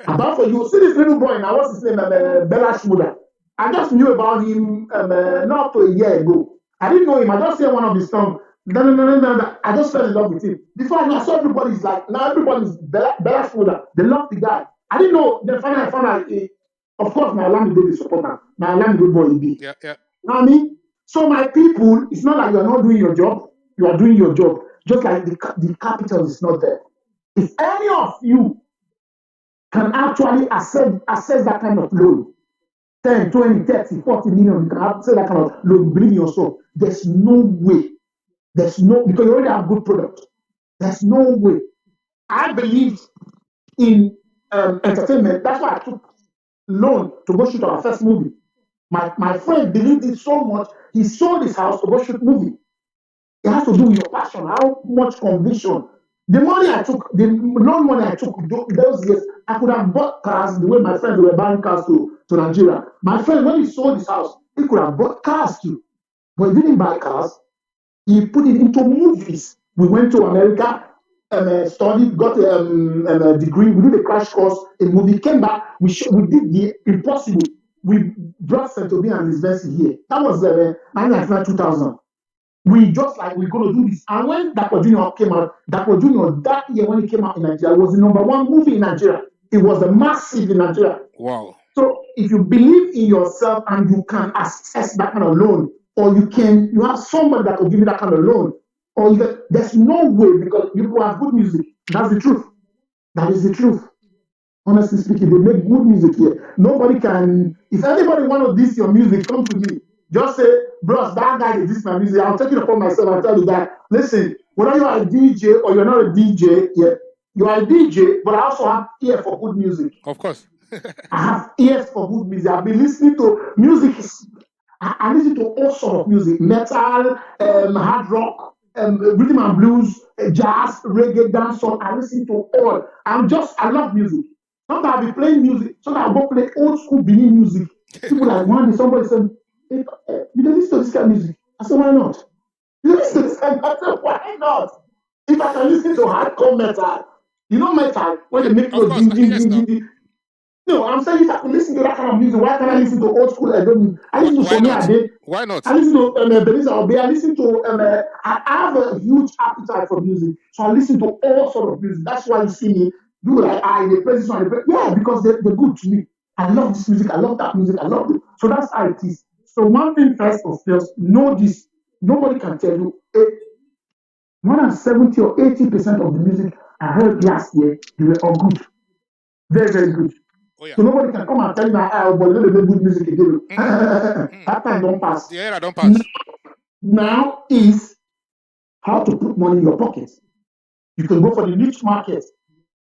About for you, see this little boy now. What's his name? Bella Shmurda. I just knew about him not to a year ago. I didn't know him. I just heard one of his songs. No. I just fell in love with him. Before I saw everybody's like, now everybody's Bella Shmurda. They love the guy. I didn't know. Then finally I found out. Of course, my Alamide is supporter. My Alamide boy he be. Yeah. You know what I mean? So my people, it's not like you're not doing your job. You are doing your job. Just like the capital is not there. If any of you can actually assess that kind of loan, 10, 20, 30, 40 million, you can access that kind of loan, believe in yourself. There's no way. Because you already have good product. There's no way. I believe in entertainment. That's why I took loan to go shoot our first movie. My friend believed it so much, he sold his house to go shoot movie. It has to do with your passion, how much conviction. The loan money I took those years, I could have bought cars the way my friends were buying cars to Nigeria. My friend, when he sold his house, he could have bought cars too. But he didn't buy cars. He put it into movies. We went to America, studied, got a degree. We did a crash course in movie. Came back. We did the impossible. We brought Santobi and his verse here. That was 1999, 2000. We're going to do this. And when Dapo Junior came out, Dapo Junior, that year when he came out in Nigeria, was the #1 movie in Nigeria. It was a massive in Nigeria. Wow. So if you believe in yourself and you can access that kind of loan, or you have somebody that will give you that kind of loan, or there's no way, because people have good music. That's the truth. That is the truth. Honestly speaking, they make good music here. Nobody can. If anybody want to diss your music, come to me. Just say, bros, that guy is diss my music. I'll take it upon myself and tell you that. Listen, whether you are a DJ or you're not a DJ, yeah, you are a DJ, but I also have ear for good music. Of course. I have ears for good music. I've been listening to music. I listen to all sorts of music: metal, hard rock, rhythm and blues, jazz, reggae, dancehall. I listen to all. I love music. Sometimes I'll be playing music. Sometimes I'll go play old school Benin music. People like one day somebody said, hey, you don't listen to this kind of music. I said, why not? You don't listen to this kind of music. I said, why not? If I can listen to hardcore metal, you know metal, when they make you ding. No, I'm saying if I can listen to that kind of music, why can't I listen to old school? I listen to Sonia Ade. Why not? I listen to Belisa Obe. I listen to I have a huge appetite for music, so I listen to all sorts of music. That's why you see me do like they play this one, yeah, because they're good to me. I love this music. I love that music. I love it. So that's how it is. So one thing first of all, know this. Nobody can tell you. more than 70 or 80% of the music I heard last year, they were all good. Very, very good. Oh, yeah. So nobody can come and tell me, but they make good music again. That time don't pass. The era don't pass. Now is how to put money in your pocket. You can go for the niche market.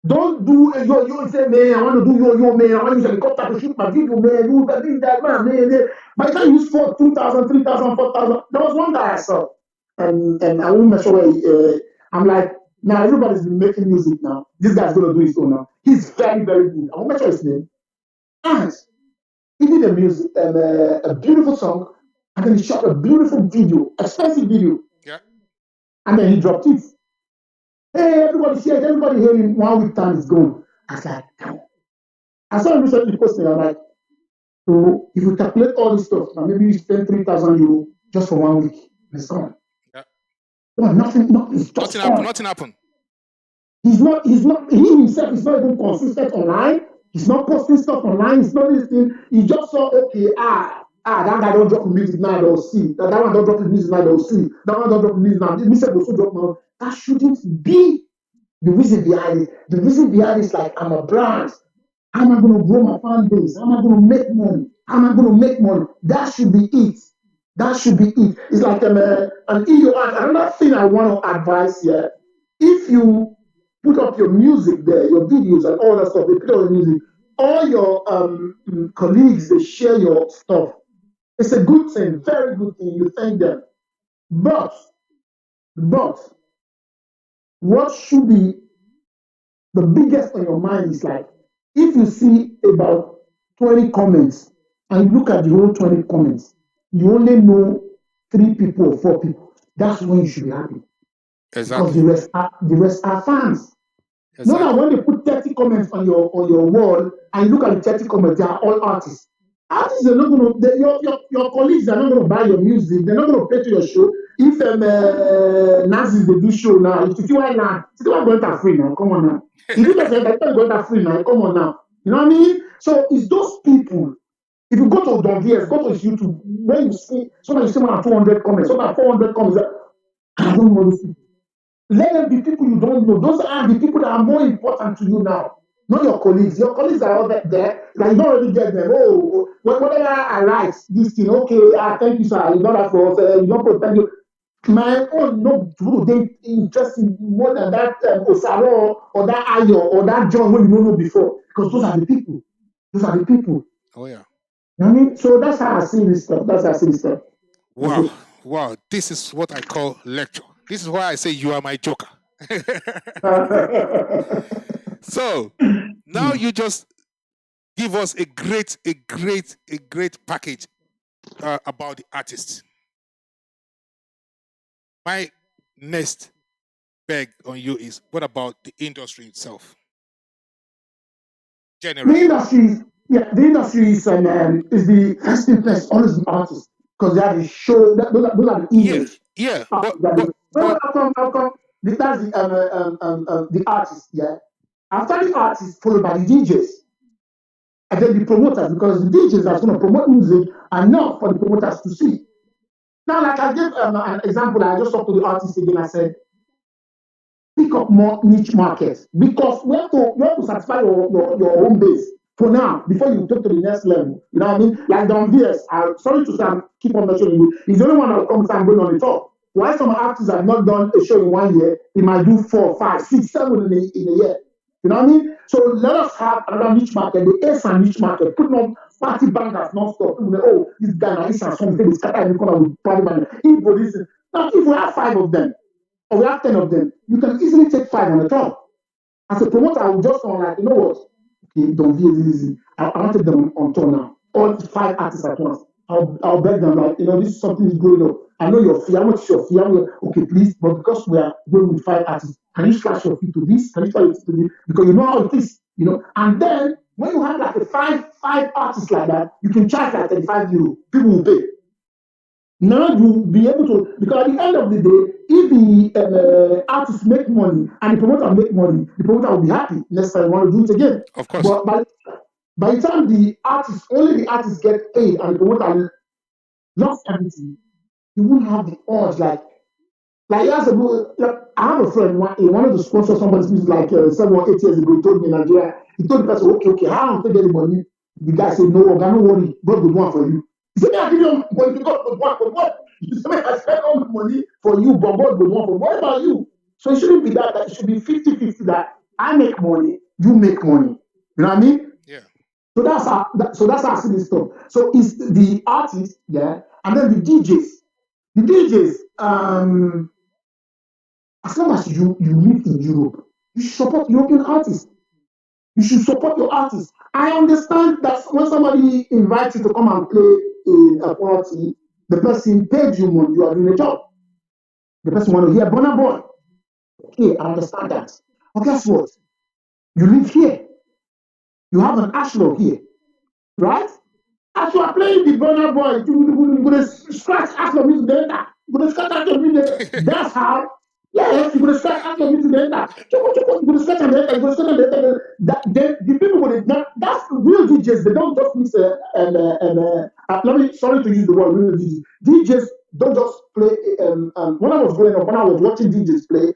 Don't do yo say, man, I want to do yo, man. I want to use a helicopter to shoot my video, man. You can do that, man. By the time you use 2,000, 3,000, 4,000, there was one guy I saw, and I won't mention where I'm like, now everybody's been making music now. This guy's gonna do his own now. He's very, very good. I won't mention his name. And he did a music, a beautiful song, and then he shot a beautiful video, expensive video. Yeah. And then he dropped it. Hey, everybody shared, everybody heard him. 1 week time is gone. I was like, damn. I saw him recently posting. I'm like, so if you calculate all this stuff, now maybe you spend 3,000 euros just for 1 week, and it's gone. Yeah. Well, nothing happened. Nothing happened. He himself is not even consistent online. He's not posting stuff online. He's not this thing. He just saw, okay, that guy don't drop music now, they'll see. That one don't drop music now, they'll see. That one don't drop music now. This will also drop now. That shouldn't be the reason behind it. The reason behind it is like, I'm a brand. How am I going to grow my fan base? How am I going to make money? How am I going to make money? That should be it. That should be it. It's like an idiot. Another thing I want to advise here, if you put up your music there, your videos and all that stuff, they put up your music, all your colleagues, they share your stuff. It's a good thing, very good thing. You thank them. But what should be the biggest on your mind is like, if you see about 20 comments and you look at the whole 20 comments, you only know 3 people or 4 people. That's when you should be happy. Exactly. Because the rest are fans. Exactly. Not that when they put 30 comments on your wall and you look at the 30 comments, they are all artists. Artists are not going to, your colleagues are not going to buy your music. They're not going to pay to your show. If Nazis they do show now, if you are now, it's not going to free now. Come on now. If you guys are going to free now, come on now. You know what I mean? So it's those people. If you go to Don VS, go to his YouTube, when you see, sometimes you see more than 200 comments, sometimes 400 comments. I don't know those people. Let them be people you don't know. Those are the people that are more important to you now. Not your colleagues. Your colleagues are all there. Like you don't really get them. Oh, whatever I write, this thing, okay, thank you, sir. You don't have for us. You don't thank you. My own no they interested more than that Osaro or that Ayo or that John when you don't know before. Because those are the people. Those are the people. Oh yeah. You know what I mean? So that's how I see this stuff. Wow. Okay. Wow. This is what I call lecture. This is why I say you are my joker. So now you just give us a great package about the artist. My next beg on you is, what about the industry itself? Generally. The industry is the first influence always the artists, because they are the show. Those are the image. Yeah. How come? That's the artists. Yeah. After the artists, followed by the DJs, and then the promoters, because the DJs are going to promote music and not for the promoters to see. Now, like I gave an example, I just talked to the artist again. I said, pick up more niche markets, because you have to satisfy your home base for now before you take to the next level. You know what I mean? Like Don VS, sorry to say, keep on mentioning you. He's the only one that comes and going on the top. Why some artists have not done a show in 1 year, he might do 4, 5, 6, 7 in a year. You know what I mean? So let us have another niche market, the S and niche market, putting up party bangers non-stop. People say, oh, this guy now, this is something, this guy in the corner with party bangers. Now, if we have 5 of them, or we have 10 of them, you can easily take 5 on the top. As a promoter, I will just want, like, you know what? Okay, don't be easy. I want to take them on tour now. All 5 artists at once. I'll beg them, like, you know, this is something is going on. I know your fee. How much is your fee? Okay, please, but because we are going with 5 artists, can you slash your fee to this? Can you slash your fee to this? Because you know how it is, you know. And then when you have like a 5 artists like that, you can charge like 35 euros. People will pay. Now you'll be able to, because at the end of the day, if the artists make money and the promoter make money, the promoter will be happy. Next time, want to do it again. Of course. But by the time only the artists get paid and the promoter lost everything, you won't have the urge like, Like years ago, like, I have a friend, he wanted to sponsor somebody's music like 7 or 8 years ago. He told me in Nigeria, he told the person, okay, how am I get the money? The guy said, no, God, no worry, God will do one for you. He said, I give you money, God will do one for what? He said, I spend all the money for you, but God will do one for what about you? So it shouldn't be that it should be 50-50 that I make money, you make money. You know what I mean? Yeah. So that's how I see this stuff. So it's the artists, yeah, and then the DJs. The DJs, as long as you live in Europe, you should support European artists. You should support your artists. I understand that when somebody invites you to come and play in a party, the person paid you money, you are doing a job. The person want to hear Burna Boy. Okay, I understand that. But guess what? You live here. You have an Ashlow here, right? As you are playing the Burna Boy, you're going to scratch Ashlow music there. You're going to scratch Ashlow music. That's how. Yes, you're going to scratch Ashlow music there. You're going to scratch on the the people with it. That's real DJs. They don't just mix sorry to use the word real DJs. DJs don't just play. When I was growing up, when I was watching DJs play,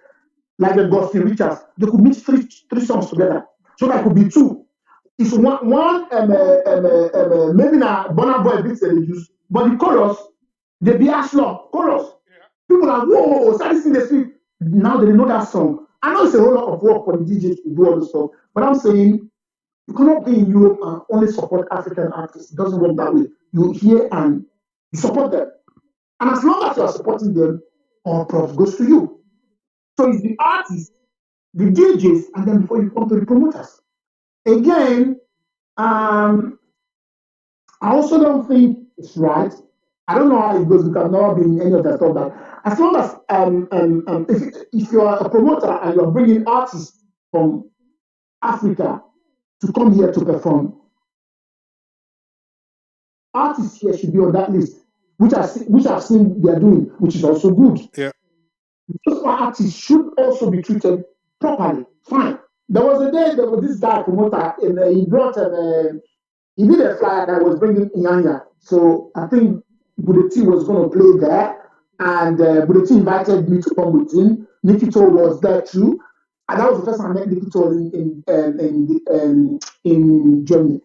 like the Gospel Richards, they could mix three songs together. So that could be two. It's one maybe not Burna Boy beats they use, but the chorus, they be Ashlow chorus. People are whoa, starting singing the street. Now they know that song. I know it's a whole lot of work for the DJs to do all this stuff, but I'm saying you cannot be in Europe and only support African artists. It doesn't work that way. You hear and you support them. And as long as you are supporting them, all props goes to you. So it's the artists, the DJs, and then before you come to the promoters. Again, I also don't think it's right. I don't know how it goes because I've never been in any of that stuff. But as long as if you are a promoter and you are bringing artists from Africa to come here to perform, artists here should be on that list, which I've seen they are doing, which is also good. Yeah. Those artists should also be treated properly. Fine. There was a day there was this guy promoter, and he brought he did a flyer that was bringing Inyanya. So I think Budeti was going to play there, and Budeti invited me to come with him. Nikito was there too, and that was the first time I met Nikito in Germany.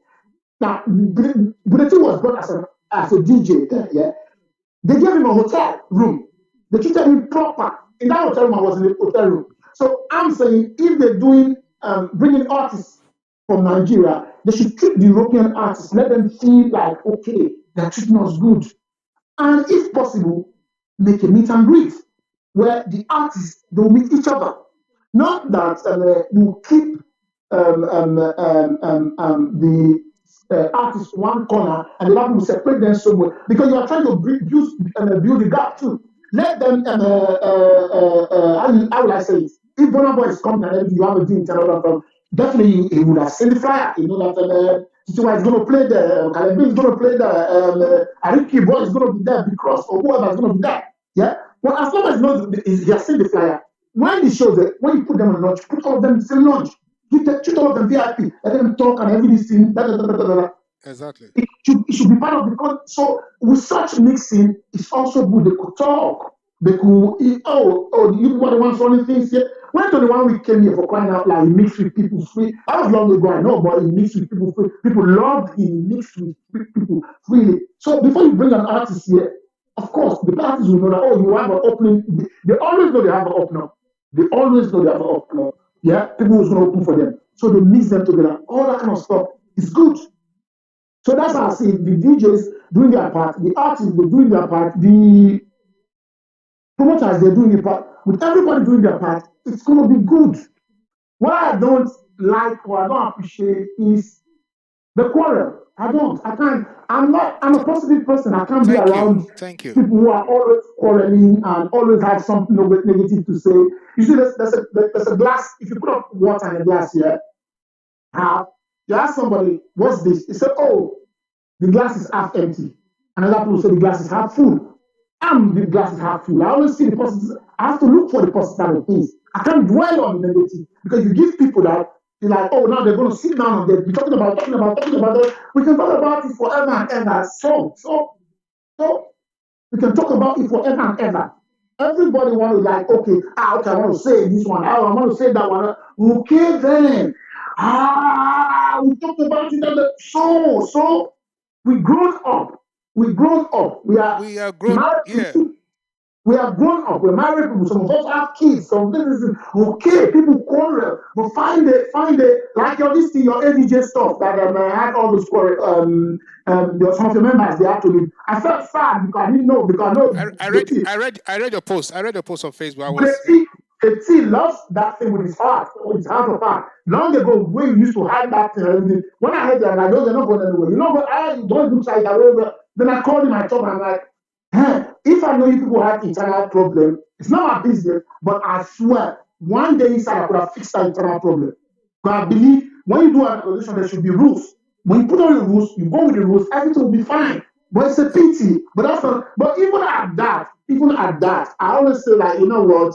Now Budeti was brought as a DJ there. Yeah, they gave him a hotel room. They treated him proper. In that hotel room, I was in the hotel room. So I'm saying if they're doing bringing artists from Nigeria, they should treat the European artists, let them feel like, okay, they're treating us good. And if possible, make a meet and greet where the artists, they'll meet each other. Not that you keep the artists one corner and the other will separate them somewhere because you are trying to build the gap too. Let them, how will I say it? If Burna Boy is coming and you have a deal from, definitely he would have seen the flyer. You know that Tiwa is going to play there, Kalembi is going to play there, Ariki Boy is going to be there, because or whoever is going to be there. Yeah. Well, as long as he has seen the flyer, when he shows it, when you put them on launch, put all of them in the same launch. Treat all of them VIP. Let them talk and everything. Exactly. It should be part of the content. So with such mixing, it's also good. They could talk. They could, you were the ones running things here. When 21 Week came here for crying out loud, he mixed with people free. That was long ago, I know, but he mixed with people free. People loved him, mixed with people freely. So before you bring an artist here, of course, the artists will know that, you have an opening. They always know they have an opener. They always know they have an opener. Yeah, people who's going to open for them. So they mix them together. All that kind of stuff is good. So that's how I see it. The DJs doing their part, the artists, they're doing their part, the promoters, they're doing their part. With everybody doing their part, it's going to be good. What I don't like or I don't appreciate is the quarrel. I'm a positive person. I can't be around people who are always quarreling and always have something negative to say. You see, there's a glass. If you put up water in a glass here, you ask somebody, what's this? He said, the glass is half empty. Another person say the glass is half full. The glass is half full. I always see the positive. I have to look for the positive of things. I can't dwell on the negative because you give people that. You're like, now they're going to sit down and they'll be talking about it. We can talk about it forever and ever. So we can talk about it forever and ever. everybody want to like, okay, I want to say this one, I want to say that one. Okay, then. We talked about it. So we grown up. We are grown. Yeah. We are grown up. We're married people. Some of us have kids. Some things is okay. People quarrel, but find it. Like your ADJ stuff that had all those some of the members they had to leave. I felt sad because I didn't know I read your post. I read your post on Facebook. He loves that thing with his heart of heart. Long ago, we used to hide that thing and everything. When I heard that, I know they're not going anywhere. You know, but I don't look like that. Then I called him, I told him, I'm like, if I know you people have internal problem, it's not my business, but I swear, one day inside I could have fixed that internal problem. But I believe when you do an acquisition, there should be rules. When you put on the rules, you go with the rules, everything will be fine. But it's a pity. But even at that, I always say like, you know what?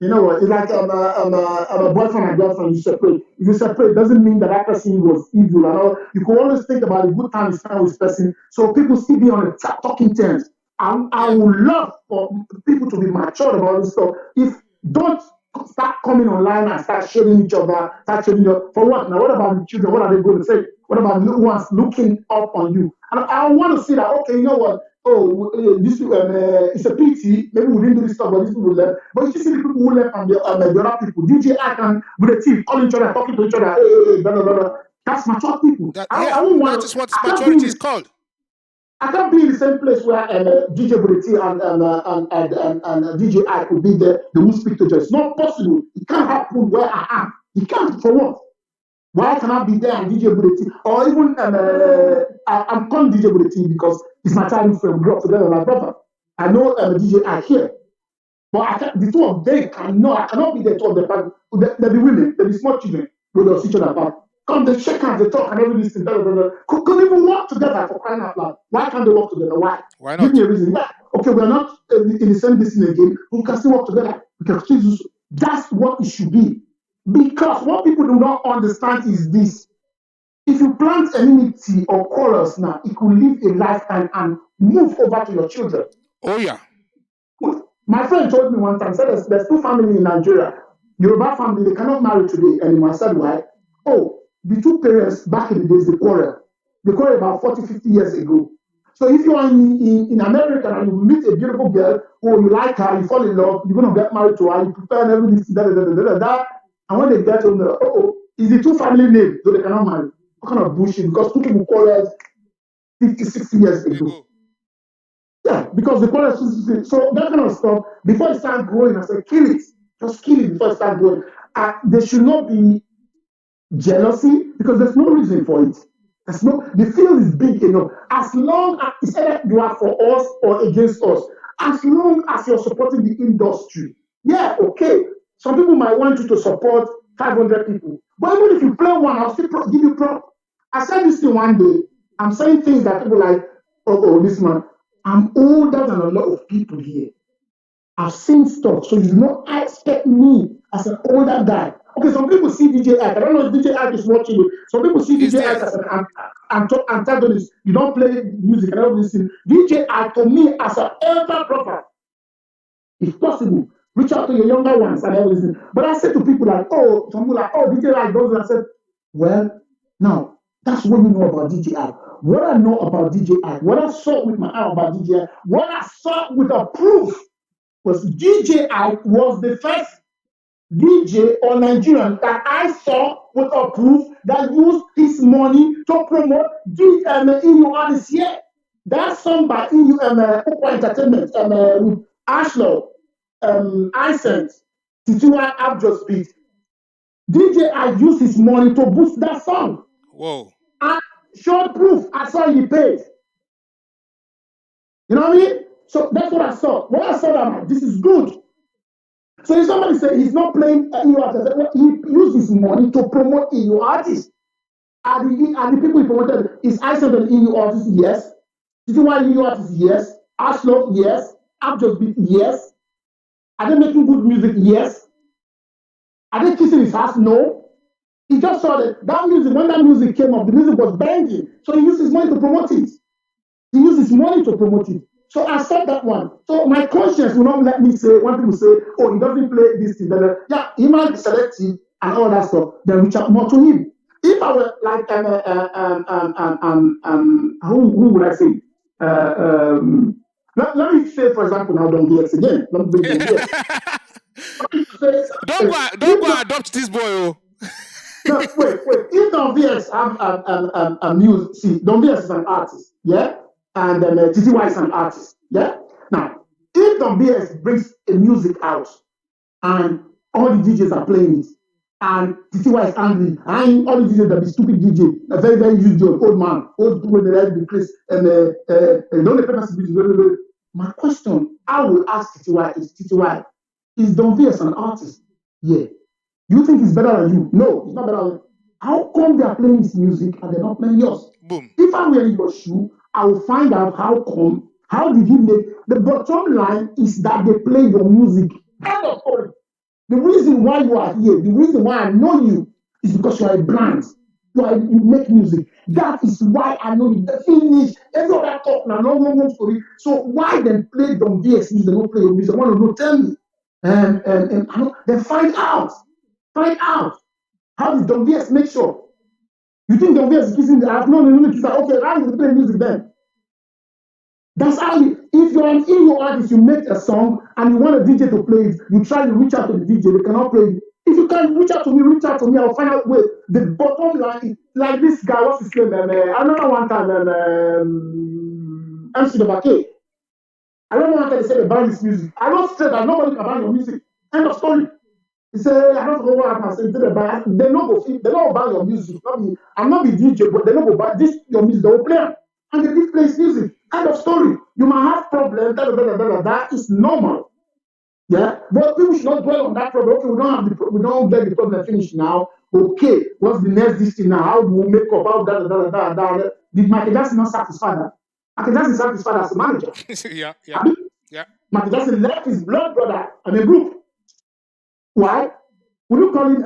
It's like a boyfriend and girlfriend, you separate. If you separate, it doesn't mean that person was evil and all. You can always think about the good time you spend with this person. So people still be on the talking terms. I would love for people to be mature about this stuff. If don't start coming online and start shading each other, for what? Now, what about the children? What are they going to say? What about the ones looking up on you? And I want to see that, okay, you know what? Oh, this it's a pity. Maybe we didn't do this stuff, but these people left. But you see the people who left and the other people, DJ Icon with the team, calling each other, talking to each other, blah, blah, blah. That's mature people. That is what maturity is called. I can't be in the same place where DJ Bureti and DJ I could be there. They won't speak to each other. It's not possible. It can't happen where I am. It can't. For what? Why can I be there and DJ Bureti? Or even I'm calling DJ Bureti because it's my childhood friend. We grew up together with my brother. I know DJ I here. But the two of them I cannot be there. Two of them. They'll be women. They'll be small children. They'll see each other apart. Come, they shake hands, they talk, and everything. Could even work together for crying out loud. Why can't they work together? Why? Why not? Give me a reason. Yeah. Okay, we're not in the same business again. We can still work together. We can still do. That's what it should be. Because what people do not understand is this. If you plant enmity or quarrels now, it could live a lifetime and move over to your children. Oh, yeah. My friend told me one time, said there's two families in Nigeria. Yoruba family, they cannot marry today anymore. I said, why? Oh, the two parents back in the days, they quarrel. They quarrel about 40, 50 years ago. So if you are in America and you meet a beautiful girl, or you like her, you fall in love, you're going to get married to her, you prepare everything, that. And when they get home, is the two family name, so they cannot marry. What kind of bullshit? Because two people quarreled 50, 60 years ago. Yeah, because the quarrel is so that kind of stuff, before it starts growing, I said, kill it. Just kill it before it starts growing. There should not be jealousy because there's no reason for it. The field is big enough. As long as it's either you are for us or against us, as long as you're supporting the industry, yeah, okay. Some people might want you to support 500 people, but even if you play one, I'll still give you prop. I said this thing one day. I'm saying things that people like, oh, this man. I'm older than a lot of people here. I've seen stuff, so you do not expect me as an older guy. Okay, some people see DJ Ike. I don't know if DJ Ike is watching you. Some people see DJ Ike as an antagonist. You don't play music and everything. DJ Ike to me as an elder brother. If possible, reach out to your younger ones and everything. But I said to people like, some people like, DJ Ike does it. I said, well, now, that's what you know about DJ Ike. What I know about DJ Ike, what I saw with my eye about DJ Ike, what I saw with a proof was DJ Ike was the first DJ or Nigerian that I saw with a proof that used his money to promote EU artists here. That song by EU Entertainment, with Ashlow, Icent, Titiwa Abjust Beat. DJ Ike used his money to boost that song. Whoa. I showed proof. I saw he paid. You know what I mean? So that's what I saw. When I saw that, this is good. So if somebody say he's not playing EU artists, he used his money to promote EU artists. Are the people he promoted, is Iceland an EU artist? Yes. Is it one EU artist? Yes. Ashlow? Yes. Abjust Beat? Yes. Are they making good music? Yes. Are they kissing his ass? No. He just saw that music, when that music came up, the music was banging. So he used his money to promote it. He used his money to promote it. So I said that one. So my conscience will not let me say, when people say, oh, he doesn't play this thing. Yeah, he might be selective and all that stuff. Then reach out more to him. If I were like, who would I say? Let me say, for example, now Don VX again. Let me bring Don VX. Don't go adopt this boy. Oh. No, wait. If Don VX have music, see, Don VX is an artist, yeah? And TTY is an artist, yeah? Now, if Don VX brings a music out and all the DJs are playing it, and TTY is angry, and all the DJs that be stupid DJ, a very, very huge old man, old people in the right Chris, and don't let people. My question, I will ask TTY, is Don VX an artist? Yeah. You think he's better than you? No, he's not better than you. How come they are playing his music and they're not playing yours? Boom. If I were in your shoe, I will find out how come. How did you make the bottom line is that they play your music. End of story. The reason why you are here, the reason why I know you is because you are a brand. You make music. That is why I know you. Finish every other talk now, no story. So why then play Don VX music? They don't play your music. I want to know, tell me. And then find out. Find out. How did Don VX make sure? You think Don VX is kissing the ass? No, okay, how do you play music then? That's how if you're an in-your artist, you make a song and you want a DJ to play it, you try to reach out to the DJ, they cannot play it. If you can reach out to me, I'll find out where the bottom line is. Like this guy, what's his name? I remember one time, MC Devake. I don't know how they say they ban his music. I don't say that nobody can ban your music. End of story. He said, I don't know what happened. They don't ban your music. I'm not the DJ, but they don't go ban this your music. They will play it. And they did play his music. End of story. You might have problems. That is normal. Yeah, but people should not dwell on that problem. Okay, we don't get the problem finished now. Okay, what's the next thing now? How do we make up? How Did Michael Jackson not satisfy that? Michael Jackson satisfied as a manager. Yeah. Michael Jackson left his blood brother and a group. Why? Would you call him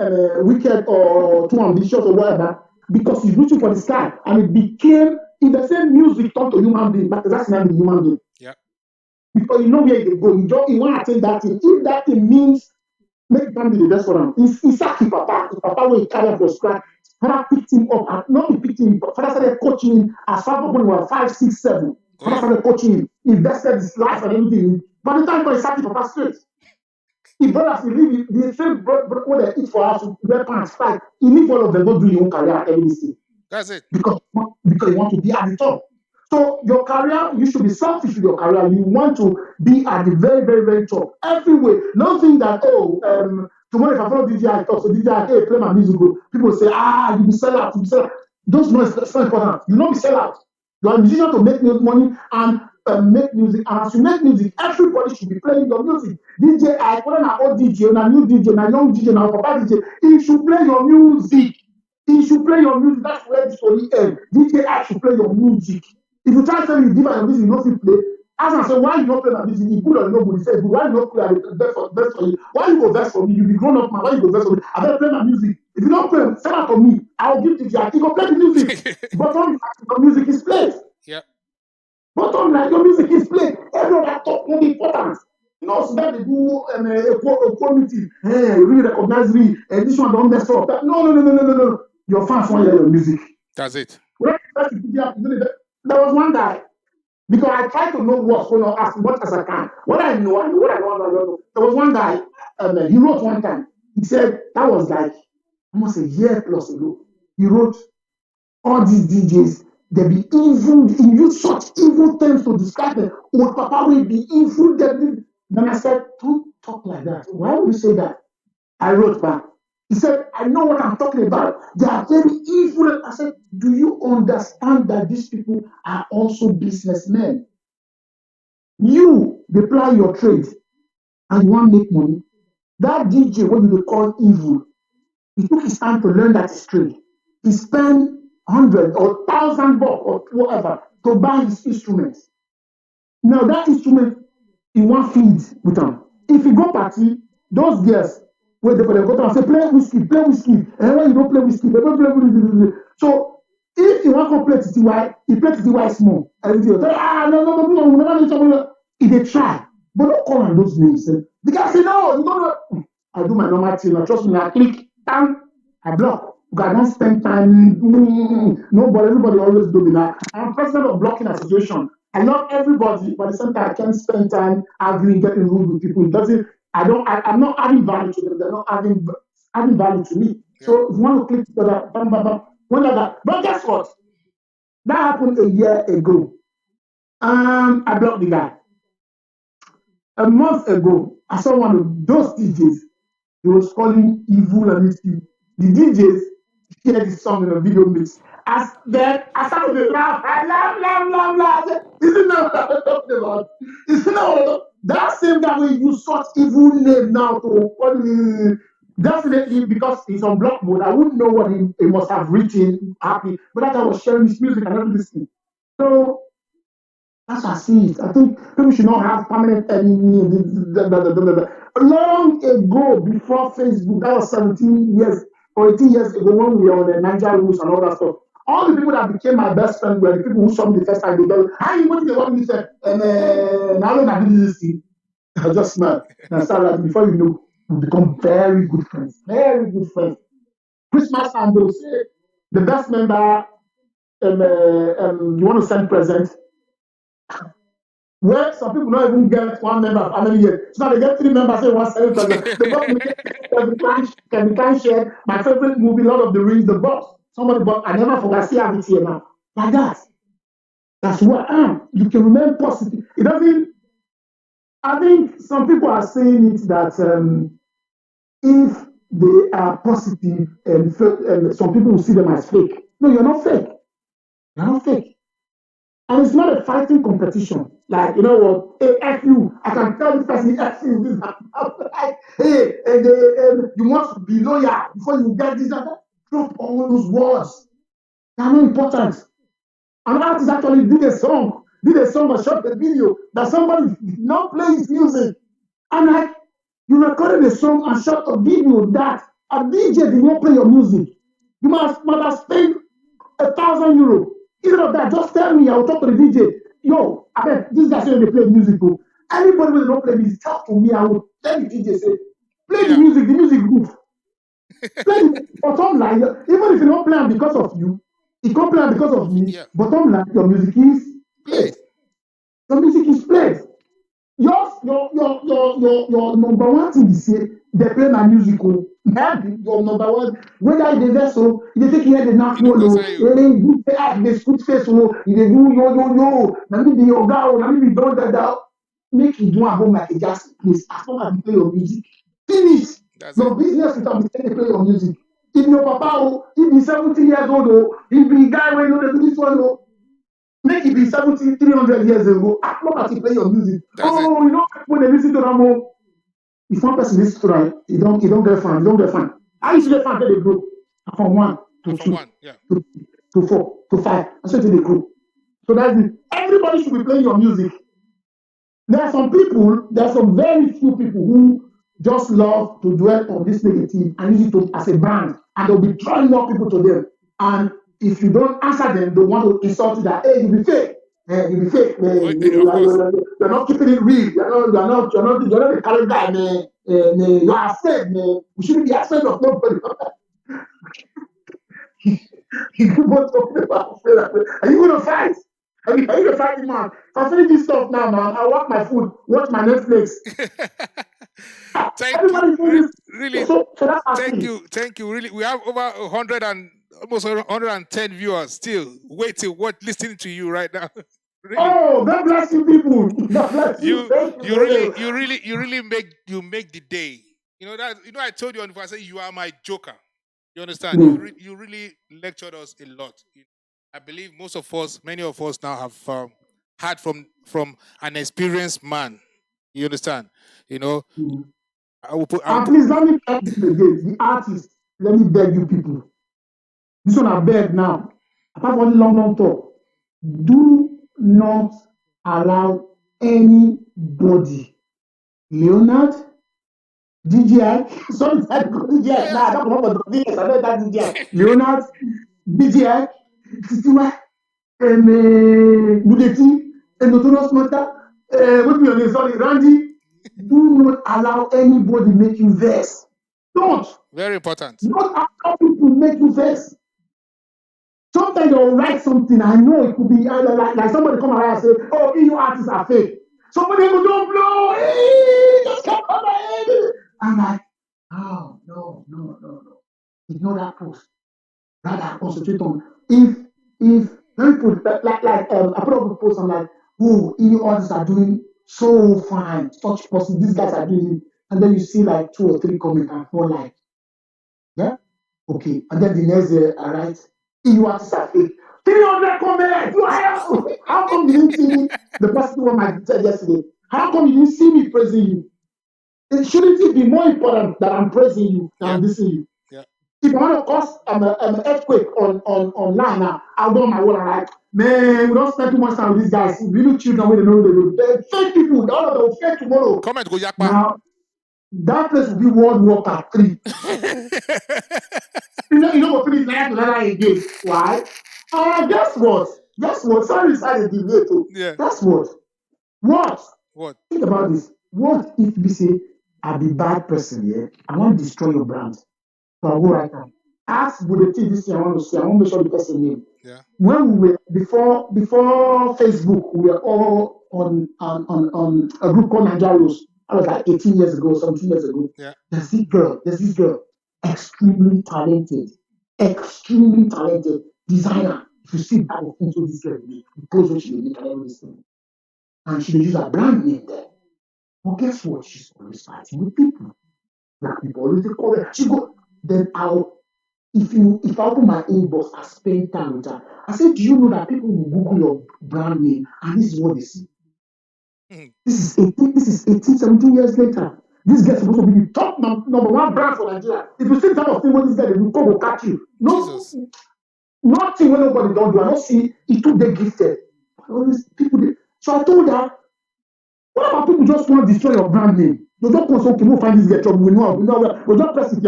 wicked or too ambitious or whatever? Because he's reaching for the sky, and it became in the same music turned to human being. Michael Jackson is a human being. Yeah. Because you know where they go. You want to take that thing. If that thing means make it be the best for them. It's like Papa. If Papa will carry up the scratch, Father picked him up. And not picked him, but Father started coaching him as far as when he was 5, 6, 7. Father started coaching him, invested his life and everything. By the time he started Papa straight. If brothers believe the same brother when they eat for us, their parents fight, you need all of them go do your own career everything. That's it. Because you want to be at the top. So your career, you should be selfish with your career. You want to be at the very, very, very top. Every way. Nothing that, tomorrow if I follow DJ, I talk. So DJ, hey, play my music group. People say, you be sell out, Those noise is so important. You don't be sell out. You are a musician to make money and make music. And as you make music, everybody should be playing your music. DJ, whether an old DJ, a new DJ, a young DJ, a papa DJ, he should play your music. He should play your music. That's where the story ends. DJ, should play your music. If you try to tell me you give your music, you don't play. As I say, why you not play my music? You good or no good? He said, why you not play? I best for you. Why you go best for me? You be grown up man. Why you go best for me? I better play my music. If you don't play, send out to me. I'll give it to you. You go play the music. Bottom line, your music is played. Yeah. Bottom line, your music is played. Everyone that talk no important. You know, so that they do a committee. Hey, really recognize me. And this one don't mess up. No. Your fans want to hear your music. That's it. There was one guy, because I tried to know what's going on as much as I can. What I know, what I don't know. There was one guy, he wrote one time. He said, that was like almost a year plus ago. He wrote, all these DJs, they be evil. He used such evil terms to describe them. Old Papa will be evil. Then I said, don't talk like that. Why would you say that? I wrote back. He said, I know what I'm talking about. They are very evil. I said, do you understand that these people are also businessmen? You apply your trade and you want to make money. That DJ, what you call evil, he took his time to learn that trade. He spent 100 or 1,000 bucks or whatever to buy his instruments. Now that instrument, he want feed with them. If you go party, those girls, wait for them, go and say, play whiskey. And when you don't play whiskey, they don't play whiskey. So, if he want to play TTY, he play TTY small. And he say, no, never need somebody. If they try, but don't call on those names. The guy say, no, you don't know. I do my normal thing. Trust me, I click, down, I block. I don't spend time. Nobody, everybody always do me that. I'm president of blocking a situation. I love everybody, but at the same time, I can't spend time arguing, getting rude with people. It doesn't. I'm not adding value to them. They're not adding value to me. So if you want to click together, but guess what? That happened a year ago. I blocked the guy. A month ago, I saw one of those DJs. He was calling evil and mischief. The DJs shared this song in a video mix. As then I started to laugh. I laugh. Isn't that what I'm talking about? Isn't that what that same guy will use such evil name now to definitely because he's on block mode. I wouldn't know what he must have written happy, but that guy was sharing his music and everything. So that's what I see it. I think people should not have permanent enemy. Long ago, before Facebook, that was 17 years or 18 years ago when we were on the Niger rules and all that stuff. All the people that became my best friend were the people who saw me the first time. They go, "How you want to what you said?" And now I did this thing. I just smiled. And I started like, before you know, we become very good friends. Very good friends. Christmas time, they'll say the best member. You want to send presents. Well, some people don't even get one member of how many years. So now they get 3 members say one selling present. The box can be shared. My favorite movie, Lord of the Rings, the box. Somebody bought, I never forgot, see how it's here now. Like that. That's what I am. You can remain positive. It doesn't, I think some people are saying it that if they are positive and some people will see them as fake. No, you're not fake. You're not fake. And it's not a fighting competition. Like, you know what? Hey, F you. I can tell this person F you. This, like, hey, you want to be loyal before you get this. Drop all those words. They are not important. An artist actually did a song or shot a video that somebody did not play his music. And like, you recorded a song and shot a video that a DJ did not play your music. You must have spent €1,000. Instead of that, just tell me, I will talk to the DJ. Yo, I bet this guy saying they play music. Bro. Anybody who don't play music, talk to me. I will tell the DJ, say, play the music good. Play the bottom line. Even if you don't play them because of you, it can't play them because of me. Yeah. Bottom line, your music is played. Your music is played. Your number one thing is say they play my music. Your number one, whether they vessel, they take care of the national, they scoot face, they do yo, maybe the yoga, maybe don't that. Make you do at home like a jazz place as long as you play your music. Finish. Your business without mistake, play your music. If your papa, if he's 70 years old, if the guy when you do this one, make it be 70, 300 years ago, as long as you play your music. You know, when they listen to Ramo, if one person listens to that, you don't get fun. I used to get fun until they grow. From 1 to 2, to 4, to 5. That's until they grow. So that's it. Everybody should be playing your music. There are some very few people who just love to dwell on this negative and use it as a brand. And they'll be drawing more people to them. And if you don't answer them, they want to insult you that, hey, you be fake. You be fake, man. You're not keeping it real. You're not the current guy, man. You are afraid, man. We shouldn't be afraid of nobody. You want to talk about afraid. Are you going to fight? Are you going to fight, man? If I finish this stuff now, man, I'll watch my food, watch my Netflix. Thank you. Really, we have over 100 and almost 110 viewers still waiting, listening to you right now. Really. Oh, God bless you, people. God bless you. You really make the day. You know that. You know, I told you on. I said you are my joker. You understand? You really lectured us a lot. I believe many of us now have heard from an experienced man. You understand? You know. Please let me beg this again. The artist. Let me beg you, people. This one I beg now. Apart from the long talk, do not allow anybody, Leonard, DJI, sometimes DJI, Leonard, DJI, Titiwa, Budeti, and Notorious Mata, what me on the sorry, Randy. Do not allow anybody make you vex. Don't. Very important. Don't allow people make you vex. Sometimes they'll write something. I know it could be like somebody come around and say, "Oh, EU artists are fake." Somebody will don't blow. Hey, just come on, hey. I'm like, oh no. Ignore that post. Rather concentrate on if let me put I put up a post. I'm like, oh, EU artists are doing so fine. Such person, these guys are doing it. And then you see like 2 or 3 comments and 4 like, yeah, okay. And then the next day I write, EU artists are fake. 300 comments. How come you didn't see me? The person who I said yesterday. How come you didn't see me praising you? It shouldn't it be more important that I'm praising you than dissing you? Yeah. If I want to cause an earthquake online now, I'll go on my own and like, man, we don't spend too much time with these guys. We look children when they know they do. They're fake people. All of them will fake tomorrow. Comment go yakpa. Now, that place will be World War War 3. you know what finish like that again. Why? Guess what? Sorry, decided to delay too. Yeah. Guess what? What? Think about this. What if we say I be bad person here? I want to destroy your brand. So I'll go right now. Ask Budeti this thing I want to say. I want to make sure the person name. Yeah. When we were before Facebook, we were all on a group called Nigeria. I was like 18 years ago, 17 years ago. Yeah. There's this girl, extremely talented designer. If you see that into this girl, the clothes what she did and everything. And she use her brand name there. But guess what? She's always fighting with people. Black people always call her. She go, then if I open my inbox, I spend time with her. I said, do you know that people will Google your brand name and this is what they see? This is 18, 17 years later. This guy is supposed to be the top number 1 brand for Nigeria. If you see the type of thing what this guy will come will catch you. No, nothing when nobody don't do. I don't see it too they gifted. All these people. So I told her, what about people just want to destroy your brand name? You just want to find this guy trouble. We know. We just press it.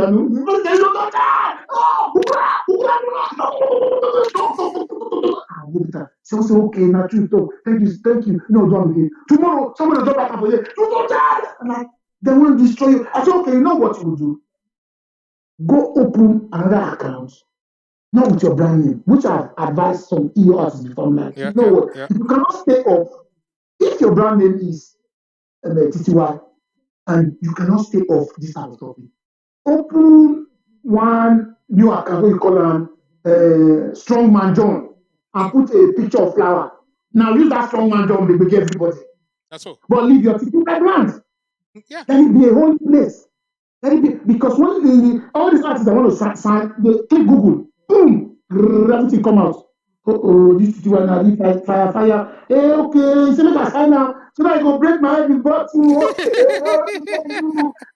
Say okay, now true talk. Thank you. No, don't again. Tomorrow, someone will drop back and say, you don't die. I'm like, they will destroy you. I said, okay, you know what you will do? Go open another account, not with your brand name, which I've advised some EU artists before. I'm like, you know what? If you cannot stay off, if your brand name is TTY and you cannot stay off this type of topic, open one new account, you call them Strongman John, and put a picture of flower. Now use that Strongman John, they get everybody. That's all. But leave your TTY brand. Yeah. Let it be a whole place. Let it be, because when all these artists that want to sign, they click Google, boom, everything come out. This is one fire. Hey, okay, so make I sign now. So that I go break my head with bottle.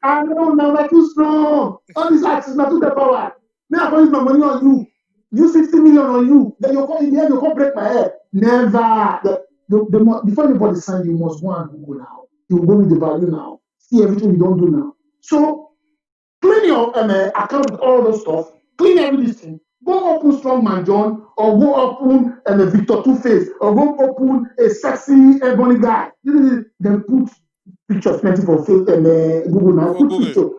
I know now, like too strong. All these artists not to the power. Now I can use my money on you. Use 60 million on you. Then you come in the end, you come break my head. Never. Before anybody sign, you must go and Google now. You go with the value now. See everything you don't do now. So clean your account with all those stuff. Clean everything. Go open Strongman John, or go open a Victor Two-Face, or go open a sexy ebony guy. Then put pictures plenty for Google now. Put picture.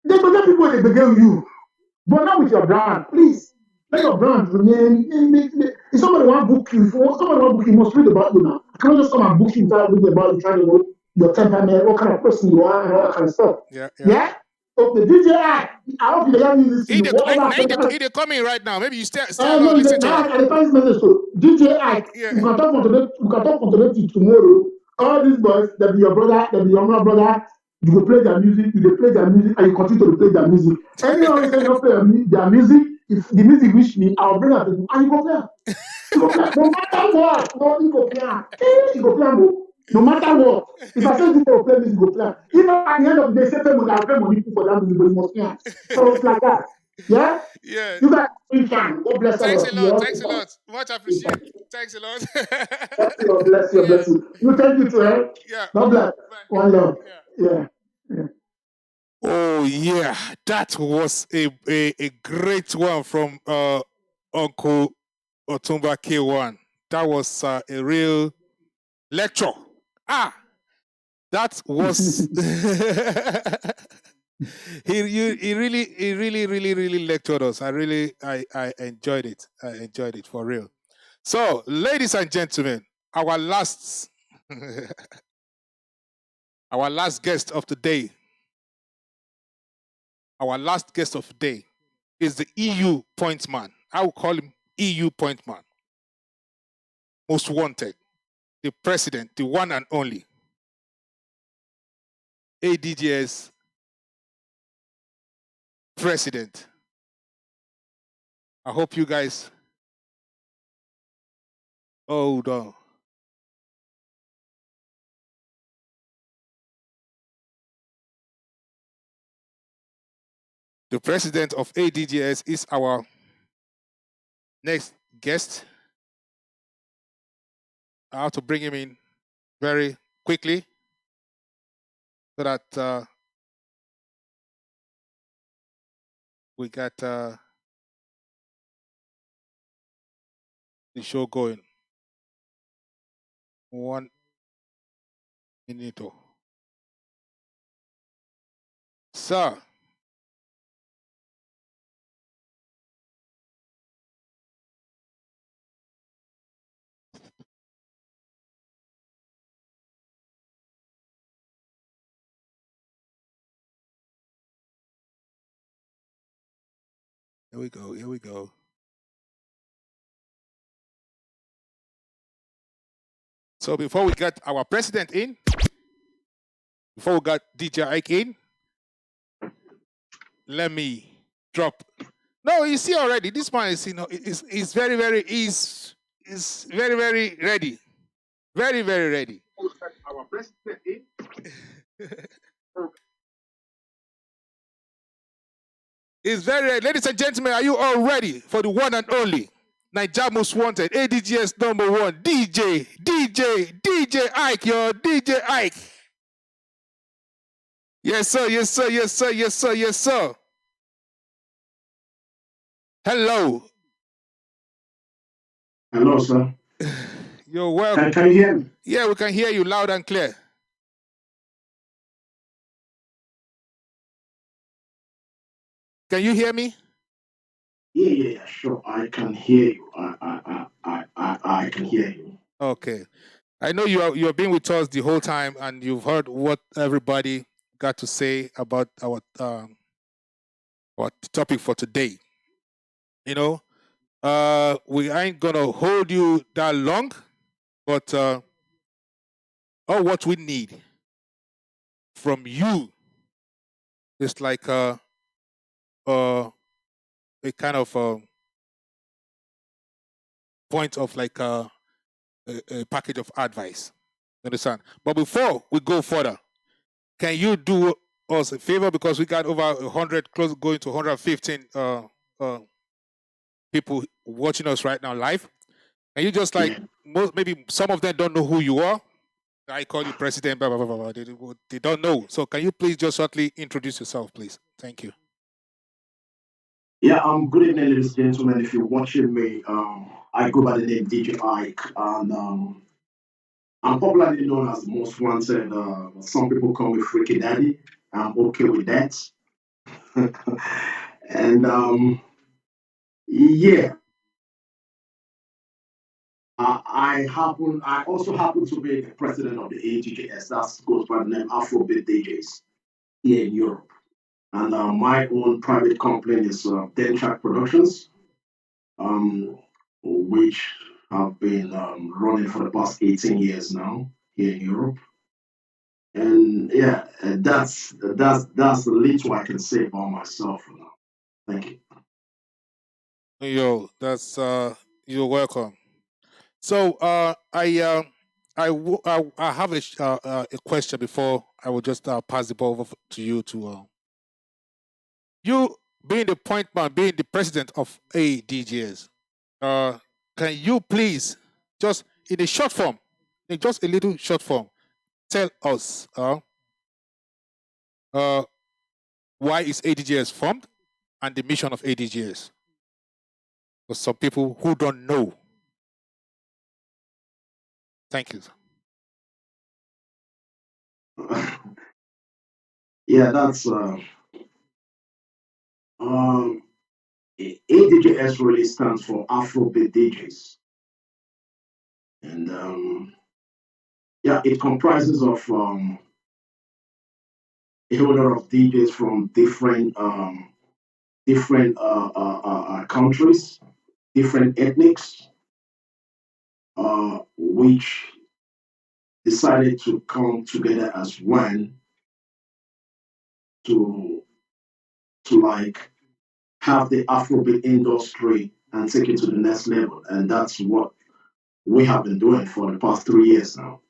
They forget people they begin you, but not with your brand. Please let your brand remain. If somebody want to book you, you must read about you now. I cannot just come and book you without reading about you, trying to know your temperament, what kind of person you are, and all that kind of stuff. Yeah? Okay, DJ, I hope you hear me listening. They're coming right now. Maybe you stay no, listen to I can message to DJ Ike. We can talk on today tomorrow. All these boys, they'll be your brother, they'll be your younger brother. You will play their music, and you continue to play their music. Anyone who say you play their music, if the music reach me, I'll bring it to you, and you go play. No matter what, you go play. No matter what, if I say people play music, go play. Even at the end of the day, say I'll pay money for that music, but you must play. So it's like that. Yeah? Yeah. You got free time. God bless Thanks a lot. Much appreciated. Thanks a lot. Bless you. You thank you to him. Yeah. God bless. One love. Yeah. Oh yeah, that was a great one from Uncle Otumba K1. That was a real lecture. That was he really lectured us. I enjoyed it. I enjoyed it for real. So, ladies and gentlemen, our last our last guest of the day. Our last guest of the day is the EU point man. I will call him EU point man. Most wanted. The president, the one and only. ADJS president. I hope you guys hold on. The president of ADJS is our next guest. I have to bring him in very quickly so that we got the show going. 1 minute. Sir. Here we go. Here we go. So before we got our president in, before we got DJ Ike in, let me drop. No, you see already. This man is, is very ready. Very ready. Our president in. Is very ready. Ladies and gentlemen, are you all ready for the one and only Naija Most Wanted, ADJS #1, DJ Ike, yo, DJ Ike. Yes, sir, yes, sir, yes, sir, yes, sir, yes, sir. Hello. Hello, sir. You're welcome. Can you hear me? Yeah, we can hear you loud and clear. Can you hear me? Yeah, sure. I can hear you. I can hear you. Okay. I know you have been with us the whole time, and you've heard what everybody got to say about our topic for today. You know, we ain't gonna hold you that long, but all what we need from you is like a kind of point of like a package of advice. Understand? But before we go further, can you do us a favor, because we got over 100, close going to 115 people watching us right now live? And you just like maybe some of them don't know who you are. I call you president, blah, blah, blah, blah. They don't know. So can you please just shortly introduce yourself, please? Thank you. Yeah, good evening, ladies and gentlemen. If you're watching me, I go by the name DJ Ike, and I'm popularly known as the Most Wanted. Some people call me Freaky Daddy. I'm okay with that. And yeah, I also happen to be the president of the ADJS. That goes by the name Afrobeat DJs here in Europe. And my own private company is Dentrack Productions, which have been running for the past 18 years now here in Europe. And yeah, that's the little I can say about myself for now. Thank you. Yo, that's you're welcome. So I have a question before I will just pass the ball over to you to. You being the point man, being the president of ADJS, can you please just in a short form, in just a little short form, tell us why is ADJS formed and the mission of ADJS? For some people who don't know Thank you. Yeah, that's ADJS really stands for Afrobeat DJs, and yeah, it comprises of a whole lot of DJs from different countries, different ethnics, which decided to come together as one to like have the Afrobeat industry and take it to the next level, and that's what we have been doing for the past 3 years now.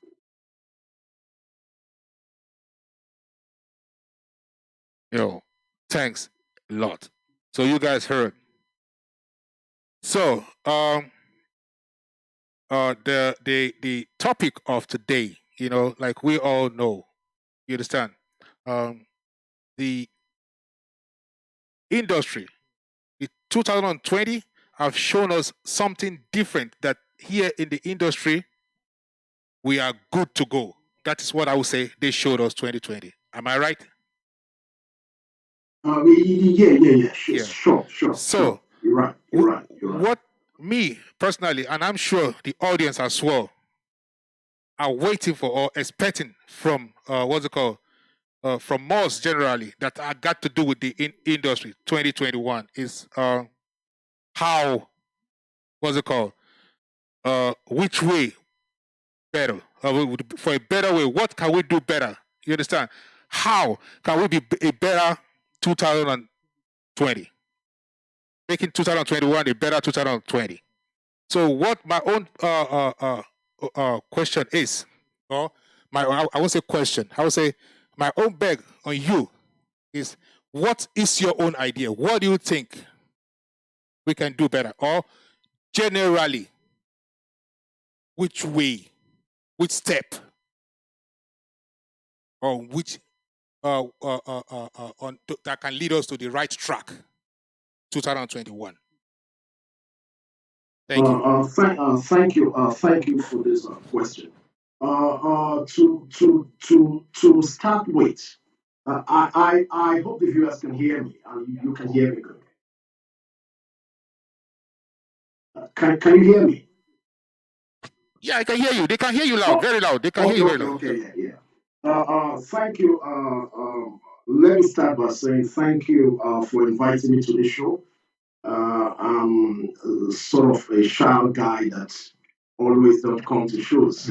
Yo, thanks a lot. So you guys heard. So the topic of today, you know, like we all know, you understand, the industry, the 2020 have shown us something different, that here in the industry we are good to go. That is what I would say they showed us 2020. Am I right? Yeah. Sure. So you're right. What me personally, and I'm sure the audience as well, are waiting for or expecting from from us generally, that I got to do with the industry 2021 is how which way better, for a better way, what can we do better? You understand? How can we be a better 2020? Making 2021 a better 2020. So what my own question is, or I won't say question, I would say my own beg on you is, what is your own idea? What do you think we can do better? Or generally, which way, which step, or which that can lead us to the right track 2021? Thank you. Thank you for this question. To start with, I hope the viewers can hear me. You can hear me good. Can you hear me? Yeah, I can hear you. They can hear you loud, very loud. They can hear you very loud. Okay, yeah. Thank you. Let me start by saying thank you for inviting me to the show. I'm sort of a shy guy that always don't come to shows.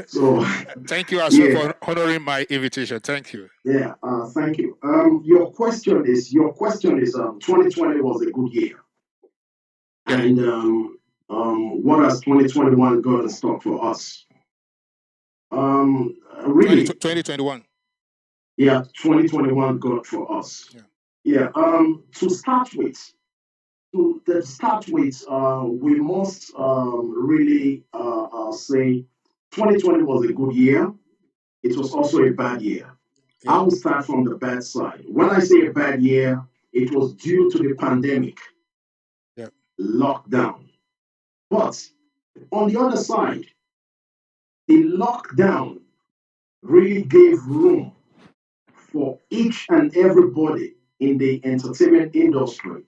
So thank you as well for honoring my invitation. Thank you. Yeah, thank you. Your question is 2020 was a good year. Yeah. And what has 2021 got in stock for us? Really 2021. Yeah, 2021 got for us. Yeah. To start with, we must really say 2020 was a good year. It was also a bad year. Yeah. I will start from the bad side. When I say a bad year, it was due to the pandemic, lockdown. But on the other side, the lockdown really gave room for each and everybody in the entertainment industry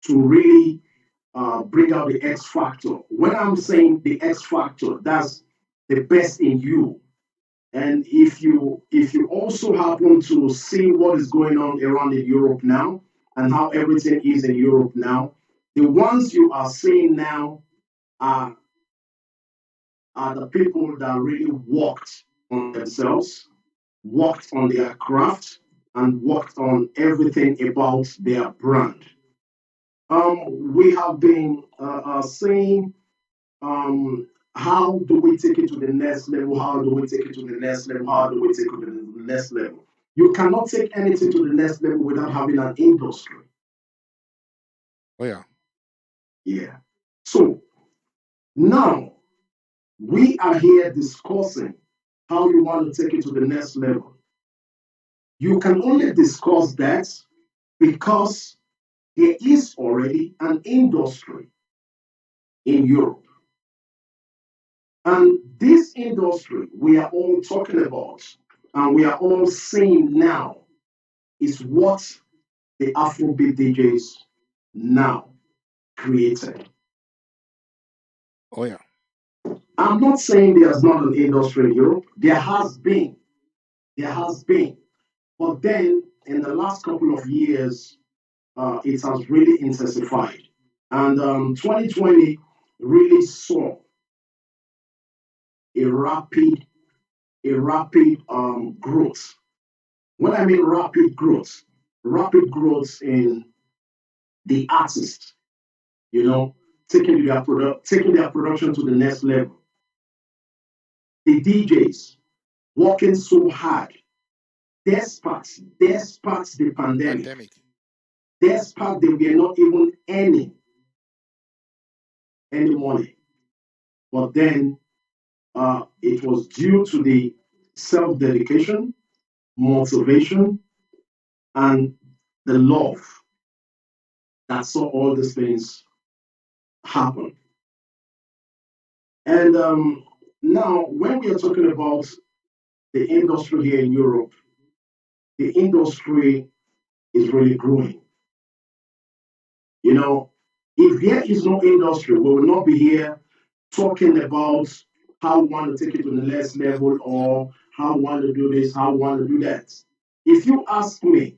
to really bring out the X factor. When I'm saying the X factor, that's the best in you. And if you also happen to see what is going on around in Europe now and how everything is in Europe now, the ones you are seeing now are the people that really worked on themselves, worked on their craft, and worked on everything about their brand. We have been saying, how do we take it to the next level? How do we take it to the next level? How do we take it to the next level? You cannot take anything to the next level without having an industry. Oh, yeah. Yeah. So now we are here discussing how you want to take it to the next level. You can only discuss that because there is already an industry in Europe. And this industry we are all talking about and we are all seeing now is what the Afrobeat DJs now created. Oh yeah. I'm not saying there's not an industry in Europe. There has been. But then in the last couple of years, it has really intensified. And 2020 really saw a rapid growth. When I mean rapid growth in the artists, taking their production to the next level. The DJs working so hard, despite the pandemic. Despite they were not even earning any money. But then it was due to the self-dedication, motivation, and the love that saw all these things happen. And now, when we are talking about the industry here in Europe, the industry is really growing. If there is no industry, we will not be here talking about how we want to take it to the next level or how we want to do this, how we want to do that. If you ask me,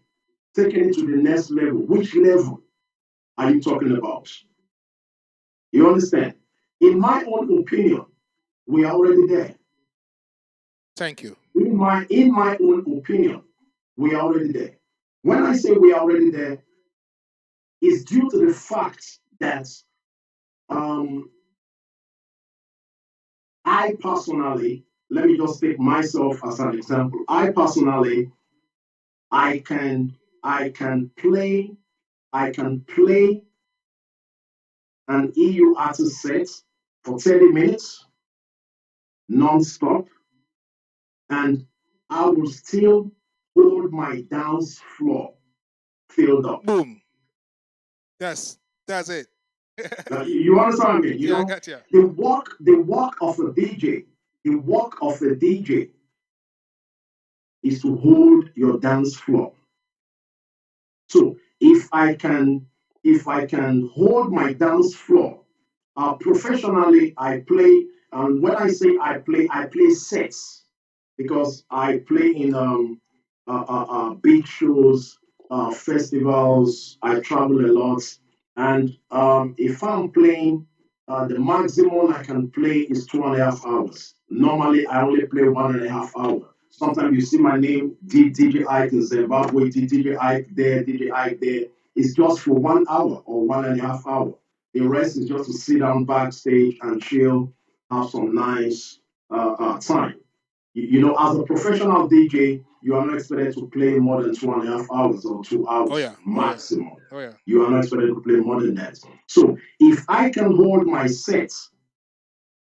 taking it to the next level, which level are you talking about? You understand? In my own opinion, we are already there. Thank you. In my own opinion, we are already there. When I say we are already there, it's due to the fact that I personally, let me just take myself as an example. I personally, I can play an EU artist set for 30 minutes non-stop, and I will still hold my dance floor filled up. Boom. That's it. You understand me? I got you. The work of a DJ is to hold your dance floor. So if I can hold my dance floor, professionally I play, and when I say I play sets, because I play in big shows, festivals. I travel a lot, and if I'm playing, the maximum I can play is 2.5 hours. Normally, I only play 1.5 hours. Sometimes you see my name, DJ Ike in Zimbabwe, DJ Ike there, DJ Ike there. It's just for 1 hour or 1.5 hours. The rest is just to sit down backstage and chill, have some nice time. As a professional DJ, you are not expected to play more than 2.5 hours or 2 hours maximum. Oh, yeah. You are not expected to play more than that. So if I can hold my set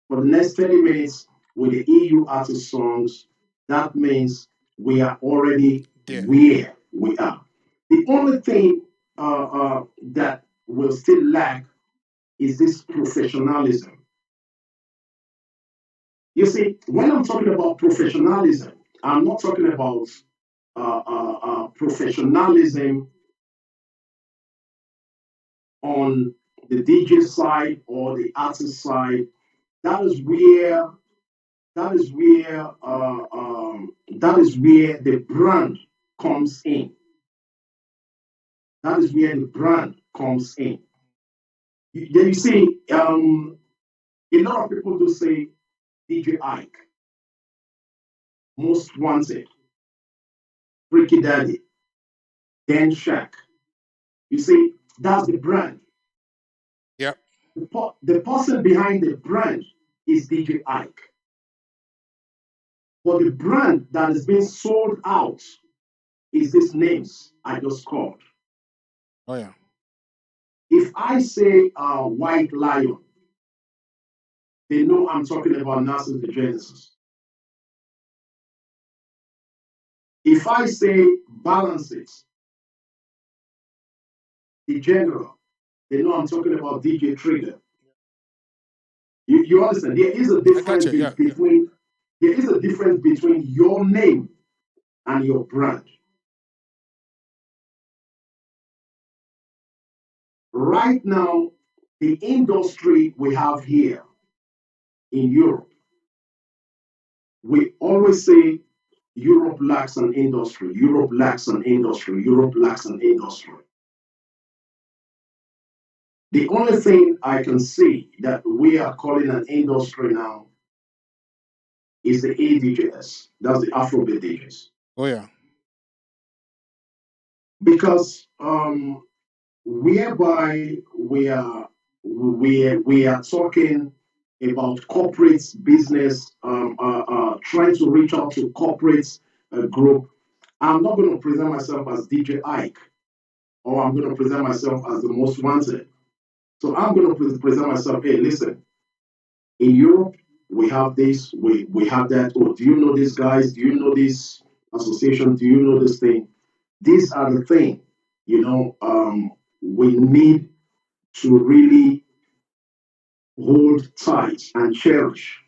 for the next 30 minutes with the EU artist songs, that means we are already where we are. The only thing that will still lack is this professionalism. You see, when I'm talking about professionalism, I'm not talking about professionalism on the DJ side or the artist side. That is where the brand comes in. That is where the brand comes in. You see, a lot of people do say DJ Ike, Most Wanted, Freaky Daddy, Dan Shack. You see, that's the brand. Yep. The person behind the brand is DJ Ike. But the brand that is being sold out is these names I just called. Oh, yeah. If I say White Lion, they know I'm talking about Narcissus the Genesis. If I say Balance It, the General, they know I'm talking about DJ Trigger. You understand? There is a difference between there is a difference between your name and your brand. Right now, the industry we have here in Europe, we always say Europe lacks an industry, Europe lacks an industry, Europe lacks an industry. The only thing I can see that we are calling an industry now is the ADJs. That's the Afrobeat DJs. Oh yeah. Because whereby we are talking about corporate business, trying to reach out to corporate group. I'm not going to present myself as DJ Ike, or I'm going to present myself as the most wanted. So I'm going to present myself, hey, listen, in Europe, we have this, we have that. Oh, do you know these guys? Do you know this association? Do you know this thing? These are the things, we need to really hold tight and cherish.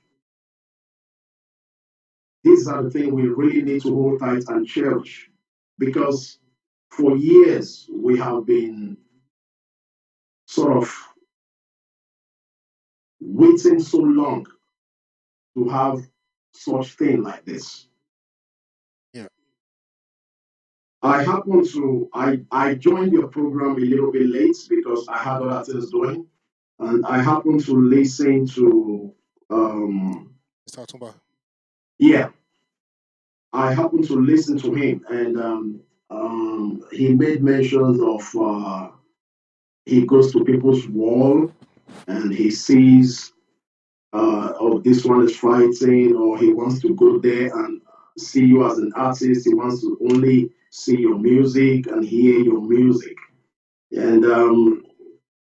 These are the things we really need to hold tight and cherish, because for years we have been sort of waiting so long to have such thing like this. Yeah. I joined your program a little bit late because I had other things doing, and I happened to listen to Mr. Otumba. Yeah, I happened to listen to him, and he made mentions of he goes to people's wall and he sees oh, this one is fighting, or he wants to go there and see you as an artist. He wants to only see your music and hear your music. And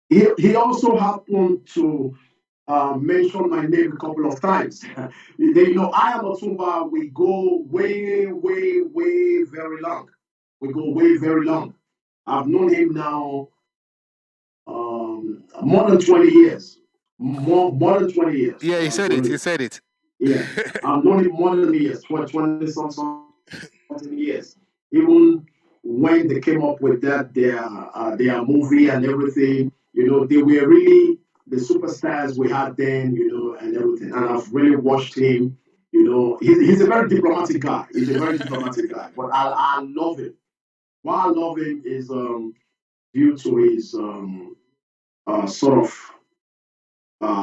he also happened to mention my name a couple of times. I am Otumba. We go way, way, way very long. We go way very long. I've known him now more than 20 years. More than 20 years. Yeah, he said it. He said it. Yeah, I've known him more than years, 20 something years. Even when they came up with that, their movie and everything, they were really the superstars we had then, and everything. And I've really watched him. He's a very diplomatic guy. He's a very diplomatic guy. But I love him. Why I love him is due to his sort of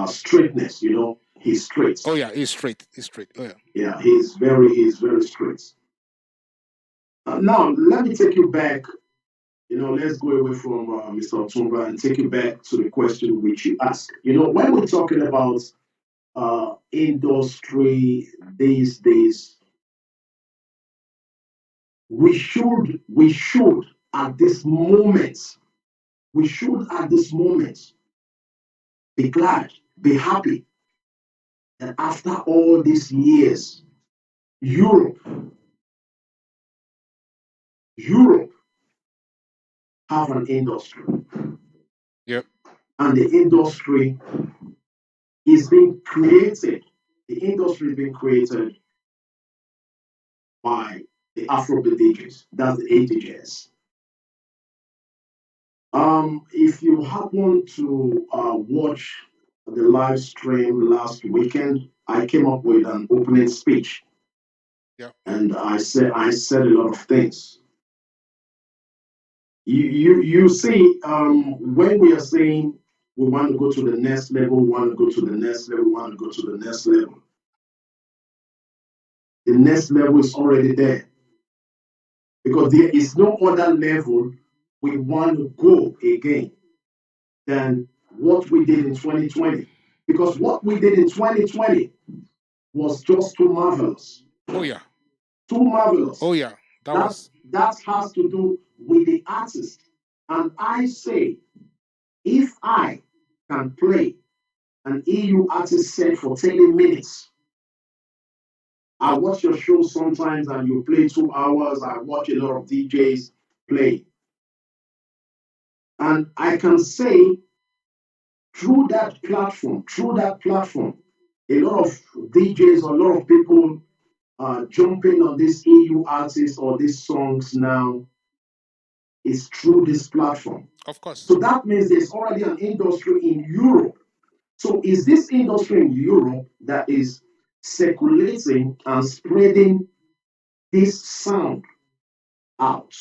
straightness. He's straight. Oh yeah, he's straight. He's straight. Oh yeah. Yeah, he's very straight. Now let me take you back. Let's go away from Mr. Otumba and take you back to the question which you asked. When we're talking about industry these days, we should at this moment be glad, be happy that after all these years, Europe have an industry. Yep. And the industry is being created. The industry is being created by the Afrobeat DJs. That's the ADJs. If you happen to watch the live stream last weekend, I came up with an opening speech. Yeah. And I said a lot of things. You see, when we are saying we want to go to the next level, we want to go to the next level, we want to go to the next level. The next level is already there. Because there is no other level we want to go again than what we did in 2020. Because what we did in 2020 was just too marvelous. Oh yeah. Too marvelous. Oh yeah. That has to do with the artist. And I say, if I can play an EU artist set for 10 minutes, I watch your show sometimes and you play 2 hours. I watch a lot of DJs play. And I can say through that platform, a lot of DJs, a lot of people jumping on these EU artists or these songs now is through this platform. Of course. So that means there's already an industry in Europe. So is this industry in Europe that is circulating and spreading this sound out?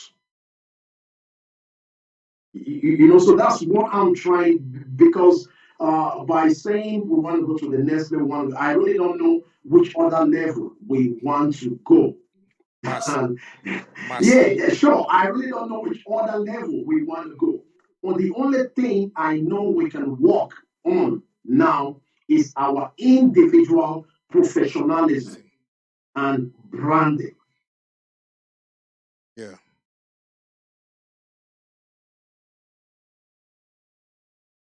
You know, so that's what I'm trying, because by saying we want to go to the next level, I really don't know which other level we want to go. And, yeah, sure. I really don't know which other level we want to go. But the only thing I know we can work on now is our individual professionalism and branding. Yeah.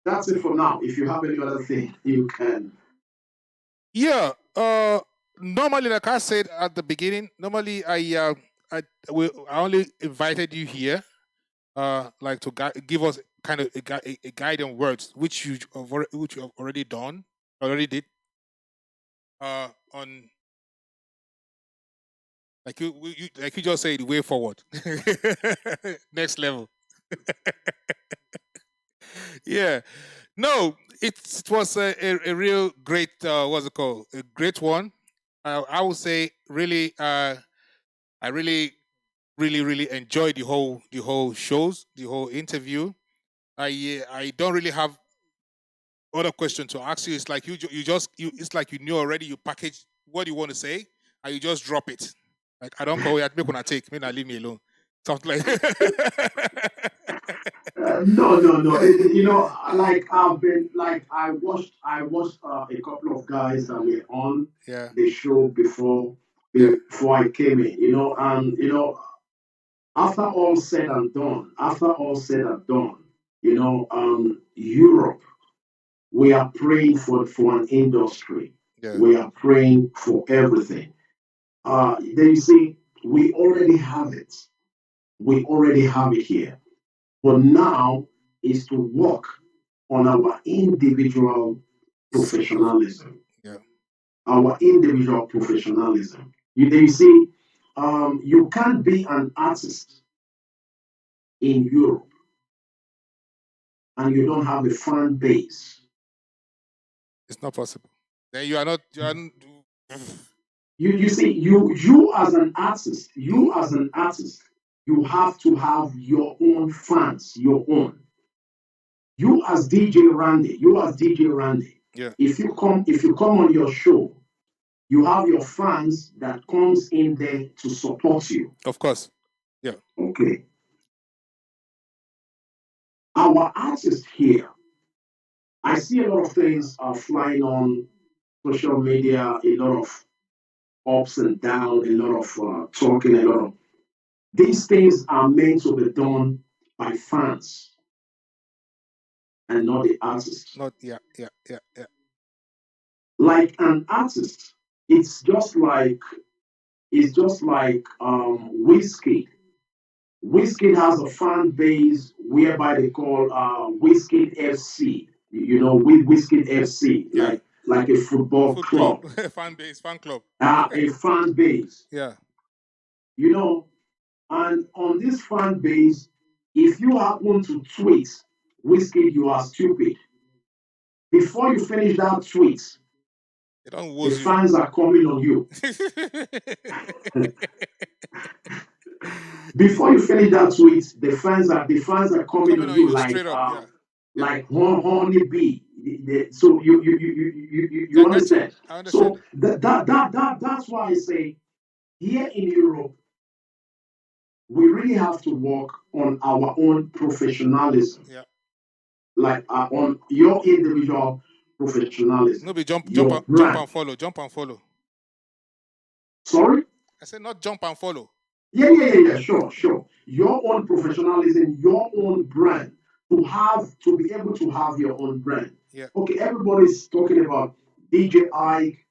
That's it for now. If you have any other thing, you can. Yeah. Normally, like I said at the beginning, normally I only invited you here, like to give us kind of a guiding words, which you have already did. On like you just said, the way forward, next level. Yeah, no, it was a real great what's it called? A great one. I would say really, I really enjoyed the whole shows, the whole interview. I don't really have other question to ask you. It's like it's like you knew already. You package what you want to say and you just drop it. Like I don't call it. Make when I take. Me, leave me alone. Something like. No. You know, like I've been like I watched a couple of guys that were on the show before I came in. You know, and you know, after all said and done, you know, Europe, we are praying for an industry. Yeah. We are praying for everything. Then you see, we already have it. We already have it here. But now is to work on our individual professionalism. Yeah. Our individual professionalism. You see, you can't be an artist in Europe and you don't have a fan base. It's not possible. Then you are not. You see, you as an artist, you have to have your own fans, your own. You as DJ Randy. Yeah. If you come on your show, you have your fans that comes in there to support you. Of course. Yeah. Okay. Our artists here, I see a lot of things are flying on social media, a lot of ups and downs, a lot of talking, a lot of these things are meant to be done by fans and not the artist. Yeah. Like an artist, it's just like Wizkid. Wizkid has a fan base whereby they call Wizkid FC. You know, Wizkid FC, like a football club. fan club. A fan base. Yeah. You know, and on this fan base, if you happen to tweet, Wizkid, you are stupid. Before you finish that tweet, the fans are coming on you. Before you finish that tweet, the fans are coming on you like honey bee. So you understand? I understand. So that's why I say here in Europe, we really have to work on our own professionalism. Yeah. Like on your individual professionalism. No, be jump and follow. Sorry? I said not jump and follow. Yeah. Sure. Your own professionalism, your own brand. To be able to have your own brand. Yeah. Okay, everybody's talking about DJ Ike.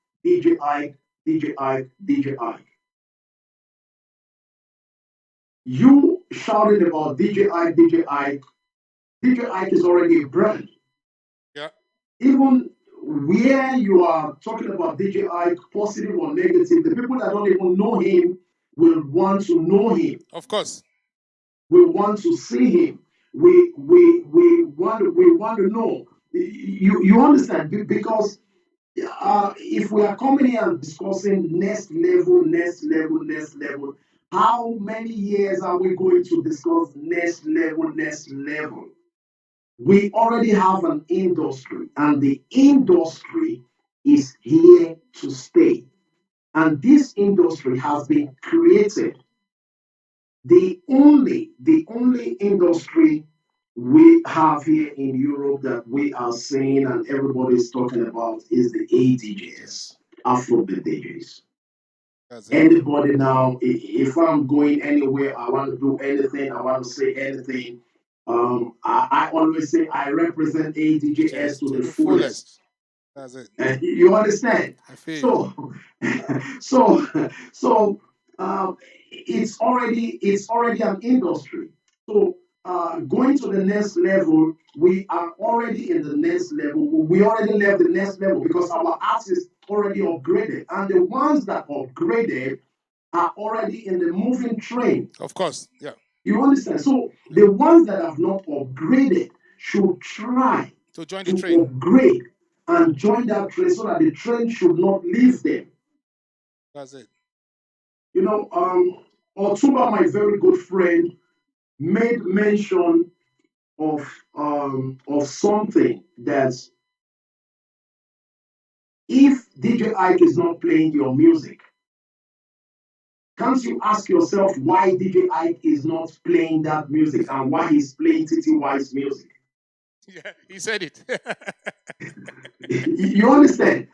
You shouted about DJ Ike. DJ Ike is already a brand. Yeah. even where you are talking about DJ Ike, positive or negative, the people that don't even know him will want to know him. Of course. We want to see him. We want to know. You understand? Because if we are coming here and discussing next level, how many years are we going to discuss next level? We already have an industry, and the industry is here to stay. And this industry has been created. The only industry we have here in Europe that we are seeing and everybody's talking about is the ADJs, Afrobeat DJs. Anybody now, if I'm going anywhere, I want to do anything, I want to say anything, I always say I represent ADJs to the fullest. That's it. You understand? I feel So it's already an industry. So going to the next level, we are already in the next level. We already left the next level because our artists already upgraded, and the ones that upgraded are already in the moving train. Of course, yeah. You understand? So the ones that have not upgraded should try to join the train, upgrade and join that train so that the train should not leave them. That's it. You know, Otuba, my very good friend, made mention of something that if DJ Ike is not playing your music, can't you ask yourself why DJ Ike is not playing that music and why he's playing TTY's music? Yeah, he said it. You understand?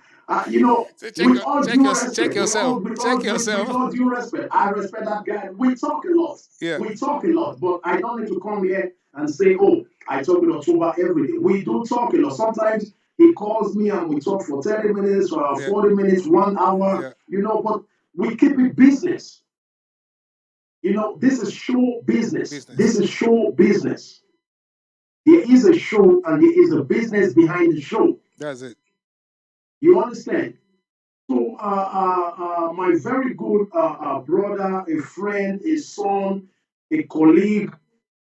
You know, so check yourself. With all due respect, I respect that guy. We talk a lot. Yeah. We talk a lot, but I don't need to come here and say, oh, I talk with Otuba every day. We do talk a lot. Sometimes he calls me and we talk for 30 minutes or 40 minutes, 1 hour, you know, but we keep it business. You know, this is show business. This is show business. There is a show and there is a business behind the show. That's it. You understand? So, my very good brother, a friend, a son, a colleague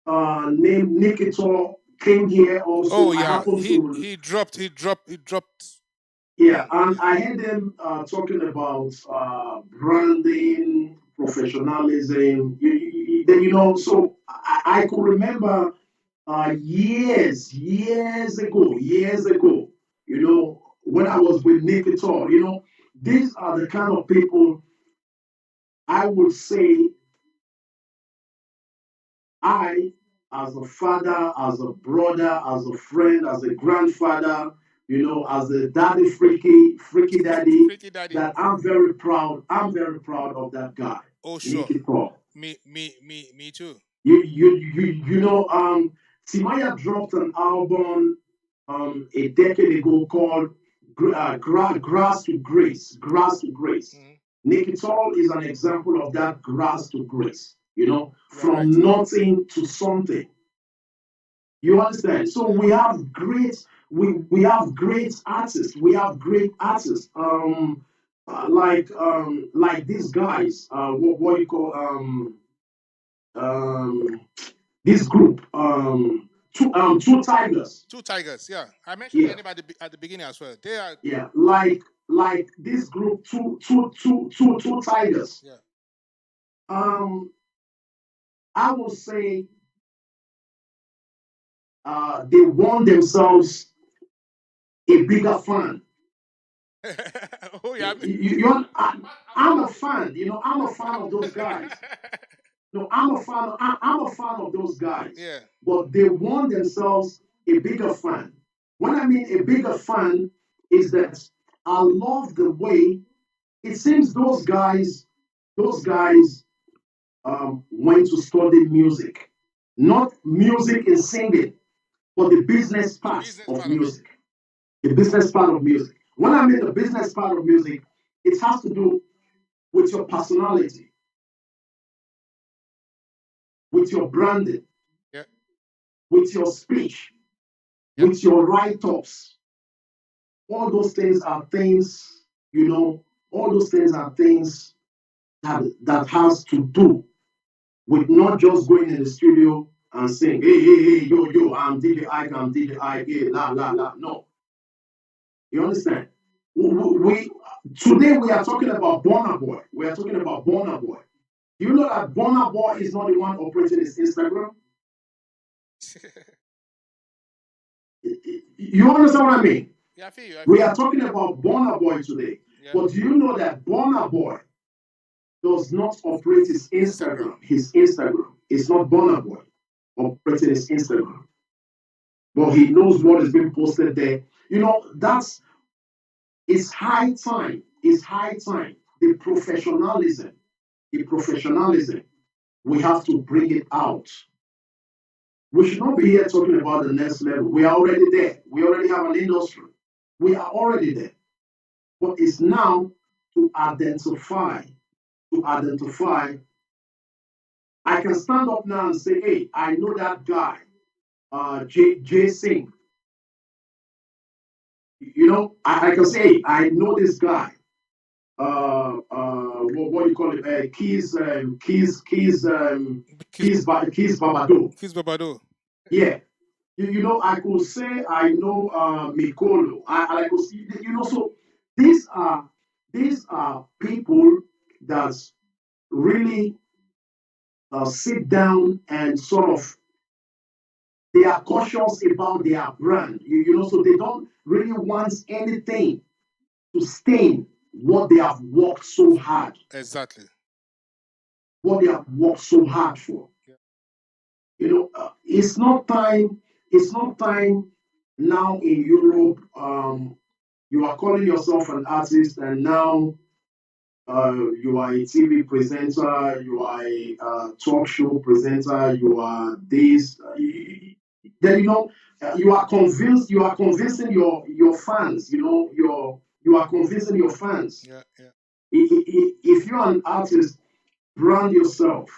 named Nikitor came here also. Oh yeah, he dropped. Yeah, and I heard them talking about branding, professionalism. You know, so I could remember years ago, you know, when I was with Nikitor, you know, these are the kind of people I would say I, as a father, as a brother, as a friend, as a grandfather, you know, as a daddy, freaky daddy, that I'm very proud of that guy. Oh, sure. Nikitor. Me too. You know, Timaya dropped an album a decade ago called Grass to Grace. Mm-hmm. Nikitor is an example of that grass to grace, you know, from nothing to something. You understand? So we have great artists. We have great artists. Like these guys, what you call this group, Two Tigers. Two Tigers, yeah. I mentioned them at the beginning as well. They are like this group, two Tigers. Yeah. I will say they won themselves a bigger fan. Oh yeah. I'm a fan. You know, I'm a fan of those guys. No, I'm a fan of those guys. Yeah. But they won themselves a bigger fan. When I mean a bigger fan is that I love the way it seems those guys went to study music. Not music and singing, but the business part of music. The business part of music. When I mean the business part of music, it has to do with your personality, with your branding, with your speech, with your write-ups, all those things are things, you know, all those things are things that has to do with not just going in the studio and saying, hey, yo, I'm DJ Ike, hey, la, la, la. No. You understand? Today we are talking about Burna Boy. We are talking about Burna Boy. Do you know that Burna Boy is not the one operating his Instagram? You understand what I mean? Yeah, I feel you. We are talking about Burna Boy today. Yeah. But do you know that Burna Boy does not operate his Instagram? His Instagram is not Burna Boy operating his Instagram. But he knows what is being posted there. You know, it's high time. It's high time. The professionalism, we have to bring it out. We should not be here talking about the next level. We are already there. We already have an industry. We are already there. But it's now to identify. I can stand up now and say, hey, I know that guy, Jay Singh. You know, I can say, hey, I know this guy. What do you call it? Keys Babado. Keys Babado. Yeah. You know, I could say I know Mikolo. I could see, you know, so these are people that really sit down and sort of, they are cautious about their brand. You know, so they don't really want anything to stain what they have worked so hard. Exactly. What they have worked so hard for. Yeah. You know, it's not time now in Europe. You are calling yourself an artist, and now you are a TV presenter, you are a talk show presenter, you are this. Then, you know, you are convincing your fans. You know, you are convincing your fans. Yeah, yeah. If you are an artist, brand yourself.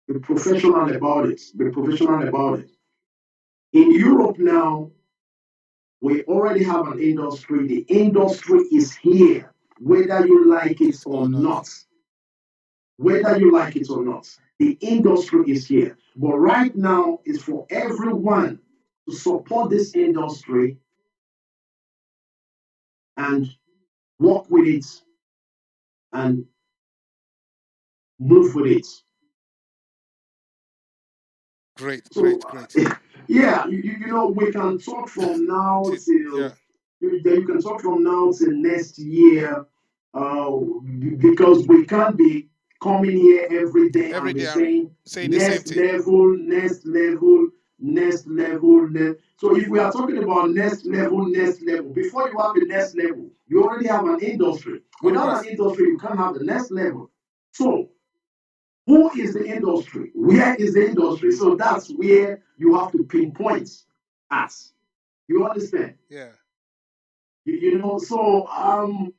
Be professional about it. In Europe now, we already have an industry. The industry is here, whether you like it or not. Whether you like it or not, the industry is here. But right now, it's for everyone to support this industry and work with it and move with it. Great. Yeah, you know, we can talk from now till you can talk from now till next year, because we can't be coming here every day and saying next level. So if we are talking about next level, before you have the next level, you already have an industry. Without an industry, you can't have the next level. So who is the industry? Where is the industry? So that's where you have to pinpoint us. You understand? Yeah. You know, so I'm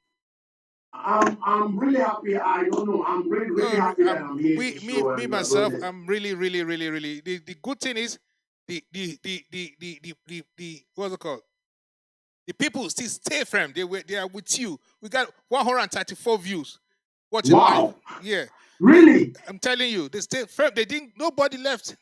really happy. I don't know. I'm really happy that I'm here. Me myself, I'm really. The good thing is the what's it called? The people still stay firm. They are with you. We got 134 views. Watching live. Yeah. Really? I'm telling you, they stay firm. Nobody left.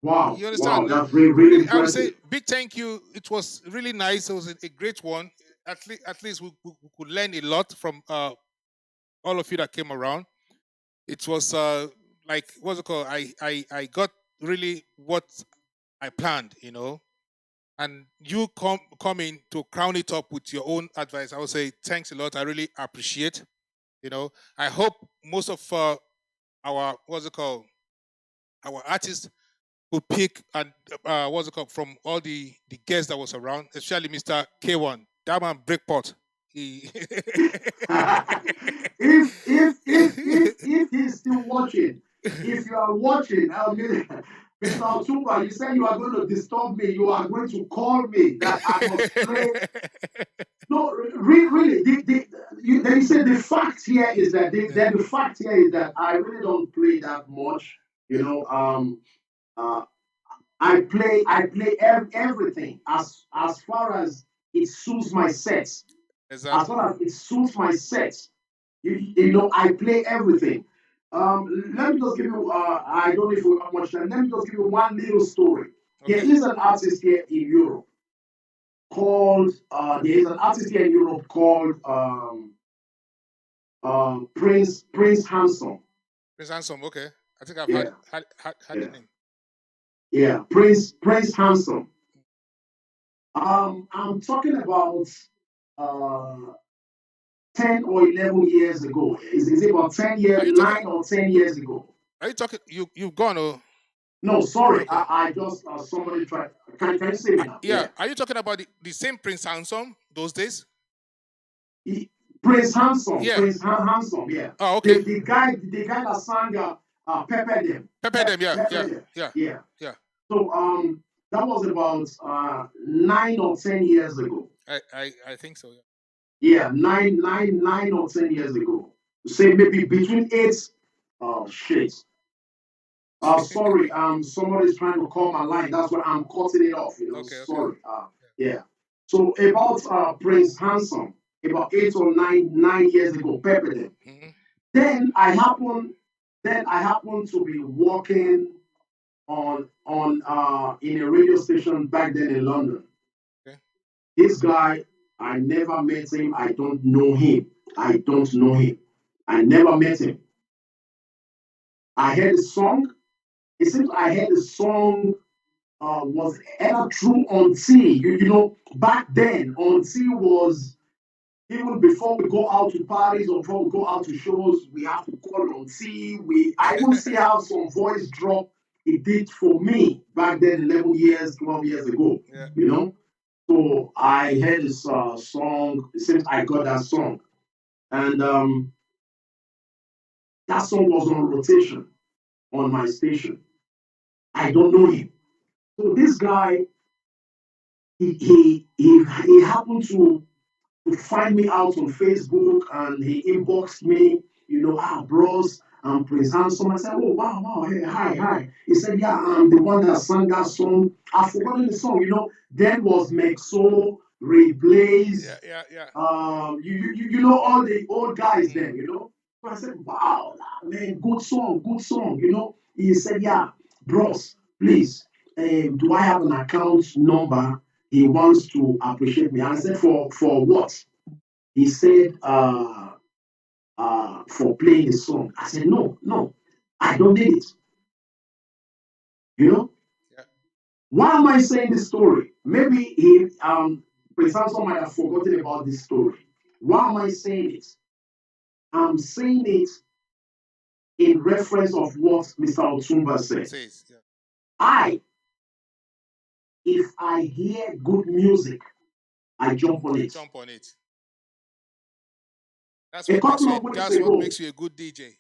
Wow. You understand? Wow, that's really impressive. I would say big thank you. It was really nice. It was a great one. At least we could learn a lot from all of you that came around. It was like, what's it called? I got really what I planned, you know. And you coming to crown it up with your own advice. I would say thanks a lot. I really appreciate. You know, I hope most of our our artists will pick and from all the guests that was around, especially Mr. K1, that man Breakpot. If he's still watching, if you are watching, Mr. Otumba, you said you are going to disturb me. You are going to call me that I must play. No, really. They said the fact here is that I really don't play that much. You know, I play everything as far as it suits my sets. Exactly. As long as it suits my sets, you know, I play everything. Let me just give you. I don't know if we have much time. Let me just give you one little story. There is an artist here in Europe called. There is an artist here in Europe called Prince Handsome. Prince Handsome, okay. I think I've Yeah. had the name. Yeah, Prince Handsome. I'm talking about 10 or 11 years ago. Is it about 10 years, 9 or 10 years ago? Are you talking? You've gone? Oh, No, sorry. I just somebody tried. Can you say me now? yeah. Are you talking about the same Prince Handsome those days? Prince Handsome. Yeah. Prince Handsome. Yeah. Oh, okay. The guy that sang Pepper Them. Pepper Them. Yeah. Pepper Yeah. Them. Yeah. Yeah. Yeah. So that was about 9 or 10 years ago. I think so. Yeah. Yeah, 9 or 10 years ago. Say maybe between 8. Oh shit. Sorry. Somebody's trying to call my line. That's why I'm cutting it off. You know. Okay. Sorry. Yeah. So about Prince Handsome, about 8 or 9 years ago, Pepper Them. Then I happened to be working on in a radio station back then in London. Okay. This guy, I never met him. I don't know him. I never met him. I heard a song. It seems I heard the song was ever true on T. You know, back then on T was, even before we go out to parties or before we go out to shows, we have to call on T. I even see how some voice drop it did for me back then 11 years, 12 years ago. Yeah. You know? So I heard this song. It seems I got that song. And that song was on rotation on my station. I don't know him. So this guy, he happened to find me out on Facebook and he inboxed me, you know, bros, I'm Prince Handsome. I said, oh, wow, hey, hi. He said, yeah, I'm the one that sang that song. I've forgotten the song, you know. Then was Mexo, Ray Blaze. Yeah. You know, all the old guys then, you know. So I said, wow, man, good song, you know. He said, yeah, bros, please, do I have an account number? He wants to appreciate me. And I said, for what? He said, for playing the song. I said, no, I don't need it. You know? Yeah. Why am I saying this story? Maybe Prince Handsome might have forgotten about this story. Why am I saying it? I'm saying it in reference of what Mr. Otumba said. Yeah. If I hear good music, I jump on it. That's A what couple of weeks ago, makes you a good DJ.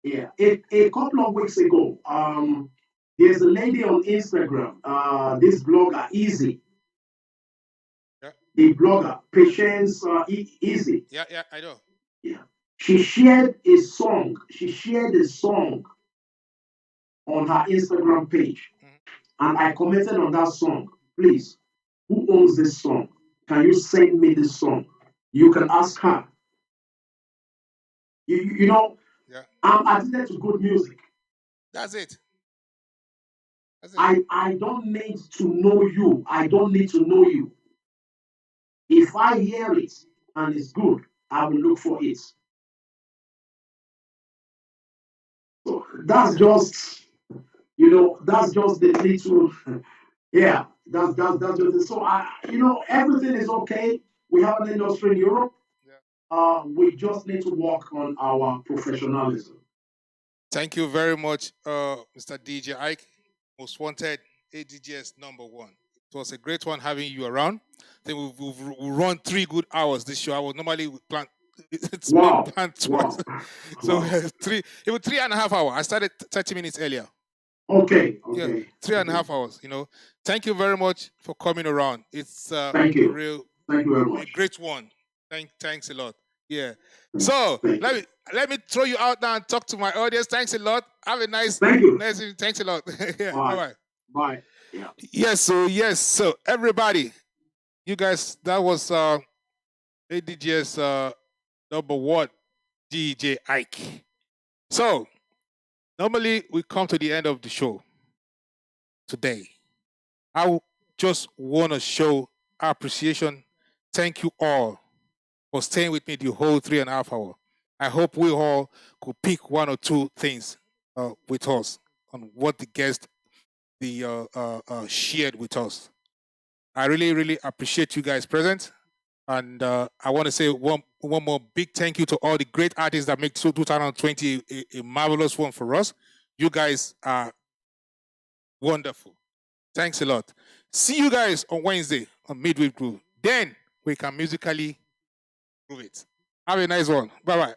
Yeah, a couple of weeks ago, there's a lady on Instagram, this blogger, Easy. Yeah. The blogger, Patience Easy. Yeah, I know. Yeah. She shared a song. On her Instagram page. And I commented on that song. Please, who owns this song? Can you send me this song? You can ask her. You know, yeah. I'm addicted to good music. That's it. I don't need to know you. I don't need to know you. If I hear it and it's good, I will look for it. So that's just, you know, that's just the little, yeah, that's just it. So everything is okay. We have an industry in Europe. We just need to work on our professionalism. Thank you very much, Mr. DJ Ike, most wanted ADGS #1. It was a great one having you around. I think we've run 3 good hours this show. I would normally plan. It's wow. planned twice. So 3.5 hours. I started 30 minutes earlier. Okay. Yeah, 3.5 hours. You know, thank you very much for coming around. It's thank you. Thank you very much. A great one. Thanks a lot. Yeah. So let me throw you out now and talk to my audience. Thanks a lot. Have a nice. Thank you. Nice. Thanks a lot. Yeah. Bye. Bye. Yeah. Yes. So everybody, you guys, that was ADG's number one, DJ Ike. So, normally we come to the end of the show today. I just want to show our appreciation. Thank you all for staying with me the whole 3.5 hours. I hope we all could pick one or two things with us on what the guest shared with us. I really, really appreciate you guys present. And I want to say one more big thank you to all the great artists that make 2020 a marvelous one for us. You guys are wonderful. Thanks a lot. See you guys on Wednesday on Midweek Groove. Then we can musically groove it. Have a nice one. Bye-bye.